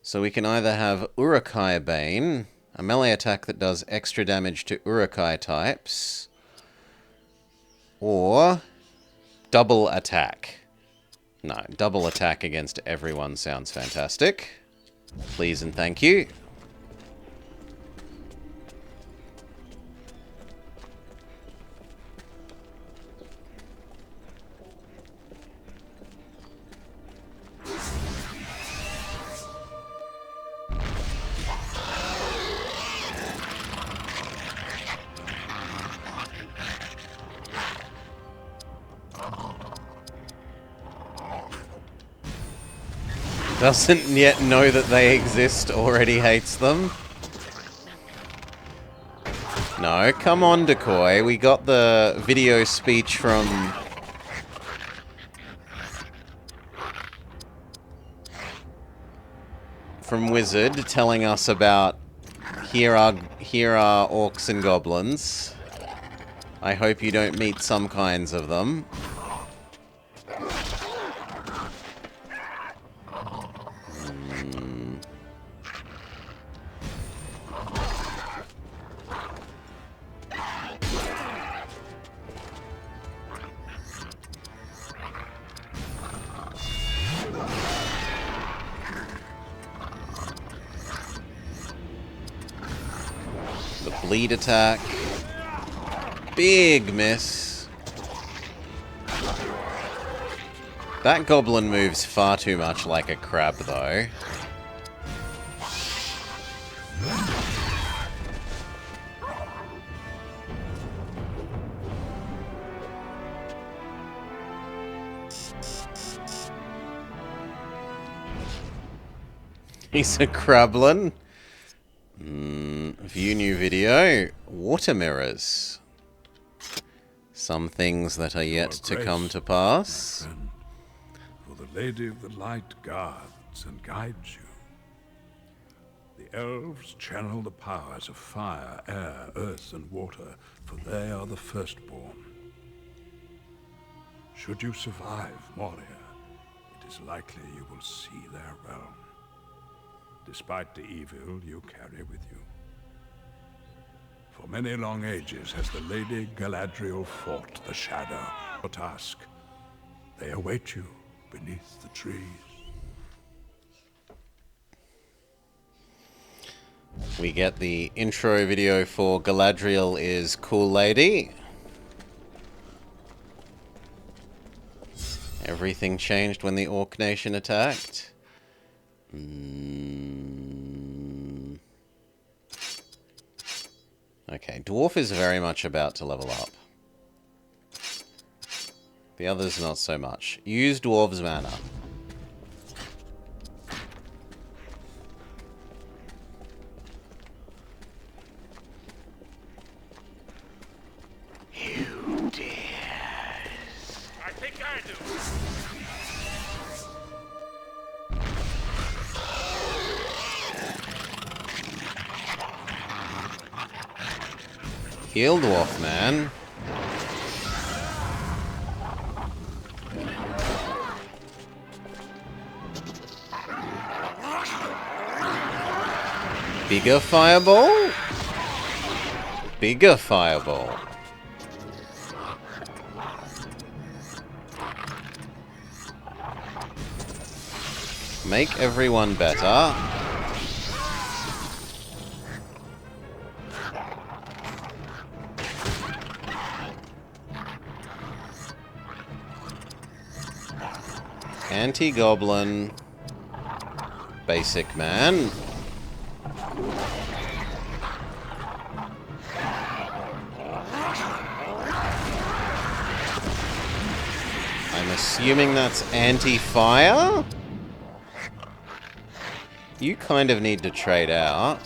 So we can either have Urukai Bane, a melee attack that does extra damage to Urukai types, or double attack. No, double attack against everyone sounds fantastic. Please and thank you. doesn't yet know that they exist already hates them. No, come on, Decoy. We got the video speech from Wizard telling us about here are orcs and goblins. I hope you don't meet some kinds of them. The bleed attack. Big miss. That goblin moves far too much like a crab, though. He's a crablin. View new video. Water mirrors. Some things that are yet to come to pass. Friend, for the Lady of the Light guards and guides you. The elves channel the powers of fire, air, earth, and water, for they are the firstborn. Should you survive Moria, it is likely you will see their realm, despite the evil you carry with you. For many long ages has the Lady Galadriel fought the Shadow. Your task, they await you beneath the trees. We get the intro video for Galadriel is Cool Lady. Everything changed when the Orc Nation attacked. Okay, Dwarf is very much about to level up. The others not so much. Use Dwarf's mana. You dare. I think I do. Heal Dwarf, man. Bigger fireball? Bigger fireball. Make everyone better. Anti-goblin. Basic man. I'm assuming that's anti-fire? You kind of need to trade out.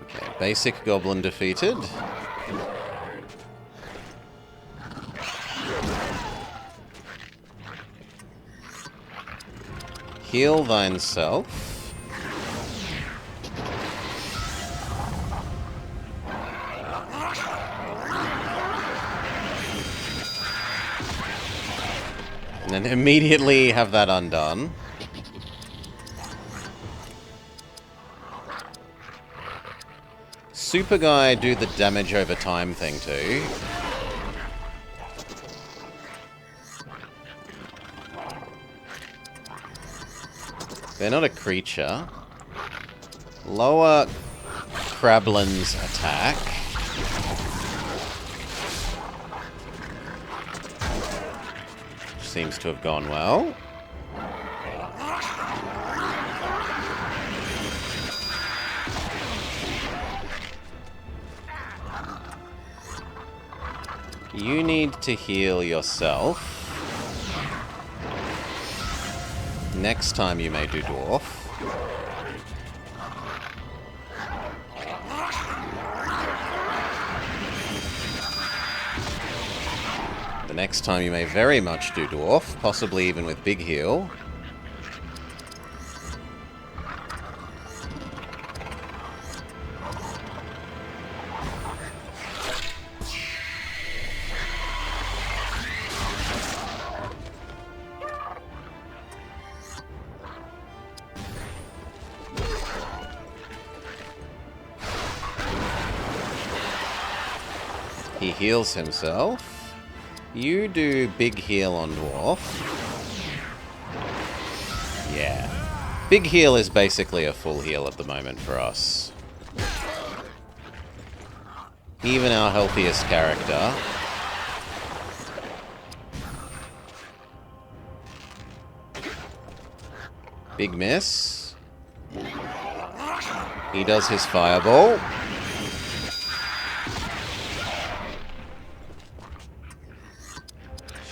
Okay, basic goblin defeated. Heal thyself. And then immediately have that undone. Super guy do the damage over time thing too. They're not a creature. Lower Crablin's attack. Seems to have gone well. You need to heal yourself. Next time you may do dwarf. The next time you may very much do dwarf, possibly even with big heal. He heals himself. You do big heal on dwarf. Yeah. Big heal is basically a full heal at the moment for us. Even our healthiest character. Big miss. He does his fireball.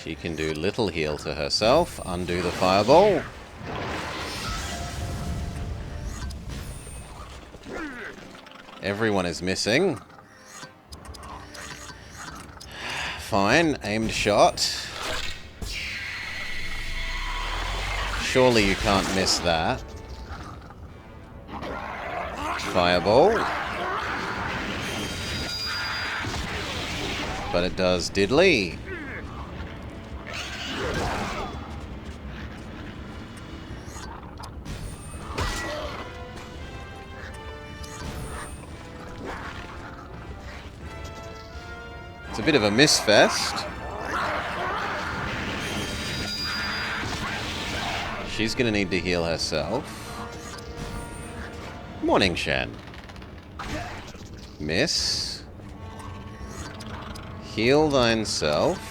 She can do little heal to herself, undo the fireball. Everyone is missing. Fine, aimed shot. Surely you can't miss that. Fireball. But it does diddly. It's a bit of a misfest. She's gonna need to heal herself. Morning, Shen. Miss. Heal thyself.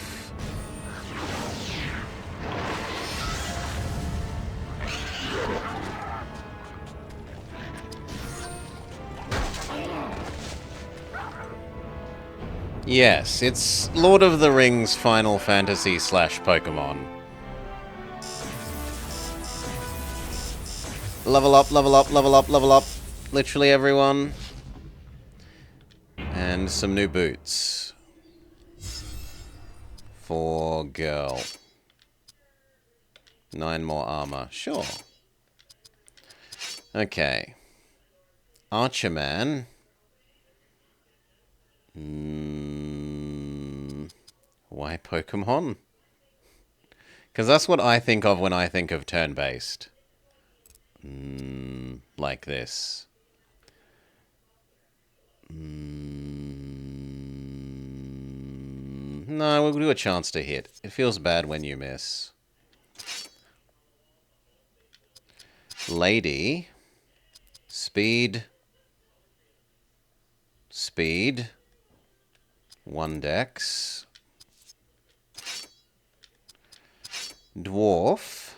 Yes, it's Lord of the Rings Final Fantasy / Pokemon. Level up, level up, level up, level up. Literally everyone. And some new boots. For girl. 9 more armor. Sure. Okay. Archer Man. Why Pokemon? Because that's what I think of when I think of turn-based. Like this. No, we'll do a chance to hit. It feels bad when you miss. Lady. Speed. Speed. 1 dex. Dwarf.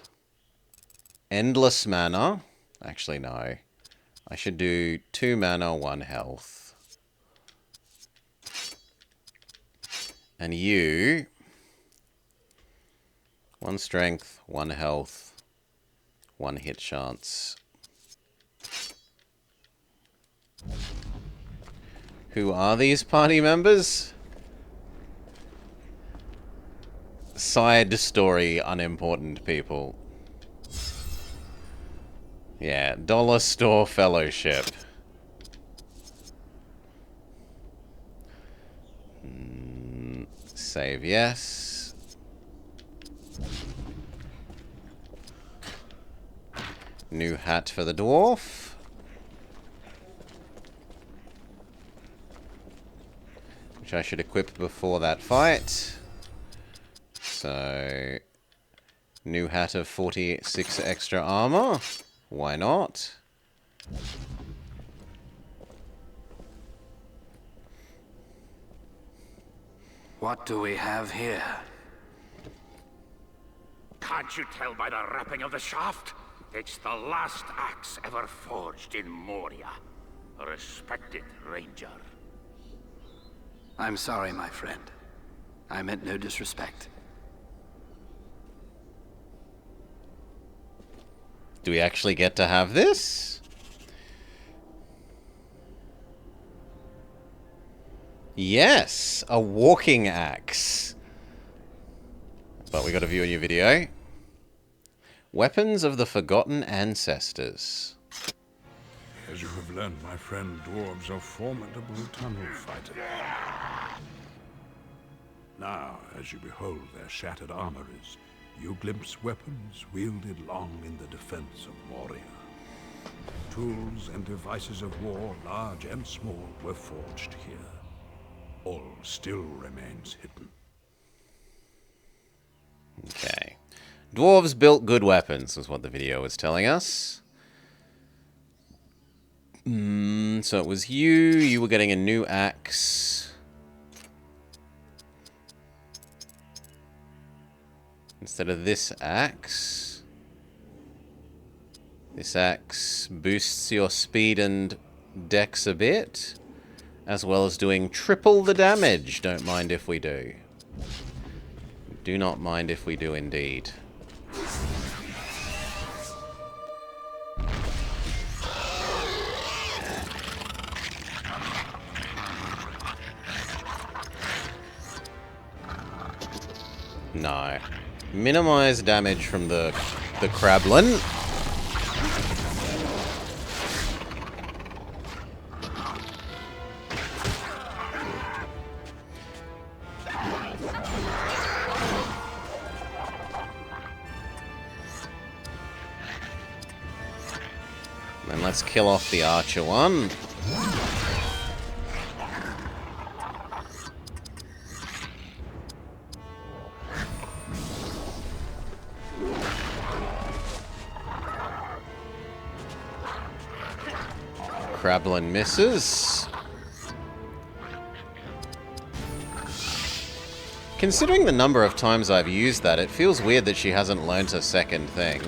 Endless mana. Actually, no. I should do 2 mana, 1 health. And you... 1 strength, 1 health, 1 hit chance. Who are these party members? Side story, unimportant people. Yeah, Dollar Store Fellowship. Save yes. New hat for the dwarf. Which I should equip before that fight. So, new hat of 46 extra armor. Why not? What do we have here? Can't you tell by the wrapping of the shaft? It's the last axe ever forged in Moria. A respected ranger. I'm sorry, my friend. I meant no disrespect. Do we actually get to have this? Yes, a walking axe. But we got to view a new video. Weapons of the Forgotten Ancestors. As you have learned, my friend, dwarves are formidable tunnel fighters. Now, as you behold their shattered armories, you glimpse weapons wielded long in the defense of Moria. Tools and devices of war, large and small, were forged here. All still remains hidden. Okay. Dwarves built good weapons, was what the video was telling us. So it was you. You were getting a new axe. Instead of this axe. This axe boosts your speed and dex a bit, as well as doing triple the damage. Don't mind if we do. Do not mind if we do indeed. No. Minimize damage from the Krablin. And let's kill off the archer one. Krablin misses. Considering the number of times I've used that, it feels weird that she hasn't learnt a second thing.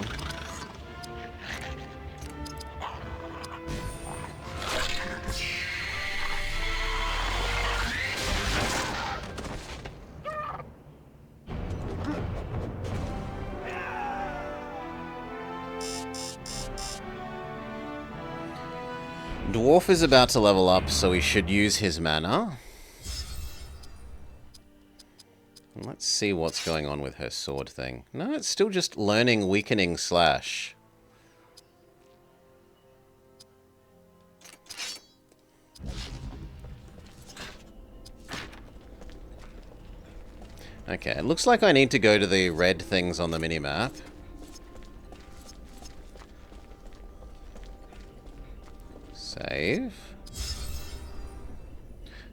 Dwarf is about to level up, so he should use his mana. Let's see what's going on with her sword thing. No, it's still just learning weakening slash. Okay, it looks like I need to go to the red things on the minimap. Save.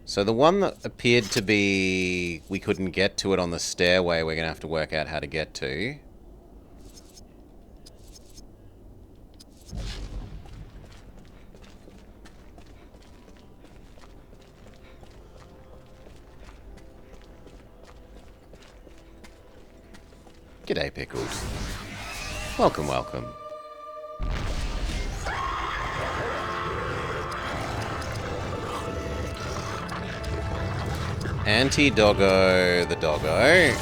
So the one that appeared to be... we couldn't get to it on the stairway, we're going to have to work out how to get to. G'day, Pickled. Welcome, welcome. Anti-doggo the doggo.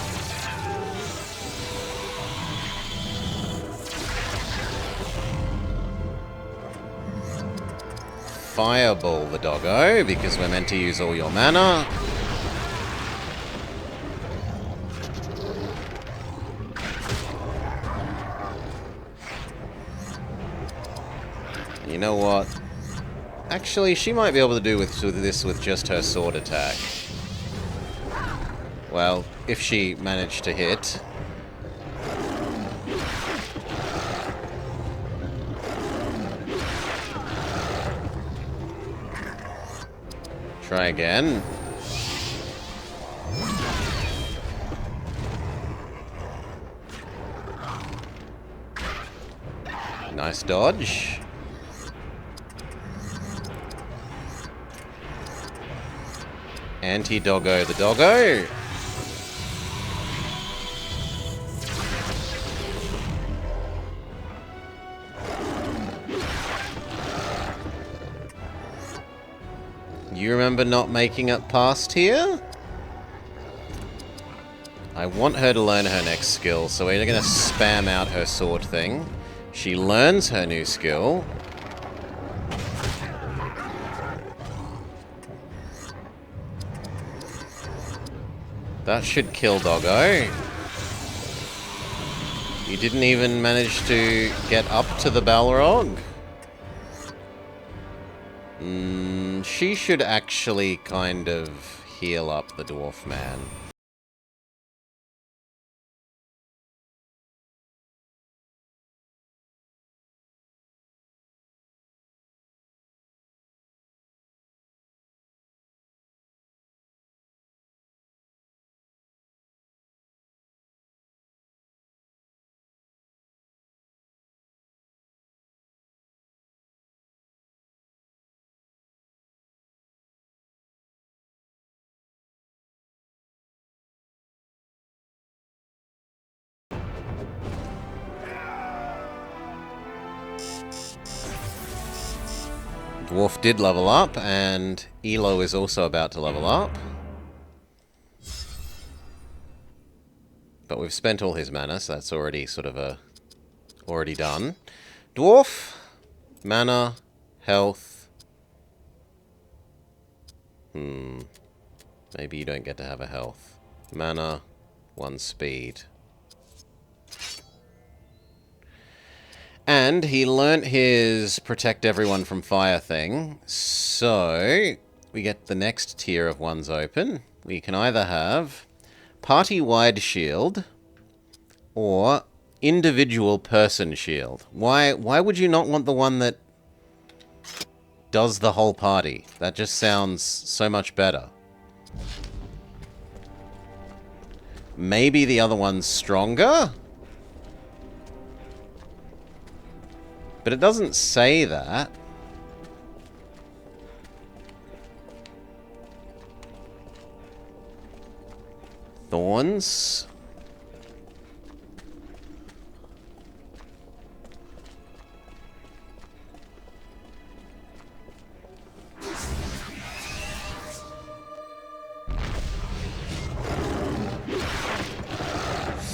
Fireball the doggo, because we're meant to use all your mana. You know what? Actually, she might be able to do with this with just her sword attack. Well, if she managed to hit. Try again. Nice dodge. Anti-doggo the doggo. You remember not making it past here? I want her to learn her next skill, so we're going to spam out her sword thing. She learns her new skill. That should kill Doggo. You didn't even manage to get up to the Balrog. She should actually kind of heal up the dwarf man. Dwarf did level up, and Elo is also about to level up. But we've spent all his mana, so that's already sort of already done. Dwarf, mana, health. Maybe you don't get to have a health. Mana, 1 speed. And he learnt his protect everyone from fire thing, so we get the next tier of ones open. We can either have party-wide shield or individual person shield. Why would you not want the one that does the whole party? That just sounds so much better. Maybe the other one's stronger? But it doesn't say that. Thorns.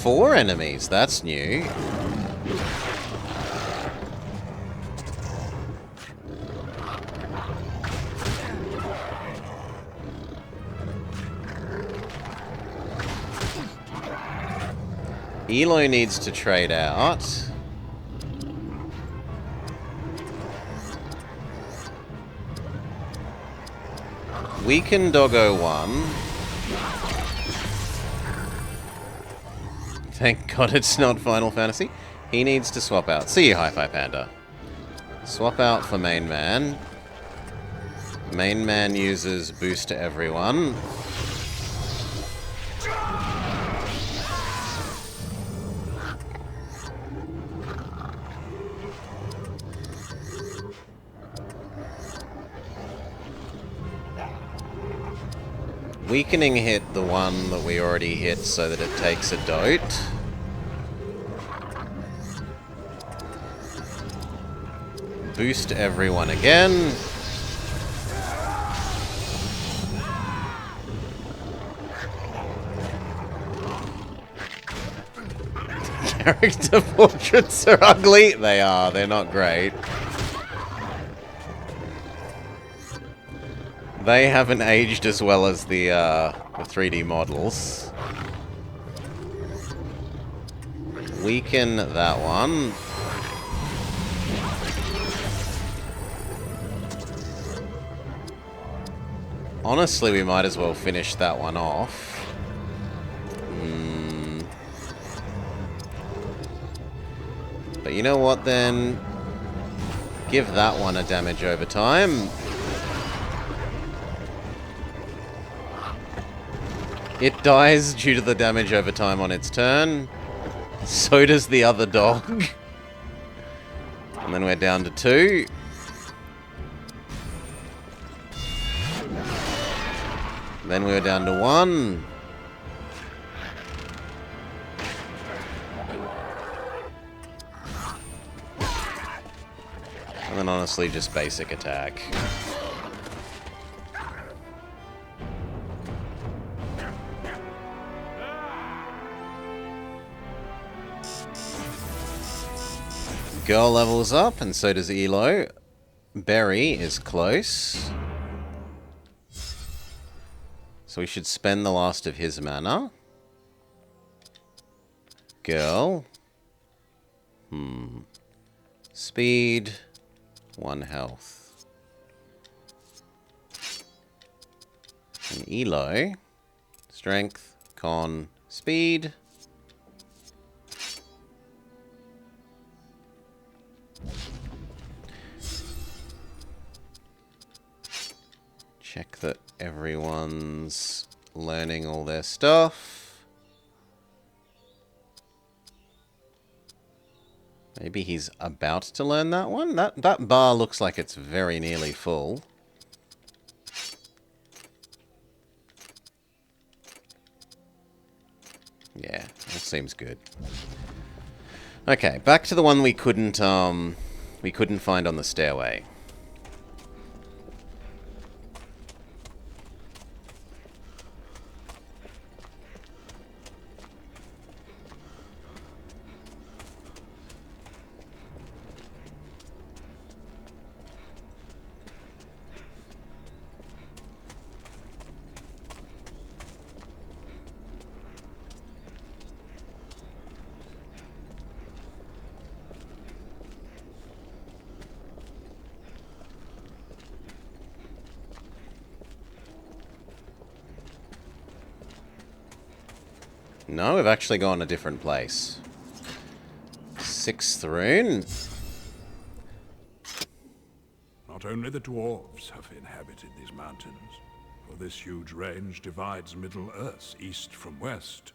Four enemies, that's new. Elo needs to trade out. Weaken Doggo 1. Thank God it's not Final Fantasy. He needs to swap out. See you, Hi-Fi Panda. Swap out for Main Man. Main Man uses boost to everyone. Weakening hit the one that we already hit so that it takes a dote. Boost everyone again. Character portraits are ugly. They are. They're not great. They haven't aged as well as the 3D models. Weaken that one. Honestly, we might as well finish that one off. But you know what then? Give that one a damage over time. It dies due to the damage over time on its turn. So does the other dog. And then we're down to 2. Then we're down to 1. And then honestly just basic attack. Girl levels up, and so does Elo. Berry is close. So we should spend the last of his mana. Girl. Speed. 1 health. And Elo. Strength. Con. Speed. Check that everyone's learning all their stuff. Maybe he's about to learn that one. That bar looks like it's very nearly full. Yeah, that seems good. Okay, back to the one we couldn't find on the stairway. No, we've actually gone a different place. 6th rune. Not only the dwarves have inhabited these mountains, for this huge range divides Middle-earth east from west.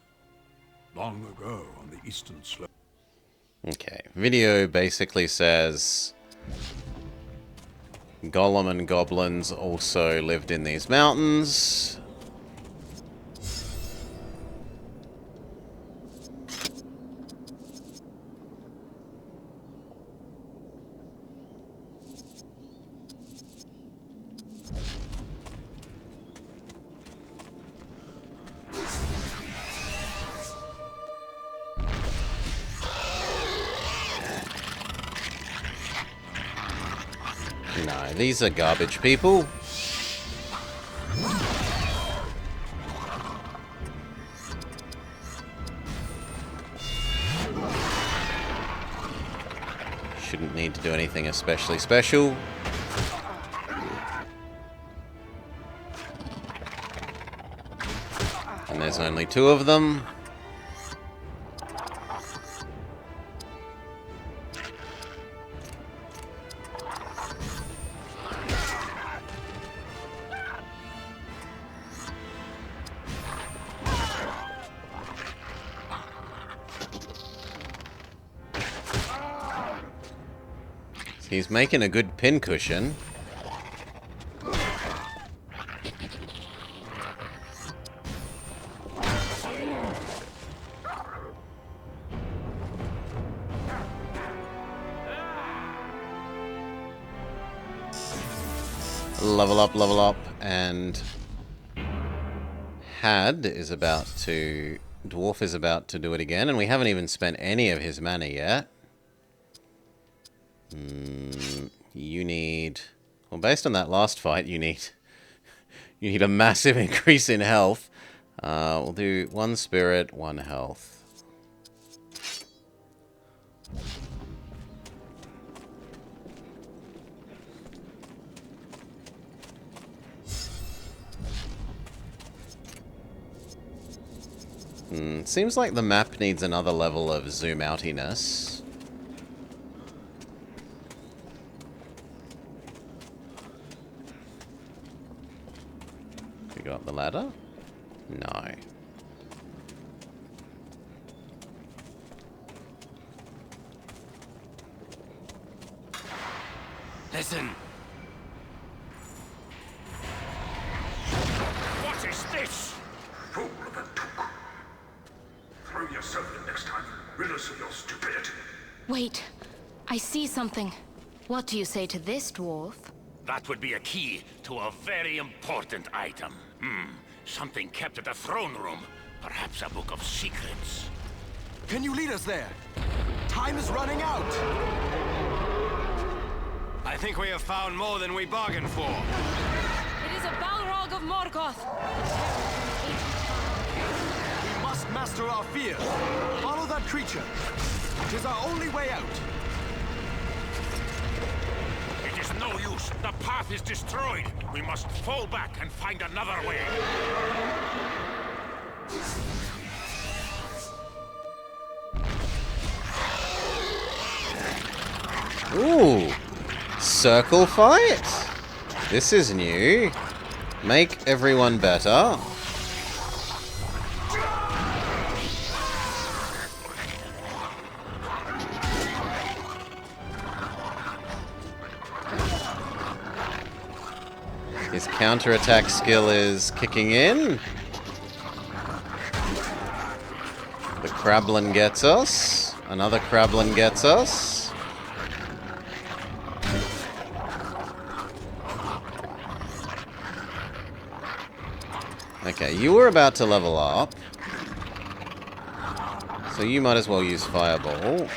Long ago, on the eastern slope. Okay, video basically says Golem and goblins also lived in these mountains. No, these are garbage people. Shouldn't need to do anything especially special. And there's only 2 of them. He's making a good pincushion. Level up, and Dwarf is about to do it again, and we haven't even spent any of his mana yet. You need... Well, based on that last fight, you need a massive increase in health. We'll do 1 spirit, 1 health. Seems like the map needs another level of zoom outiness. We got the ladder? No. Listen. What is this? Fool of a took. Throw yourself in next time. Rid us of your stupidity. Wait, I see something. What do you say to this, dwarf? That would be a key to a very important item. Something kept at the throne room. Perhaps a book of secrets. Can you lead us there? Time is running out. I think we have found more than we bargained for. It is a Balrog of Morgoth. We must master our fear. Follow that creature. It is our only way out. It is no use. The path is destroyed. We must fall back and find another way. Ooh. Circle fight? This is new. Make everyone better. His counterattack skill is kicking in. The Krablin gets us. Another Krablin gets us. Okay, you were about to level up. So you might as well use Fireball.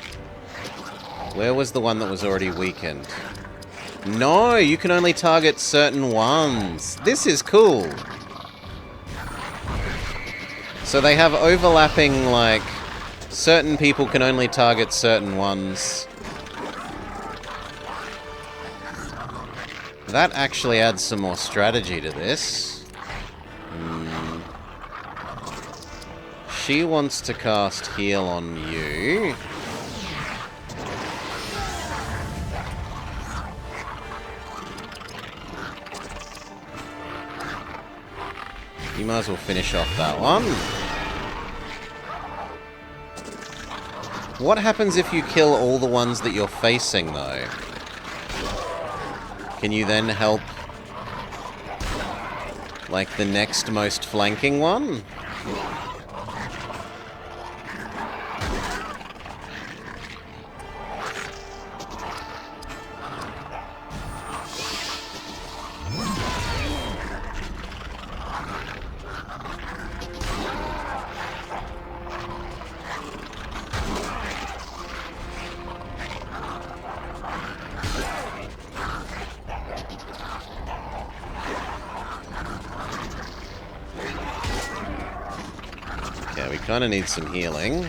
Where was the one that was already weakened? No, you can only target certain ones. This is cool. So they have overlapping, like, certain people can only target certain ones. That actually adds some more strategy to this. She wants to cast heal on you. You might as well finish off that one. What happens if you kill all the ones that you're facing, though? Can you then help, like, the next most flanking one? Yeah, we kind of need some healing.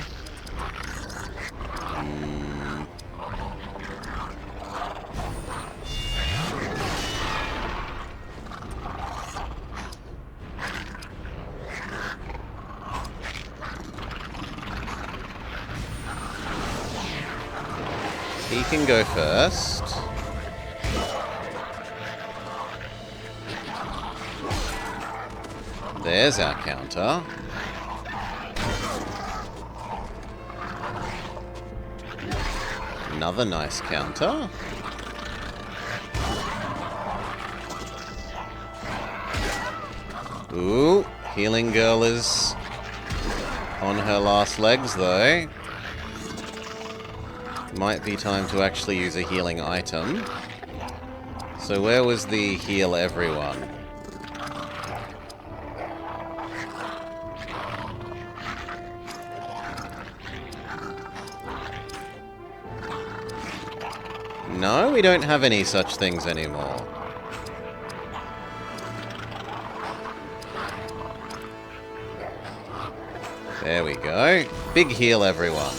He can go first. There's our counter. Another nice counter. Ooh, healing girl is on her last legs though. Might be time to actually use a healing item. So where was the heal everyone? No, we don't have any such things anymore. There we go. Big heal, everyone.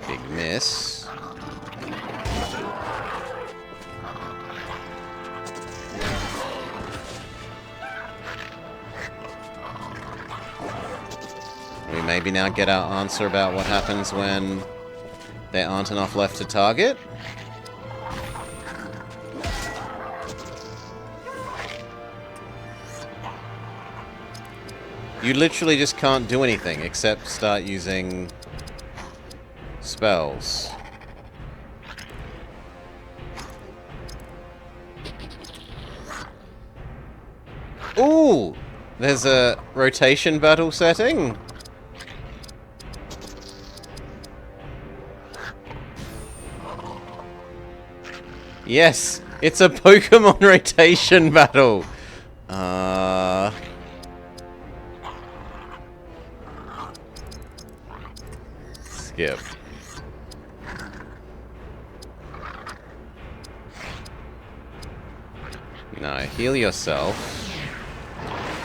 Big miss. We maybe now get our answer about what happens when there aren't enough left to target. You literally just can't do anything except start using spells. Ooh! There's a rotation battle setting. Yes, it's a Pokemon rotation battle. Yep. No, heal yourself.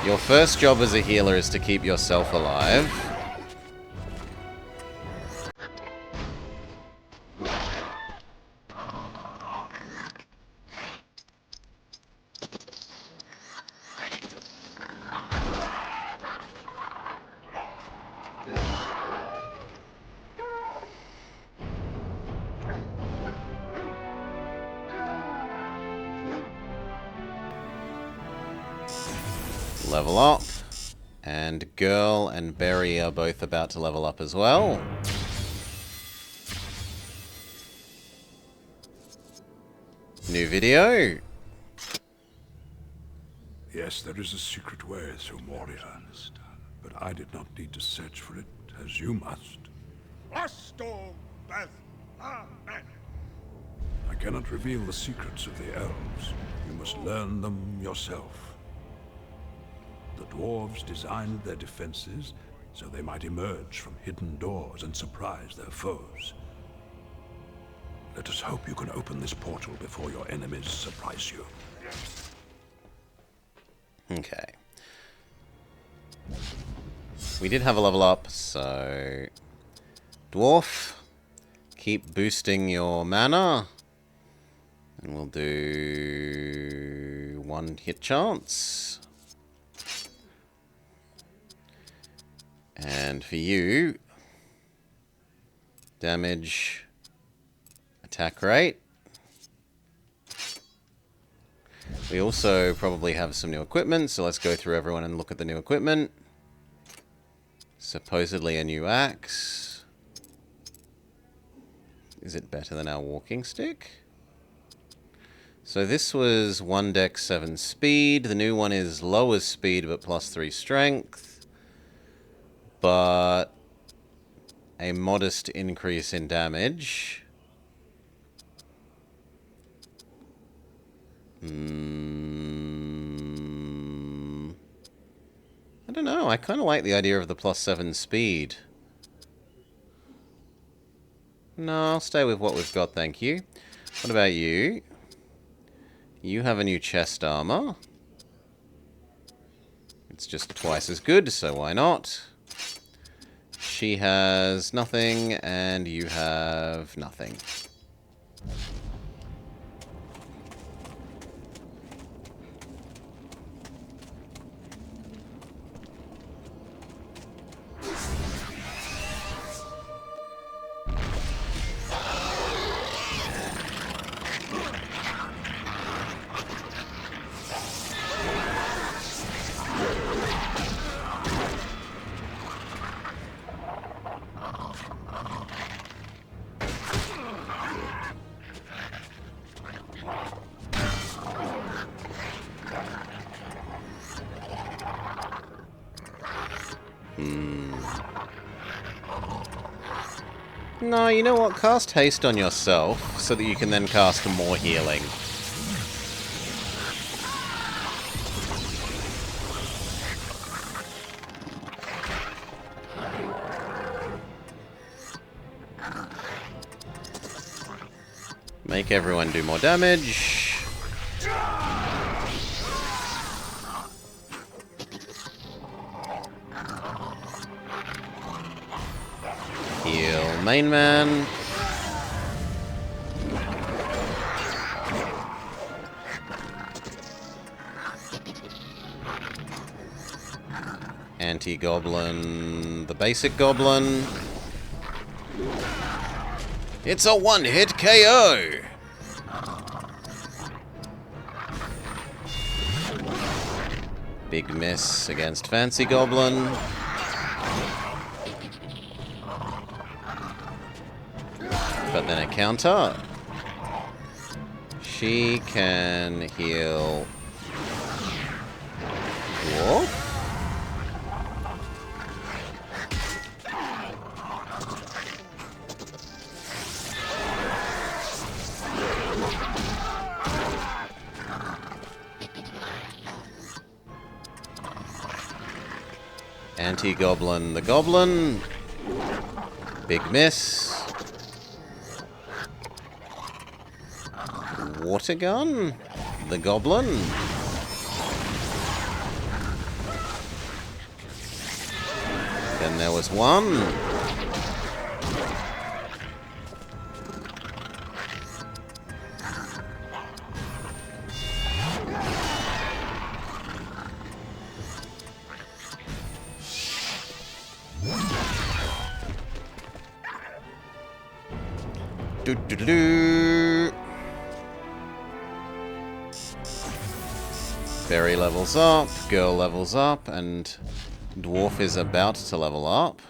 Your first job as a healer is to keep yourself alive. Level up. And Girl and Berry are both about to level up as well. New video. Yes, there is a secret way through Moria, but I did not need to search for it, as you must. I cannot reveal the secrets of the elves. You must learn them yourself. The dwarves designed their defenses so they might emerge from hidden doors and surprise their foes. Let us hope you can open this portal before your enemies surprise you. Okay. We did have a level up, so... Dwarf, keep boosting your mana. And we'll do... 1 hit chance. And for you... Damage... Attack rate. We also probably have some new equipment, so let's go through everyone and look at the new equipment. Supposedly a new axe. Is it better than our walking stick? So this was 1 dex 7 speed. The new one is lower speed but plus 3 strength. But a modest increase in damage. I don't know. I kind of like the idea of the plus 7 speed. No, I'll stay with what we've got, thank you. What about you? You have a new chest armor. It's just twice as good, so why not? She has nothing, and you have nothing. No, you know what? Cast haste on yourself so that you can then cast more healing. Make everyone do more damage. Heal main man. Anti-goblin, the basic goblin. It's a one-hit KO! Big miss against Fancy Goblin. But then a counter. She can heal Dwarf. Anti-Goblin the Goblin. Big miss. Water gun. The goblin. Then there was one. Do-do-do-do. Fairy levels up, girl levels up, and dwarf is about to level up.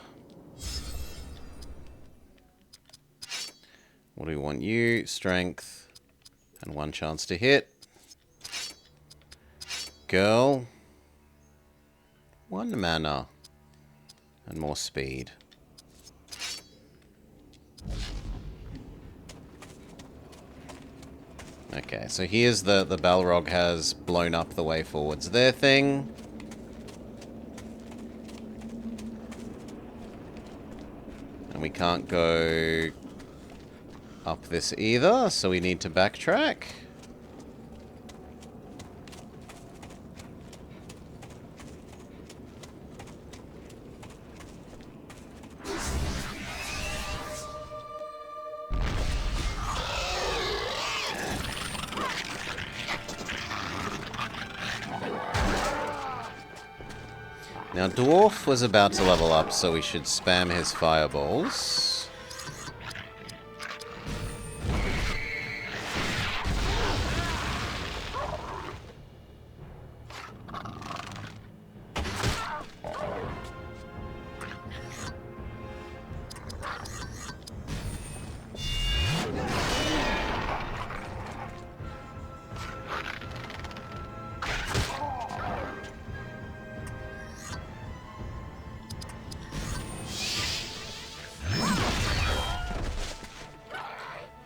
What do we want you? Strength, and one chance to hit. Girl, 1 mana, and more speed. Okay, so here's the Balrog has blown up the way forwards there thing. And we can't go up this either, so we need to backtrack. Now, Dwarf was about to level up, so we should spam his fireballs.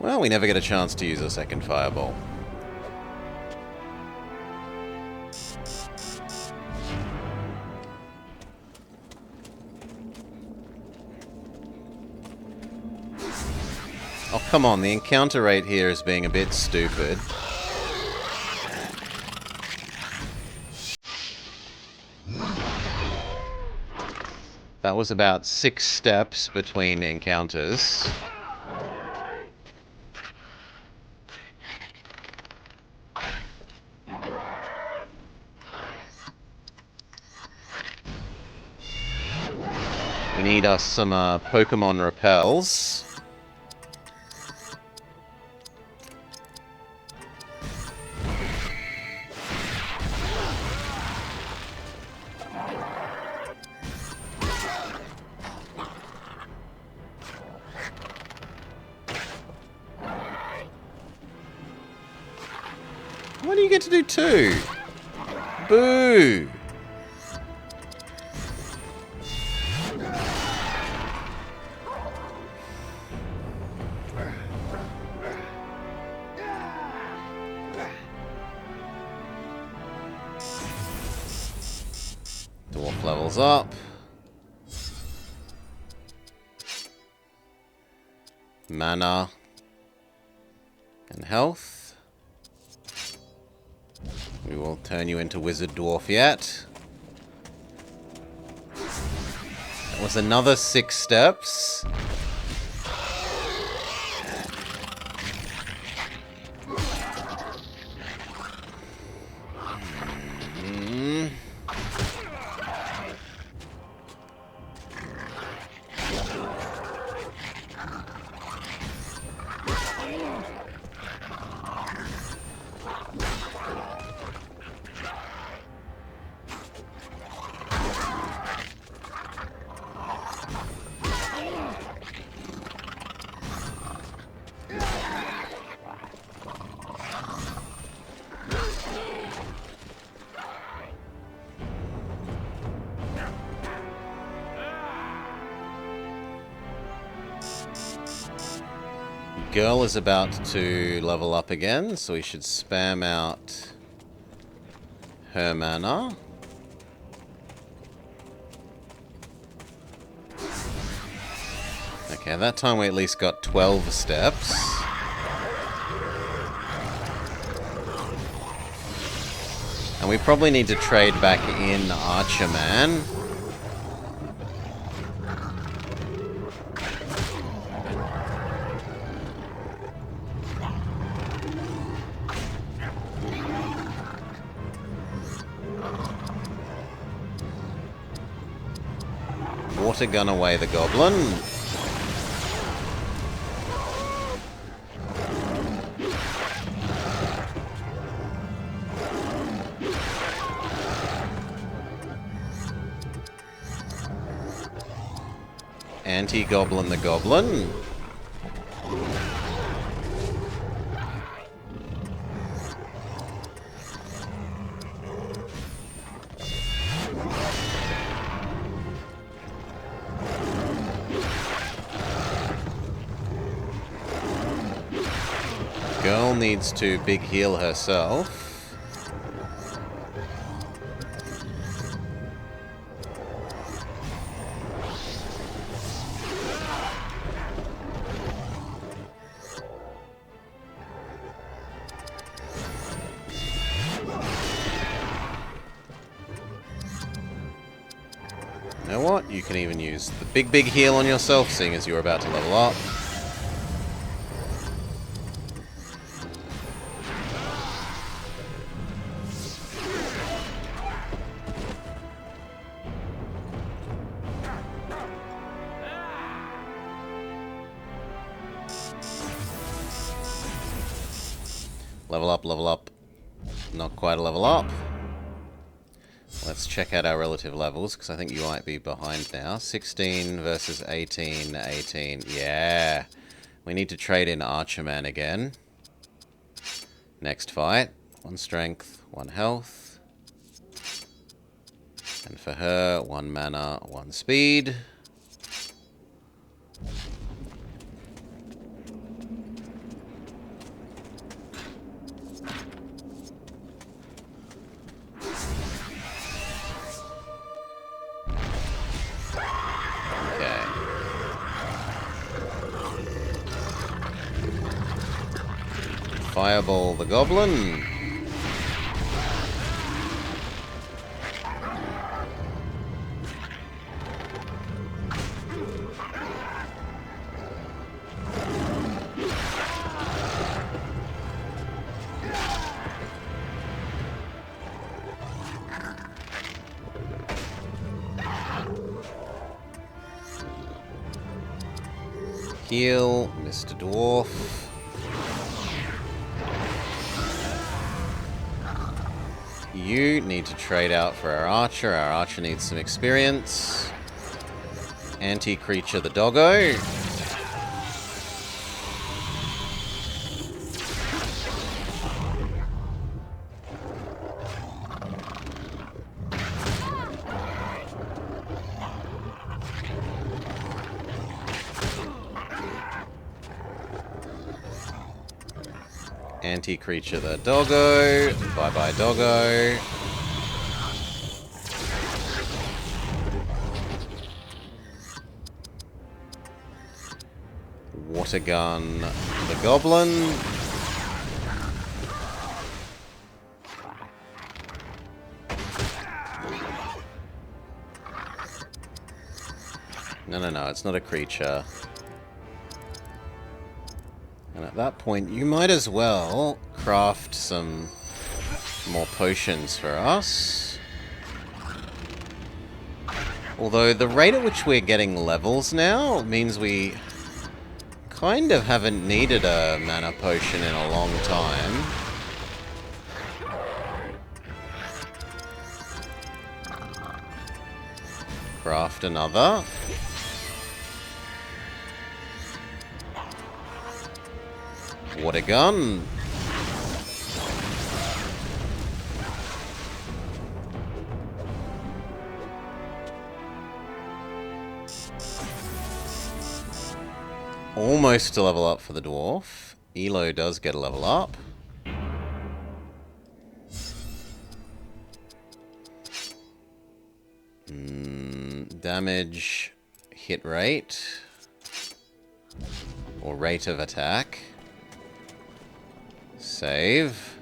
Well, we never get a chance to use a second fireball. Oh, come on, the encounter rate here is being a bit stupid. That was about 6 steps between encounters. We need us some Pokemon repels. Why do you get to do 2? Boo! Dwarf levels up. Mana. And health. We will turn you into Wizard Dwarf yet. That was another 6 steps. Girl is about to level up again, so we should spam out her mana. Okay, that time we at least got 12 steps. And we probably need to trade back in Archer Man. Water gun away the goblin. Anti-goblin the goblin. Girl needs to big heal herself. You know what? You can even use the big heal on yourself, seeing as you're about to level up. Level up, level up. Not quite a level up. Let's check out our relative levels, because I think you might be behind now. 16 versus 18, 18. Yeah. We need to trade in Archer Man again. Next fight. 1 strength, 1 health. And for her, 1 mana, 1 speed. Fireball the goblin. Heal, Mr. Dwarf. You need to trade out for our archer. Our archer needs some experience. Anti-creature the doggo. Anti-creature the doggo. Bye-bye doggo. Water gun the goblin. No, it's not a creature. And at that point, you might as well craft some more potions for us. Although the rate at which we're getting levels now means we kind of haven't needed a mana potion in a long time. Craft another. Water gun. Almost to level up for the dwarf. Elo does get a level up. Damage, hit rate. Or rate of attack. Save.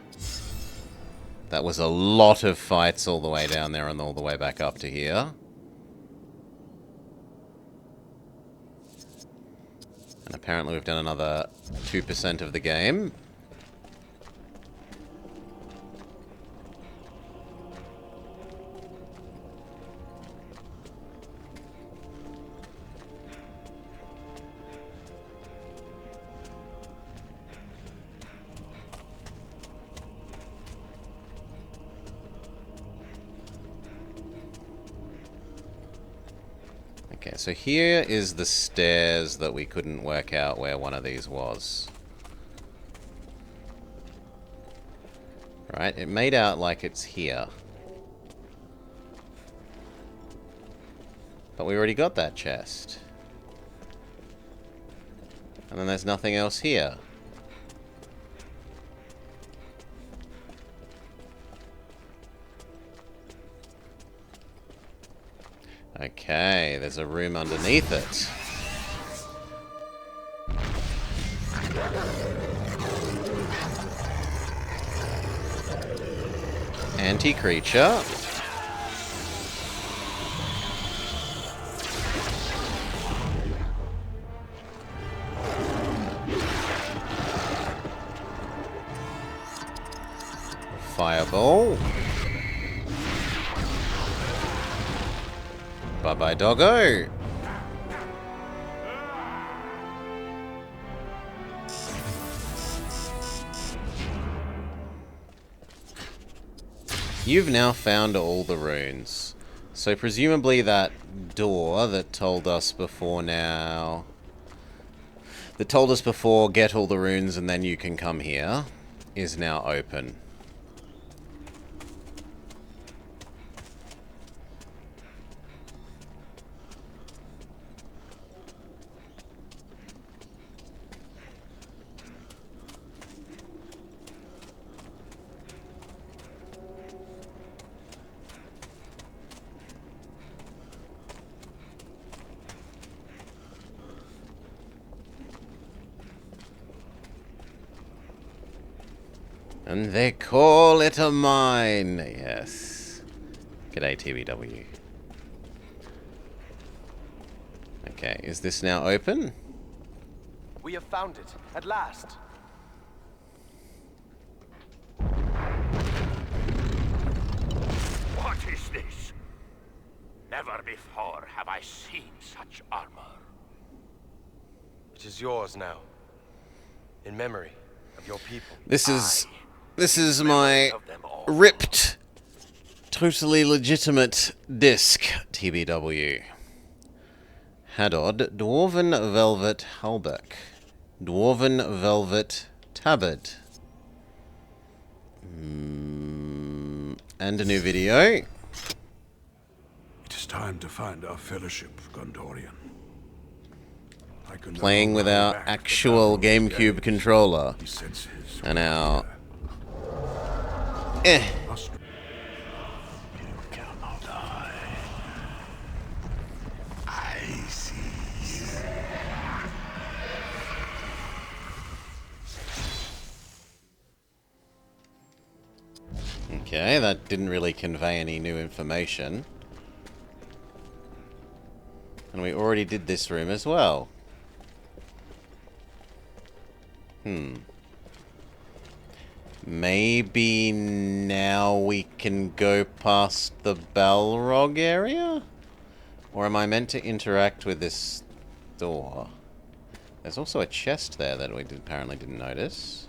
That was a lot of fights all the way down there and all the way back up to here. And apparently we've done another 2% of the game. Okay, so here is the stairs that we couldn't work out where one of these was. Right, it made out like it's here. But we already got that chest. And then there's nothing else here. Okay, there's a room underneath it. Anti-creature. Fireball. Bye-bye, doggo. You've now found all the runes. So presumably that door that told us before now... That told us before, get all the runes and then you can come here, is now open. And they call it a mine. Yes. G'day, TBW. Okay, is this now open? We have found it, at last. What is this? Never before have I seen such armor. It is yours now. In memory of your people. This is my ripped, totally legitimate disc, TBW. Hadod, Dwarven Velvet Halberg. Dwarven Velvet Tabard. And a new video. It is time to find our fellowship, Gondorian. I can Playing no with longer our back actual the battle GameCube days. controller. He senses And our... must Okay, that didn't really convey any new information. And we already did this room as well. Maybe now we can go past the Balrog area? Or am I meant to interact with this door? There's also a chest there that we apparently didn't notice.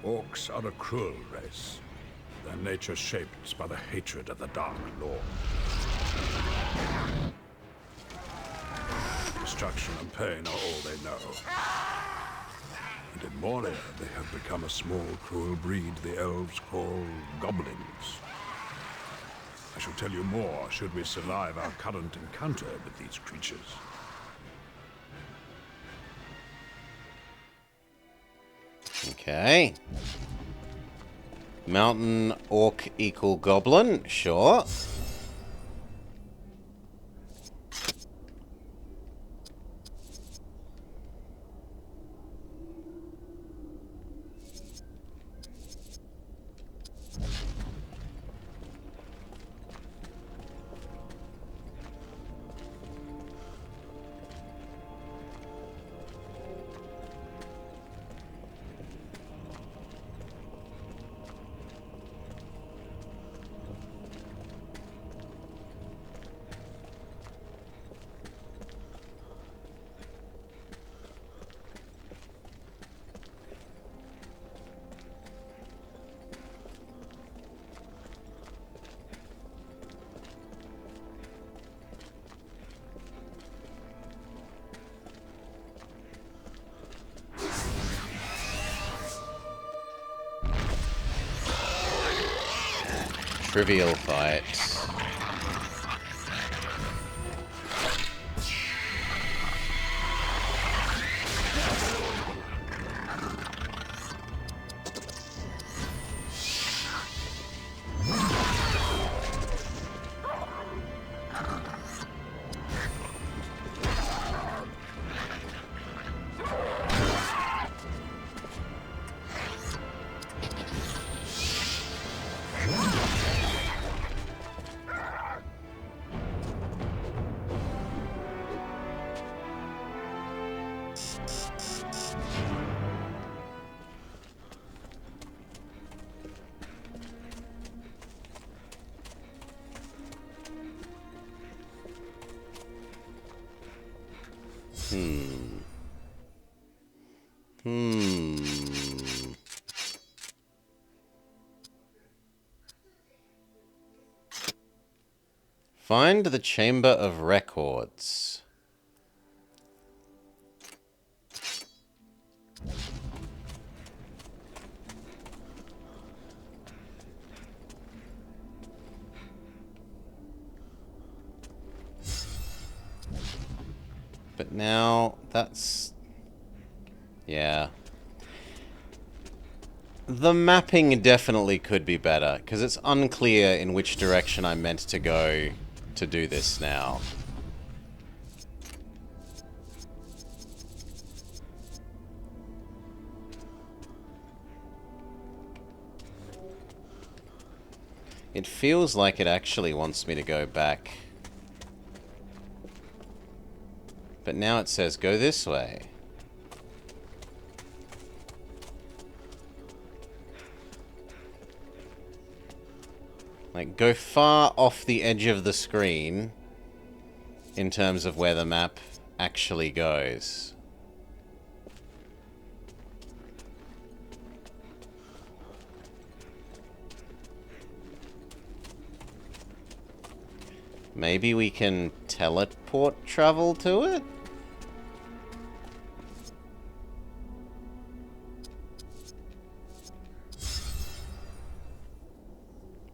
Orcs are a cruel race. Their nature shaped by the hatred of the Dark Lord. Destruction and pain are all they know. And in Moria, they have become a small, cruel breed the elves call goblins. I shall tell you more should we survive our current encounter with these creatures. Okay. Mountain orc equal goblin, sure. trivial fight. Find the Chamber of Records. But now, that's... yeah. The mapping definitely could be better, because it's unclear in which direction I'm meant to go to do this now. It feels like it actually wants me to go back. But now it says go this way. Like, go far off the edge of the screen in terms of where the map actually goes. Maybe we can teleport travel to it?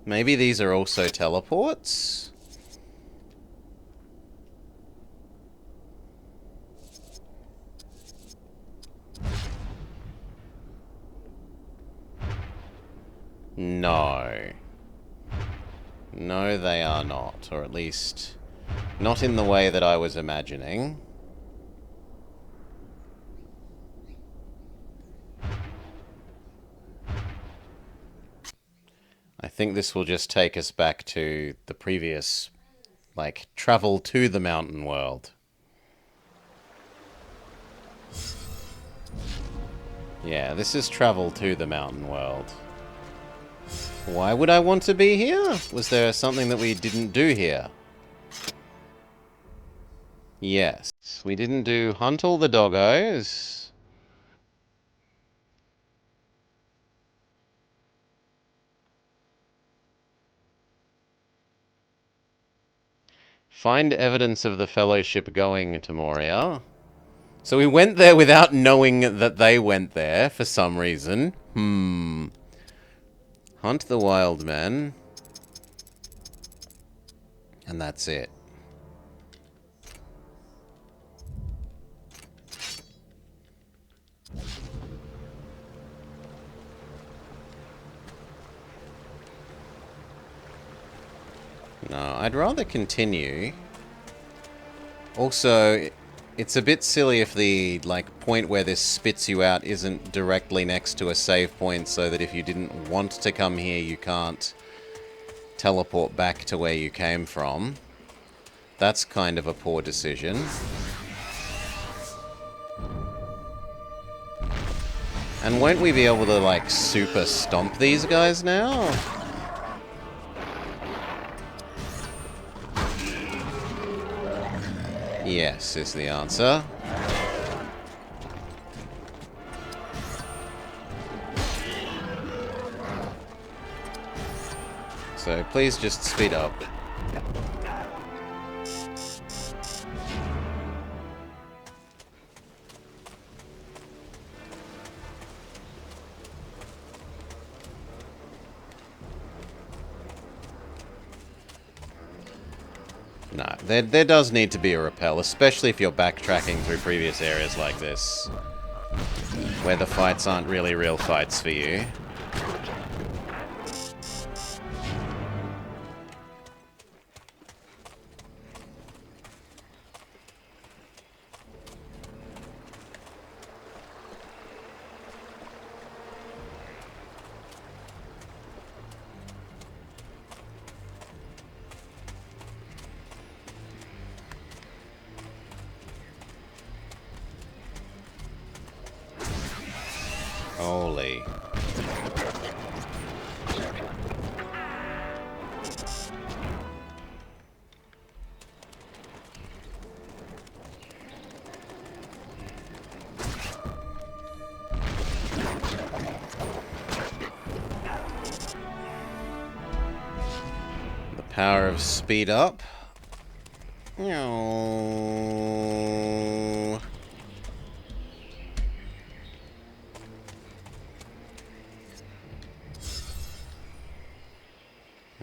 Maybe these are also teleports? No. No, they are not. Or at least, not in the way that I was imagining. I think this will just take us back to the previous, like, travel to the mountain world. Yeah, this is travel to the mountain world. Why would I want to be here? Was there something that we didn't do here? Yes, we didn't do hunt all the doggos. Find evidence of the Fellowship going to Moria. So we went there without knowing that they went there for some reason. Hunt the wild men. And that's it. No, I'd rather continue. Also, it's a bit silly if the, like, point where this spits you out isn't directly next to a save point, so that if you didn't want to come here, you can't teleport back to where you came from. That's kind of a poor decision. And won't we be able to, like, super stomp these guys now? Yes, is the answer. So please just speed up. No, there does need to be a rappel, especially if you're backtracking through previous areas like this, where the fights aren't really real fights for you. Holy. The power of speed up. No.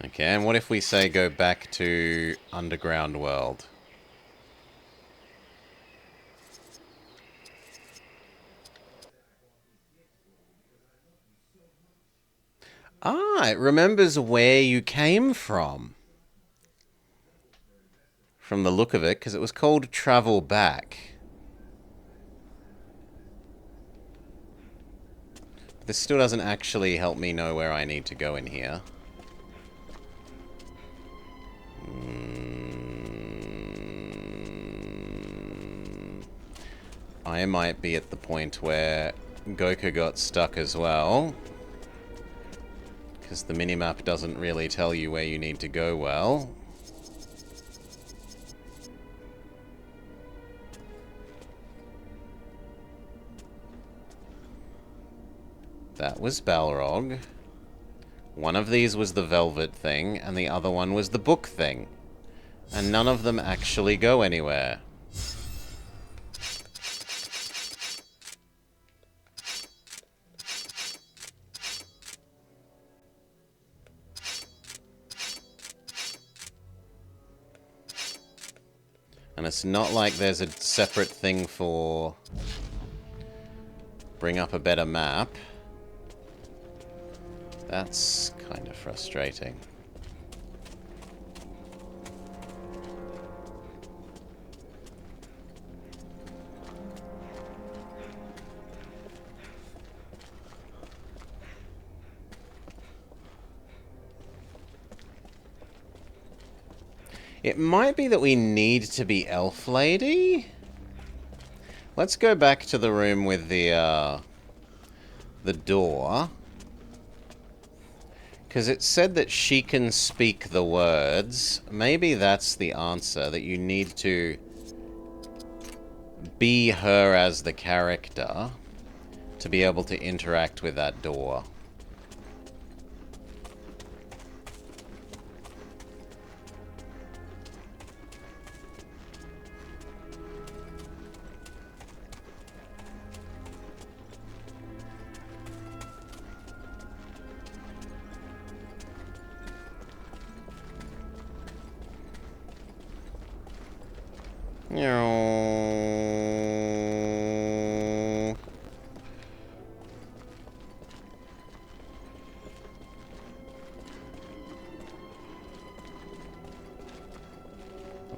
Okay, and what if we say go back to Underground World? Ah, it remembers where you came from the look of it, because it was called Travel Back. This still doesn't actually help me know where I need to go in here. I might be at the point where Goku got stuck as well, because the minimap doesn't really tell you where you need to go well. That was Balrog. One of these was the velvet thing, and the other one was the book thing. And none of them actually go anywhere. And it's not like there's a separate thing for bring up a better map. That's kind of frustrating. It might be that we need to be Elf Lady. Let's go back to the room with the door. Because it said that she can speak the words. Maybe that's the answer, that you need to be her as the character to be able to interact with that door.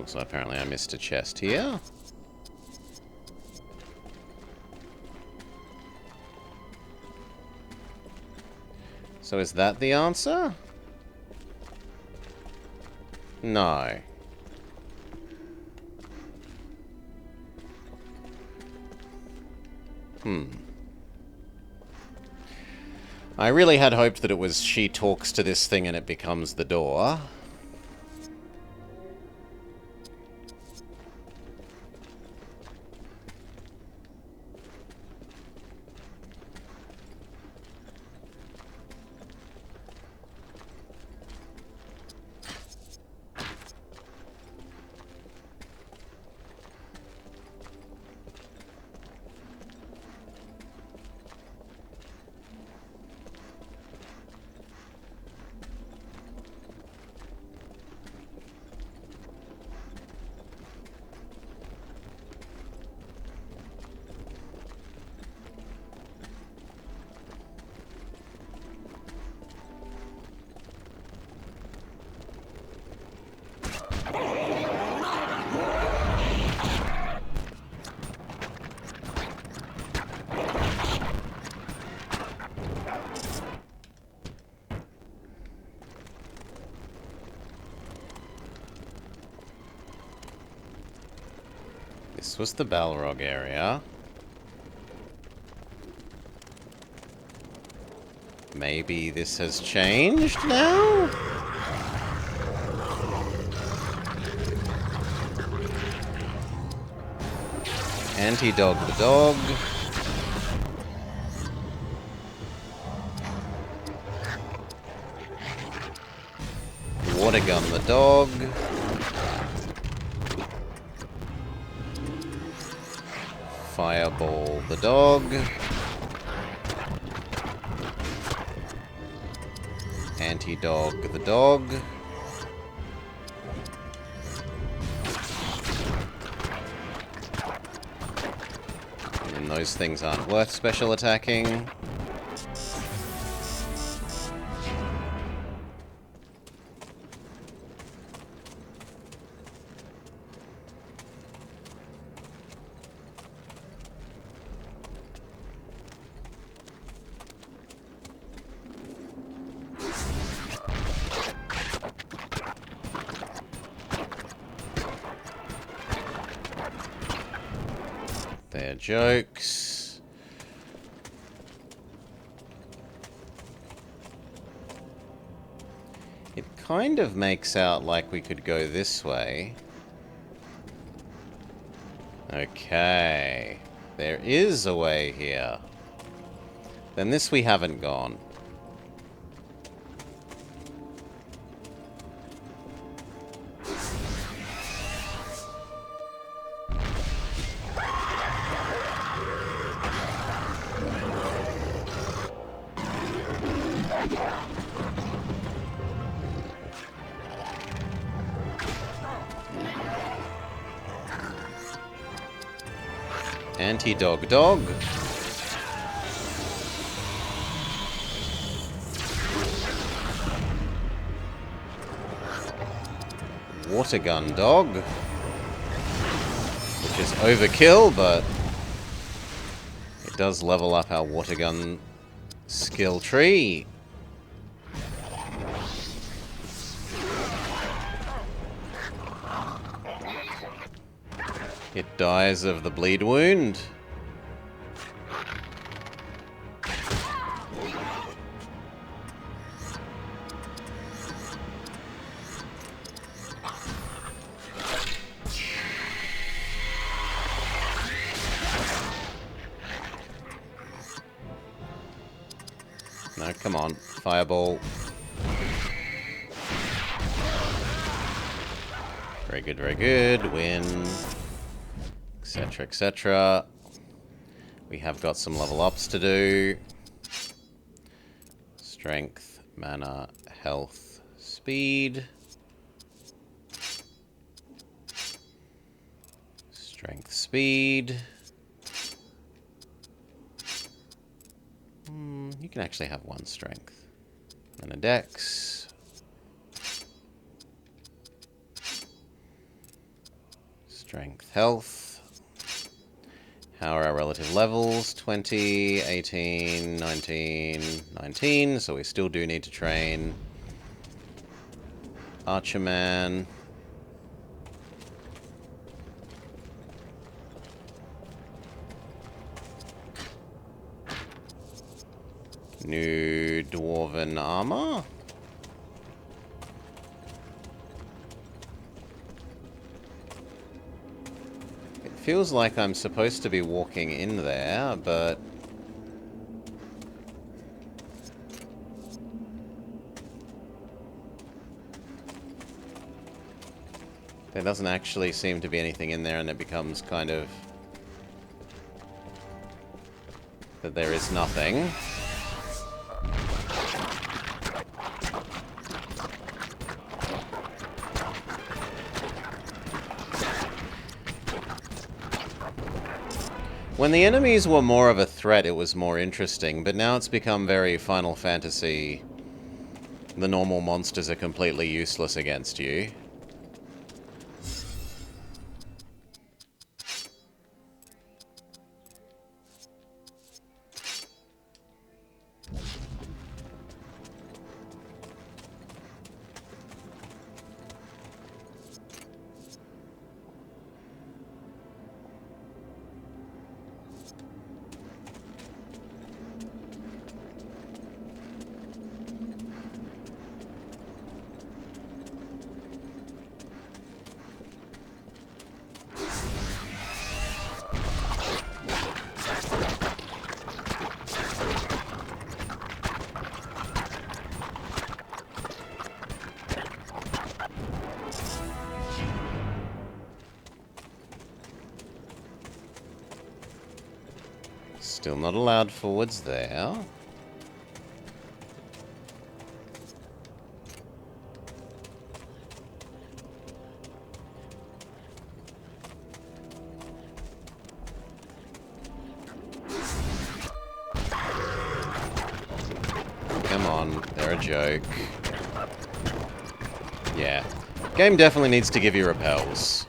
So apparently I missed a chest here. So is that the answer? No. I really had hoped that it was she talks to this thing and it becomes the door. This was the Balrog area. Maybe this has changed now? Anti-dog the dog. Water gun the dog. Fireball the dog. Anti-dog the dog. And those things aren't worth special attacking. They're jokes. It kind of makes out like we could go this way. Okay. There is a way here. Then this we haven't gone. Anti-dog dog. Water gun dog. Which is overkill, but it does level up our water gun skill tree. It dies of the bleed wound. No, come on. Fireball. Very good, very good. Win. Etc, etc. We have got some level ups to do. Strength, mana, health, speed. Strength, speed. You can actually have one strength. And a dex. Strength, health. How are our relative levels? 20, 18, 19, 19. So we still do need to train Archerman. New Dwarven armor. It feels like I'm supposed to be walking in there, but there doesn't actually seem to be anything in there, and it becomes kind of that there is nothing. When the enemies were more of a threat, it was more interesting, but now it's become very Final Fantasy. The normal monsters are completely useless against you. Still not allowed forwards there. Come on, they're a joke. Yeah. Game definitely needs to give you repels.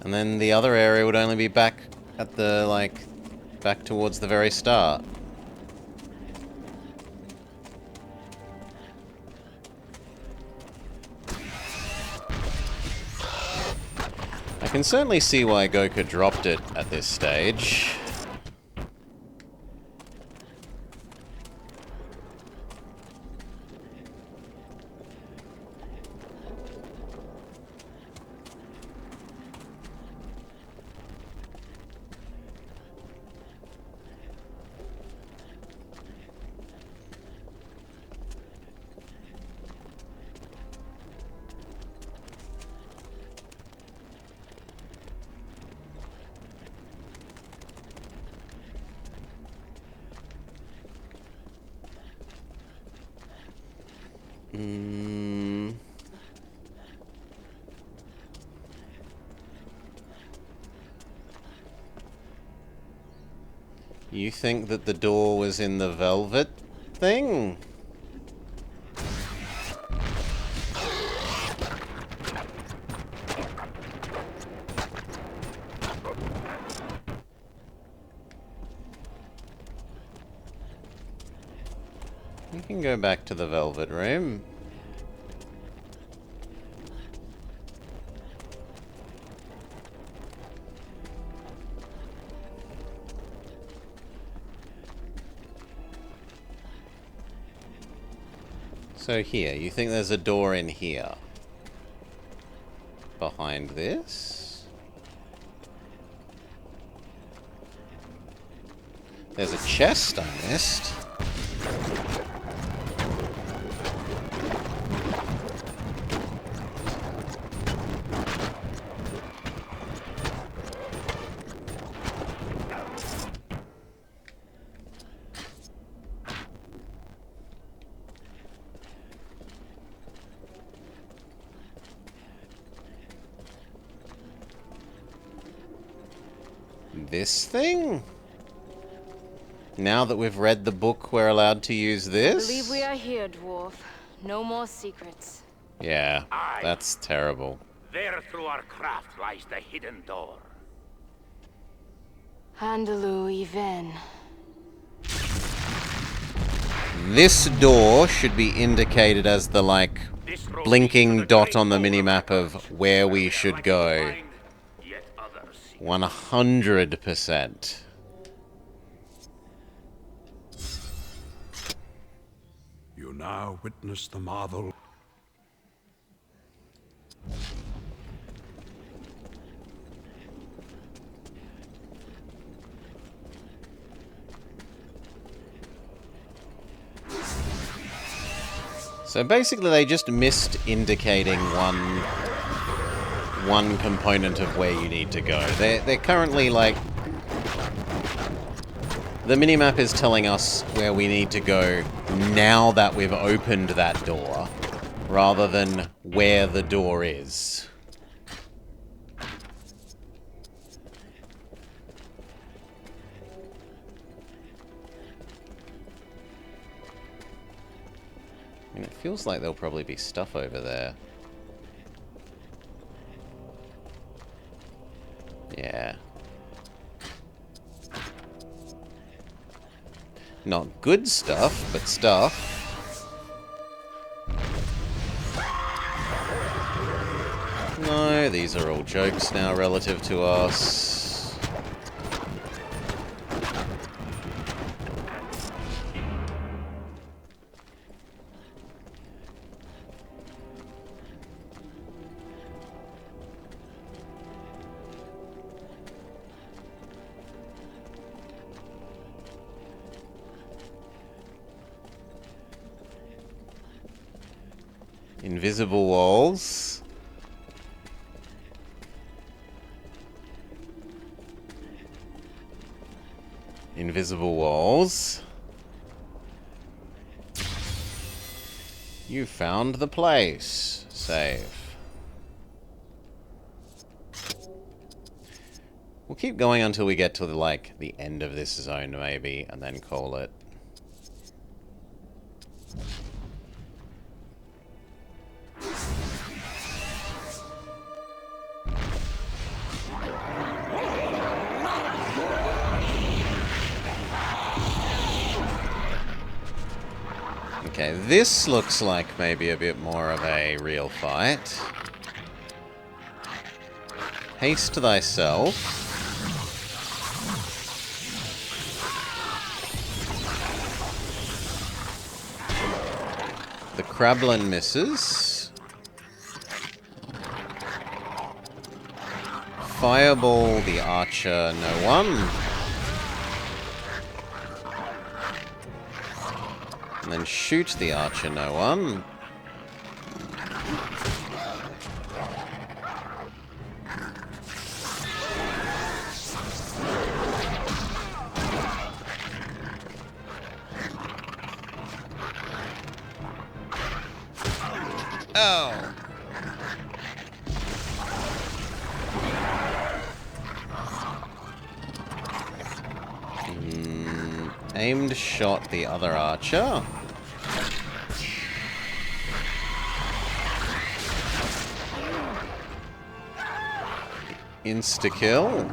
And then the other area would only be back at the, like, back towards the very start. I can certainly see why Goku dropped it at this stage. You think that the door was in the velvet thing? You can go back to the velvet room. So here, you think there's a door in here? Behind this? There's a chest I missed. This thing? Now that we've read the book, we're allowed to use this? I believe we are here, dwarf. No more secrets. Yeah, Aye. that's terrible. There through our craft lies the hidden door. Andalou even. This door should be indicated as the, like, This road blinking leads to dot great on the hall of minimap of records, where we we are should likely to go. find yet other secrets. 100%. You now witness the marvel. So basically they just missed indicating one component of where you need to go. They're currently, like... The minimap is telling us where we need to go now that we've opened that door, rather than where the door is. I mean, it feels like there'll probably be stuff over there. Yeah. Not good stuff, but stuff. No, these are all jokes now relative to us. Invisible walls. Invisible walls. You found the place. Save. We'll keep going until we get to the end of this zone maybe, and then call it. Okay, this looks like maybe a bit more of a real fight. Haste thyself. The Krablin misses. Fireball the archer, no one. And then shoot the archer, no one. Oh! Aimed shot the other archer. Insta-kill.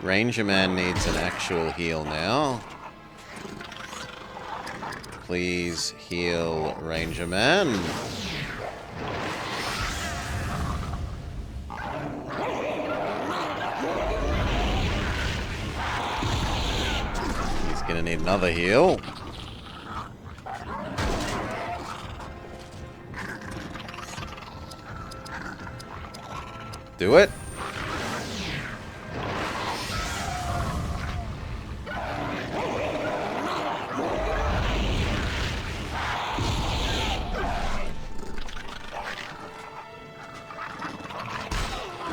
Ranger Man needs an actual heal now. Please heal Ranger Man. He's gonna need another heal. Do it.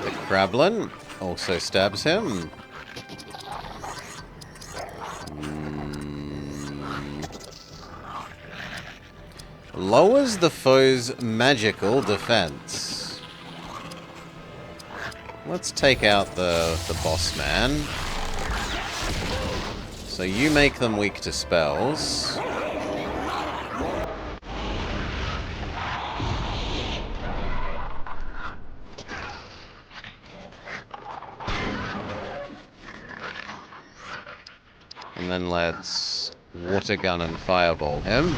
The Krablin also stabs him. Lowers the foe's magical defense. Let's take out the boss man. So you make them weak to spells. And then let's water gun and fireball him.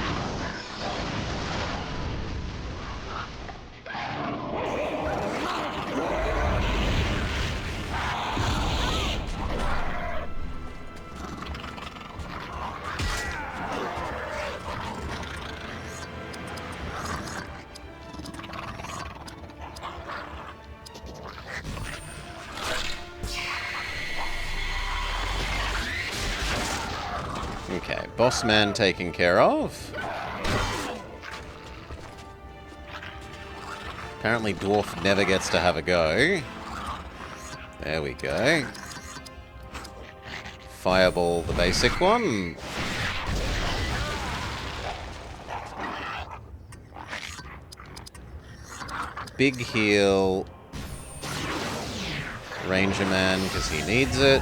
Okay, boss man taken care of. Apparently dwarf never gets to have a go. There we go. Fireball the basic one. Big heal. Ranger man because he needs it.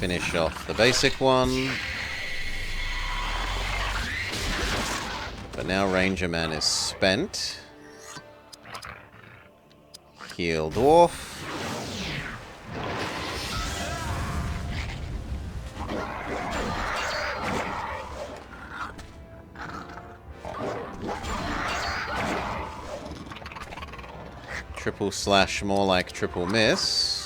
Finish off the basic one. But now Ranger Man is spent. Heal Dwarf. Triple slash, more like triple miss.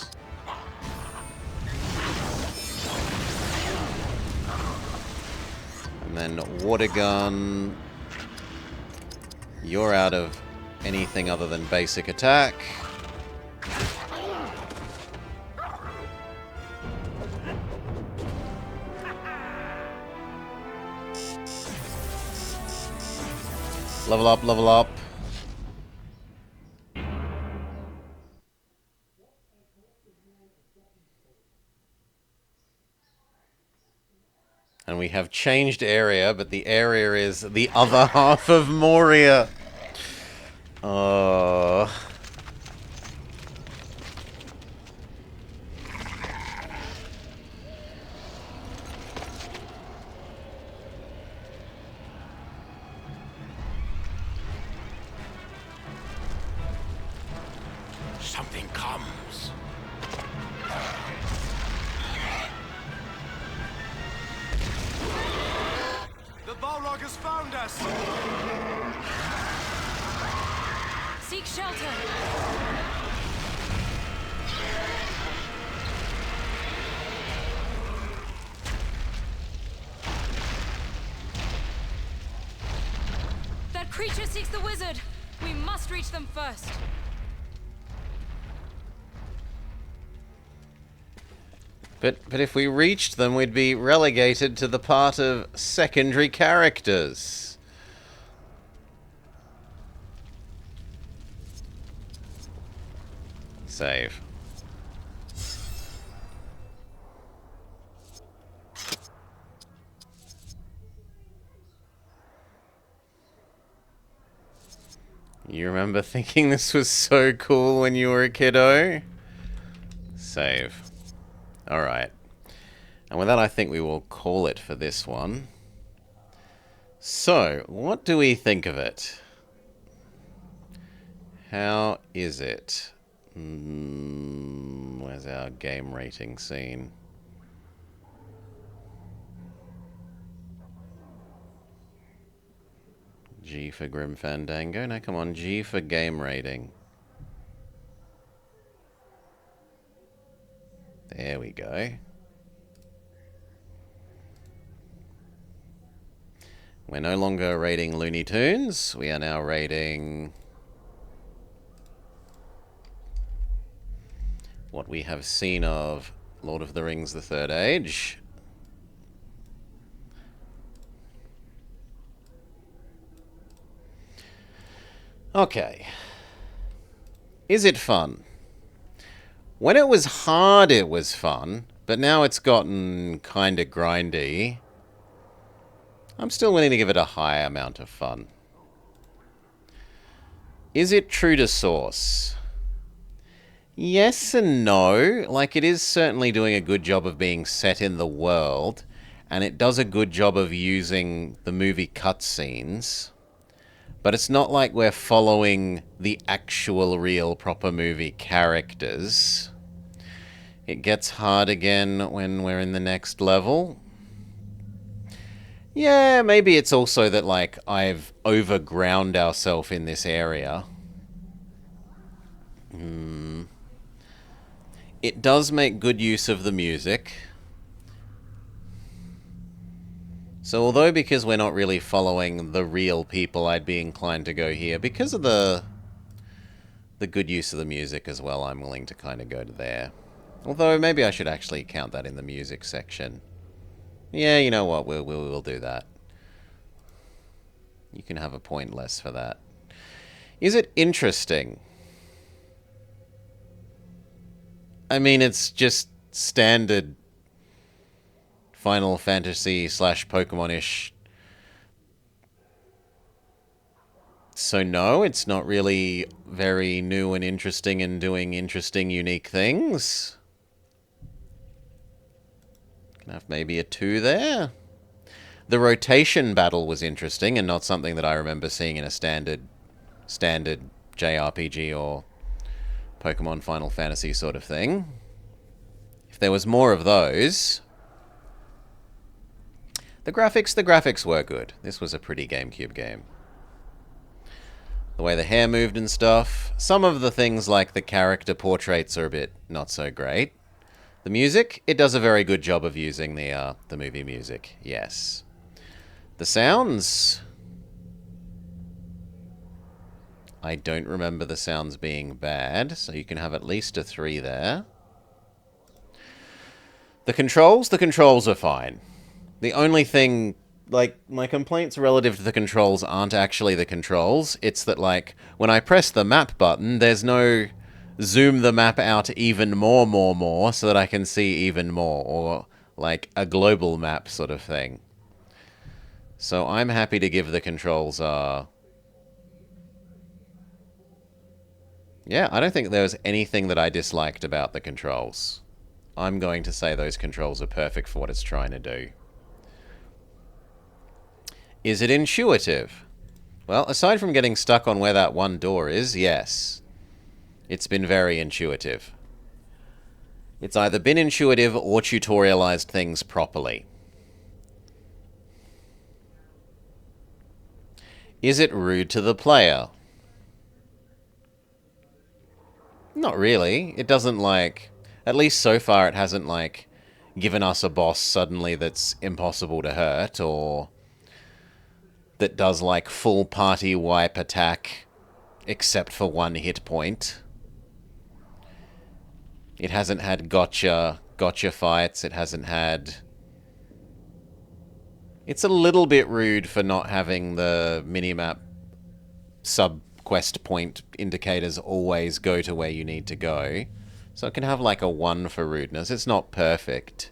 And then water gun. You're out of anything other than basic attack. Level up, level up. And we have changed area, but the area is the other half of Moria. Oh. Something comes. The Balrog has found us! Seek shelter. That creature seeks the wizard. We must reach them first. But if we reached them, we'd be relegated to the part of secondary characters. Save. You remember thinking this was so cool when you were a kiddo? Save. Alright. And with that, I think we will call it for this one. So, what do we think of it? How is it? Where's our game rating scene? G for Grim Fandango. No, come on. G for game rating. There we go. We're no longer rating Looney Tunes. We are now rating what we have seen of Lord of the Rings: The Third Age. Okay. Is it fun? When it was hard, it was fun, but now it's gotten kind of grindy. I'm still willing to give it a high amount of fun. Is it true to source? Yes and no. Like, it is certainly doing a good job of being set in the world, and it does a good job of using the movie cutscenes. But it's not like we're following the actual, real, proper movie characters. It gets hard again when we're in the next level. Yeah, maybe it's also that, like, I've overground ourselves in this area. It does make good use of the music. So although because we're not really following the real people, I'd be inclined to go here. Because of the good use of the music as well, I'm willing to kind of go to there. Although maybe I should actually count that in the music section. Yeah, you know what? We'll do that. You can have a point less for that. Is it interesting? I mean, it's just standard Final Fantasy / Pokemon-ish. So no, it's not really very new and interesting and doing interesting, unique things. Can have maybe a 2 there. The rotation battle was interesting and not something that I remember seeing in a standard JRPG or Pokemon Final Fantasy sort of thing. If there was more of those. The graphics were good. This was a pretty GameCube game. The way the hair moved and stuff. Some of the things like the character portraits are a bit not so great. The music, it does a very good job of using the movie music, yes. The sounds, I don't remember the sounds being bad, so you can have at least a 3 there. The controls are fine. The only thing, like, my complaints relative to the controls aren't actually the controls. It's that, like, when I press the map button, there's no zoom the map out even more, so that I can see even more, or, like, a global map sort of thing. So I'm happy to give the controls a... Yeah, I don't think there was anything that I disliked about the controls. I'm going to say those controls are perfect for what it's trying to do. Is it intuitive? Well, aside from getting stuck on where that one door is, yes. It's been very intuitive. It's either been intuitive or tutorialized things properly. Is it rude to the player? Not really. It doesn't, like... At least so far it hasn't, like, given us a boss suddenly that's impossible to hurt, or that does, like, full party wipe attack except for 1 hit point. It hasn't had gotcha fights. It hasn't had... It's a little bit rude for not having the minimap sub-quest point indicators always go to where you need to go. So it can have like a 1 for rudeness. It's not perfect.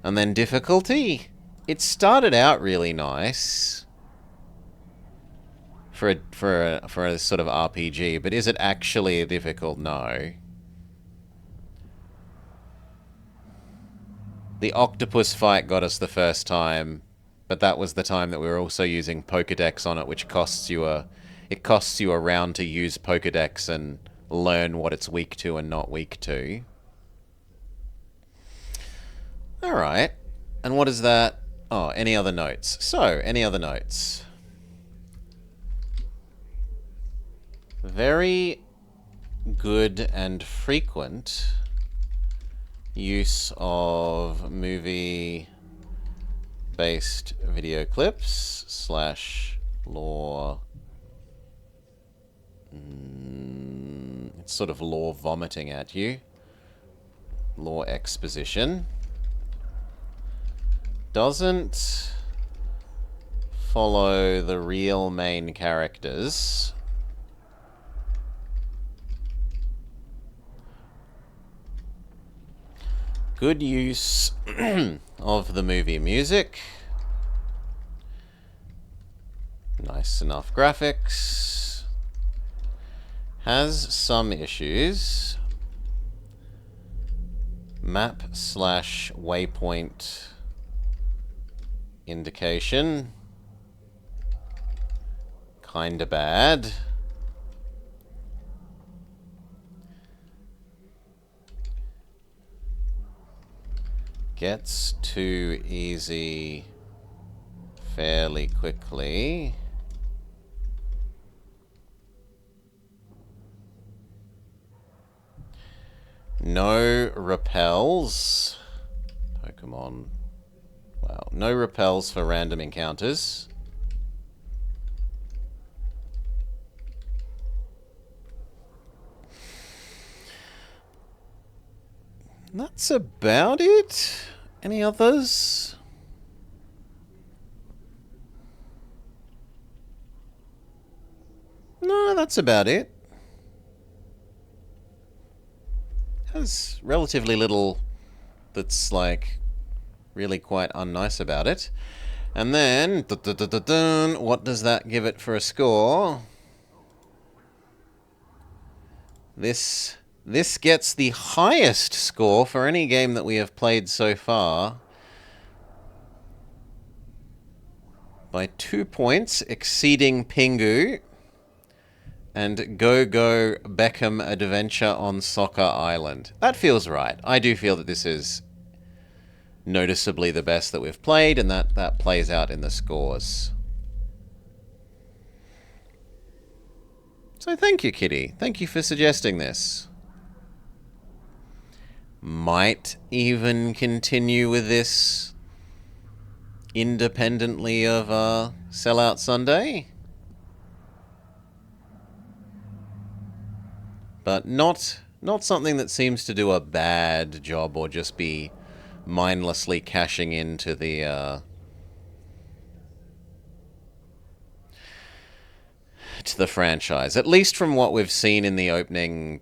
And then difficulty. It started out really nice for a sort of RPG, but is it actually difficult? No. The octopus fight got us the first time, but that was the time that we were also using Pokédex on it, which costs you a round to use Pokédex and learn what it's weak to and not weak to. Alright. And what is that? Oh, any other notes? So, any other notes? Very good and frequent use of movie-based video clips / lore. It's sort of lore vomiting at you. Lore exposition. Doesn't follow the real main characters. Good use of the movie music. Nice enough graphics. Has some issues. Map / waypoint indication. Kinda bad. Gets too easy fairly quickly. No repels. Pokemon. Wow. No repels for random encounters. That's about it. Any others? No, that's about it. Has relatively little that's, like, really quite unnice about it. And then, what does that give it for a score? This gets the highest score for any game that we have played so far. By 2 points, exceeding Pingu and Go Go Beckham Adventure on Soccer Island. That feels right. I do feel that this is noticeably the best that we've played, and that plays out in the scores. So thank you, Kitty. Thank you for suggesting this. Might even continue with this independently of Sellout Sunday. but not something that seems to do a bad job or just be mindlessly cashing into the to the franchise. At least from what we've seen in the opening,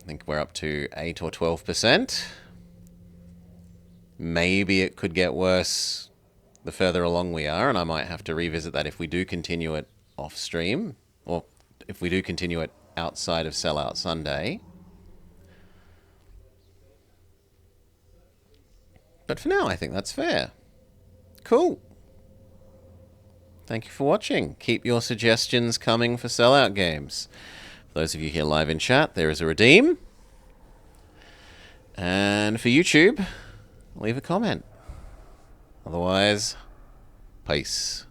I think we're up to 8 or 12%. Maybe it could get worse the further along we are, and I might have to revisit that if we do continue it off stream, or if we do continue it outside of Sellout Sunday. But for now, I think that's fair. Cool. Thank you for watching. Keep your suggestions coming for Sellout games. For those of you here live in chat, there is a redeem. And for YouTube, leave a comment. Otherwise, peace.